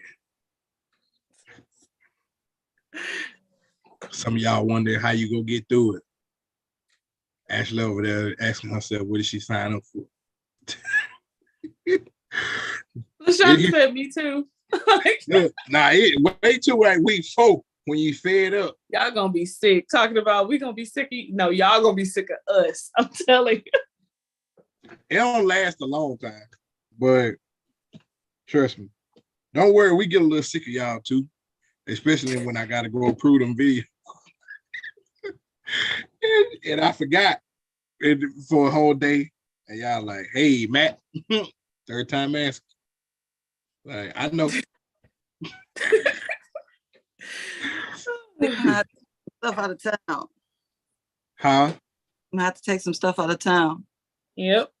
Speaker 2: Some of y'all wonder how you gonna get through it. Ashley over there asking herself, what did she sign up for?
Speaker 1: LaShawn said me too.
Speaker 2: Wait till like week 4 when you fed up.
Speaker 1: Y'all gonna be sick. Talking about we gonna be sick. No, y'all gonna be sick of us. I'm telling you.
Speaker 2: It don't last a long time, but trust me. Don't worry, we get a little sick of y'all too, especially when I gotta go approve them videos. and I forgot for a whole day, and y'all like, hey, Matt, third time asking. Like, I know.
Speaker 6: Stuff out of town.
Speaker 2: Huh?
Speaker 6: I'm gonna have to take some stuff out of town.
Speaker 1: Yep.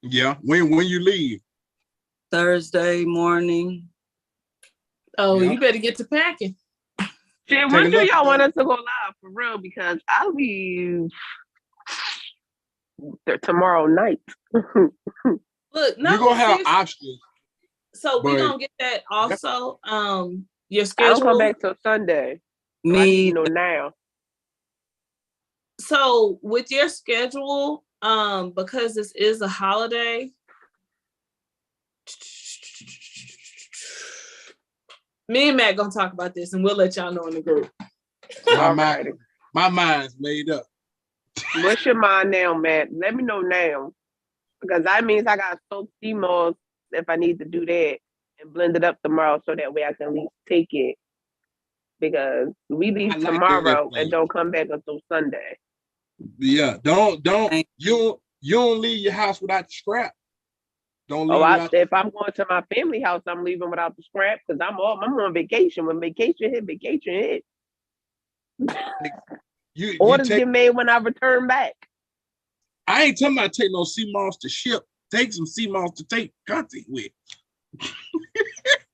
Speaker 2: Yeah. When you leave?
Speaker 6: Thursday morning.
Speaker 1: Oh, you better get to packing.
Speaker 9: Shit, when do y'all want us to go live for real? Because I leave tomorrow night.
Speaker 1: Look, no,
Speaker 2: you're gonna have options.
Speaker 1: So we're gonna get that also. Your schedule.
Speaker 9: I don't come back till Sunday. So I need to know now.
Speaker 1: So with your schedule, because this is a holiday, me and Matt gonna talk about this, and we'll let y'all know in the group.
Speaker 2: My mind's made up.
Speaker 9: What's your mind now, Matt? Let me know now, because that means I got soak CMOS if I need to do that and blend it up tomorrow, so that way I can at least take it. Because we leave tomorrow and don't come back until Sunday.
Speaker 2: Yeah, don't you don't leave your house without the scrap. Don't leave.
Speaker 9: If I'm going to my family house, I'm leaving without the scrap because I'm on vacation. When vacation hit. Orders get made when I return back.
Speaker 2: I ain't talking about take no CMOS to ship. Take some CMOS to take content with.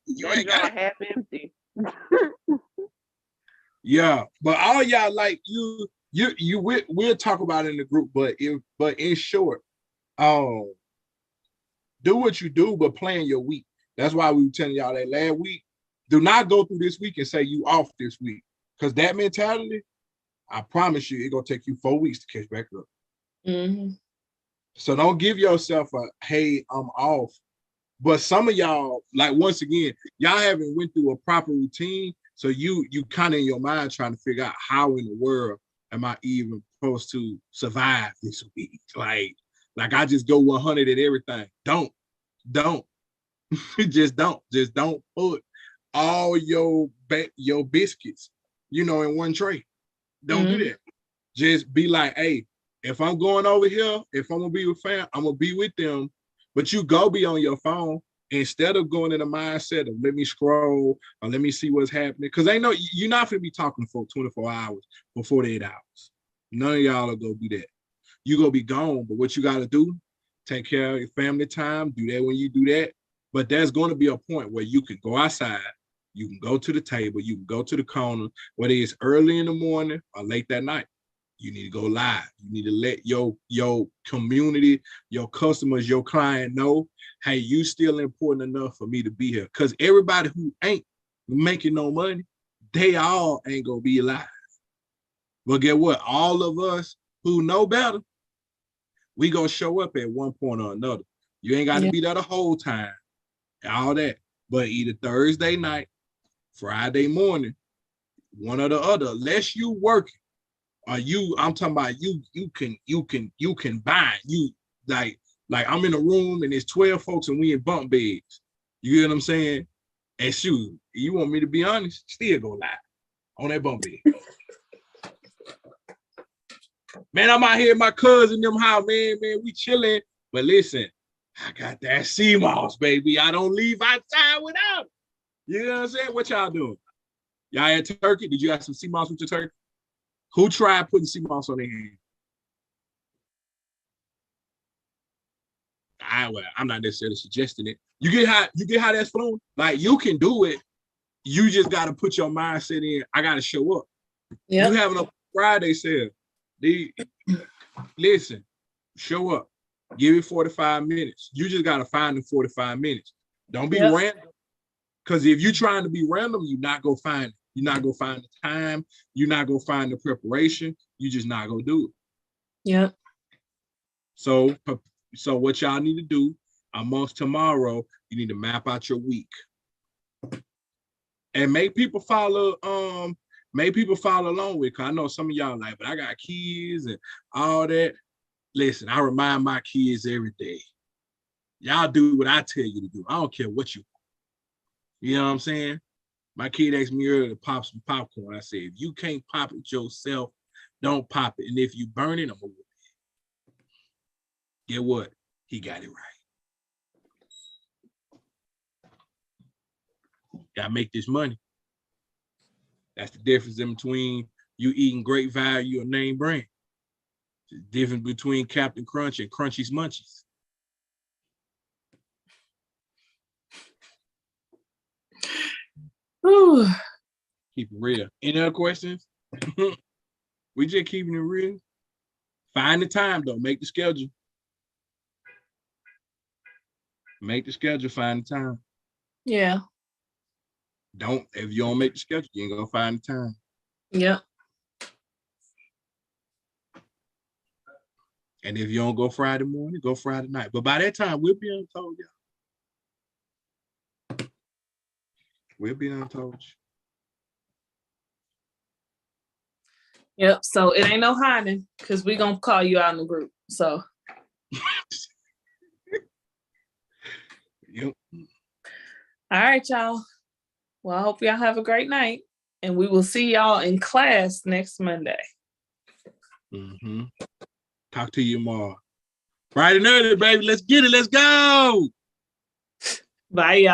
Speaker 9: You ain't gonna half empty.
Speaker 2: Yeah, but all y'all like we'll talk about it in the group, but in short, do what you do, but plan your week. That's why we were telling y'all that last week. Do not go through this week and say you off this week, because that mentality, I promise you, it's gonna take you 4 weeks to catch back up.
Speaker 1: Mm-hmm.
Speaker 2: So don't give yourself a hey, I'm off. But some of y'all, like, once again, y'all haven't went through a proper routine. So you kind of in your mind trying to figure out how in the world am I even supposed to survive this week? Like I just go 100 at everything. Don't. Just don't put all your biscuits, in one tray. Don't do that. Just be like, hey, if I'm going over here, if I'm gonna be with fam, I'm gonna be with them. But you go be on your phone instead of going in the mindset of let me scroll or let me see what's happening. Because you're not gonna be talking for 24 hours or 48 hours. None of y'all will go do that. You gonna be gone, but what you gotta do, take care of your family time, do that when you do that. But there's gonna be a point where you can go outside, you can go to the table, you can go to the corner, whether it's early in the morning or late that night. You need to go live. You need to let your community, your customers, your client know, hey, you still important enough for me to be here. Because everybody who ain't making no money, they all ain't gonna be alive. But get what? All of us who know better, we gonna show up at one point or another. You ain't got to be there the whole time, all that. But either Thursday night, Friday morning, one or the other, unless you working, or I'm talking about you can bind. You like I'm in a room and there's 12 folks and we in bunk beds. You get what I'm saying? And shoot, you want me to be honest, still go live on that bunk bed. Man, I'm out here at my cousin them house, man, we chilling. But listen, I got that sea moss, baby. I don't leave outside without it. You know what I'm saying? What y'all doing? Y'all had turkey? Did you have some sea moss with your turkey? Who tried putting sea moss on their hand? I'm not necessarily suggesting it. You get how that's flowing? Like, you can do it. You just got to put your mindset in. I got to show up. Yep. You having a Friday sale. Listen, show up. Give it 45 minutes. You just got to find the 45 minutes. Don't be random. Because if you're trying to be random, you're not going to find it. You're not going to find the time. You're not going to find the preparation. You're just not going to do it.
Speaker 1: Yep.
Speaker 2: So what y'all need to do amongst tomorrow, you need to map out your week. And make people follow along with it. Cause I know some of y'all like, but I got kids and all that. Listen, I remind my kids every day. Y'all do what I tell you to do. I don't care what you want. You know what I'm saying? My kid asked me earlier to pop some popcorn. I said, if you can't pop it yourself, don't pop it. And if you burn it, I'm gonna whip it. Get what? He got it right. Gotta make this money. That's the difference in between you eating Great Value or name brand. The difference between Captain Crunch and Crunchies Munchies.
Speaker 1: Ooh.
Speaker 2: Keep it real. Any other questions? We just keeping it real. Find the time though. Make the schedule. Make the schedule. Find the time.
Speaker 1: Yeah.
Speaker 2: If you don't make the schedule, you ain't gonna find the time.
Speaker 1: Yep.
Speaker 2: And if you don't go Friday morning, go Friday night. But by that time, we'll be untold, y'all. We'll be untold.
Speaker 1: Yep. So it ain't no hiding because we're gonna call you out in the group. So
Speaker 2: yep.
Speaker 1: All right, y'all. Well, I hope y'all have a great night. And we will see y'all in class next Monday.
Speaker 2: Mm-hmm. Talk to you tomorrow. Bright and early, baby. Let's get it. Let's go.
Speaker 1: Bye, y'all.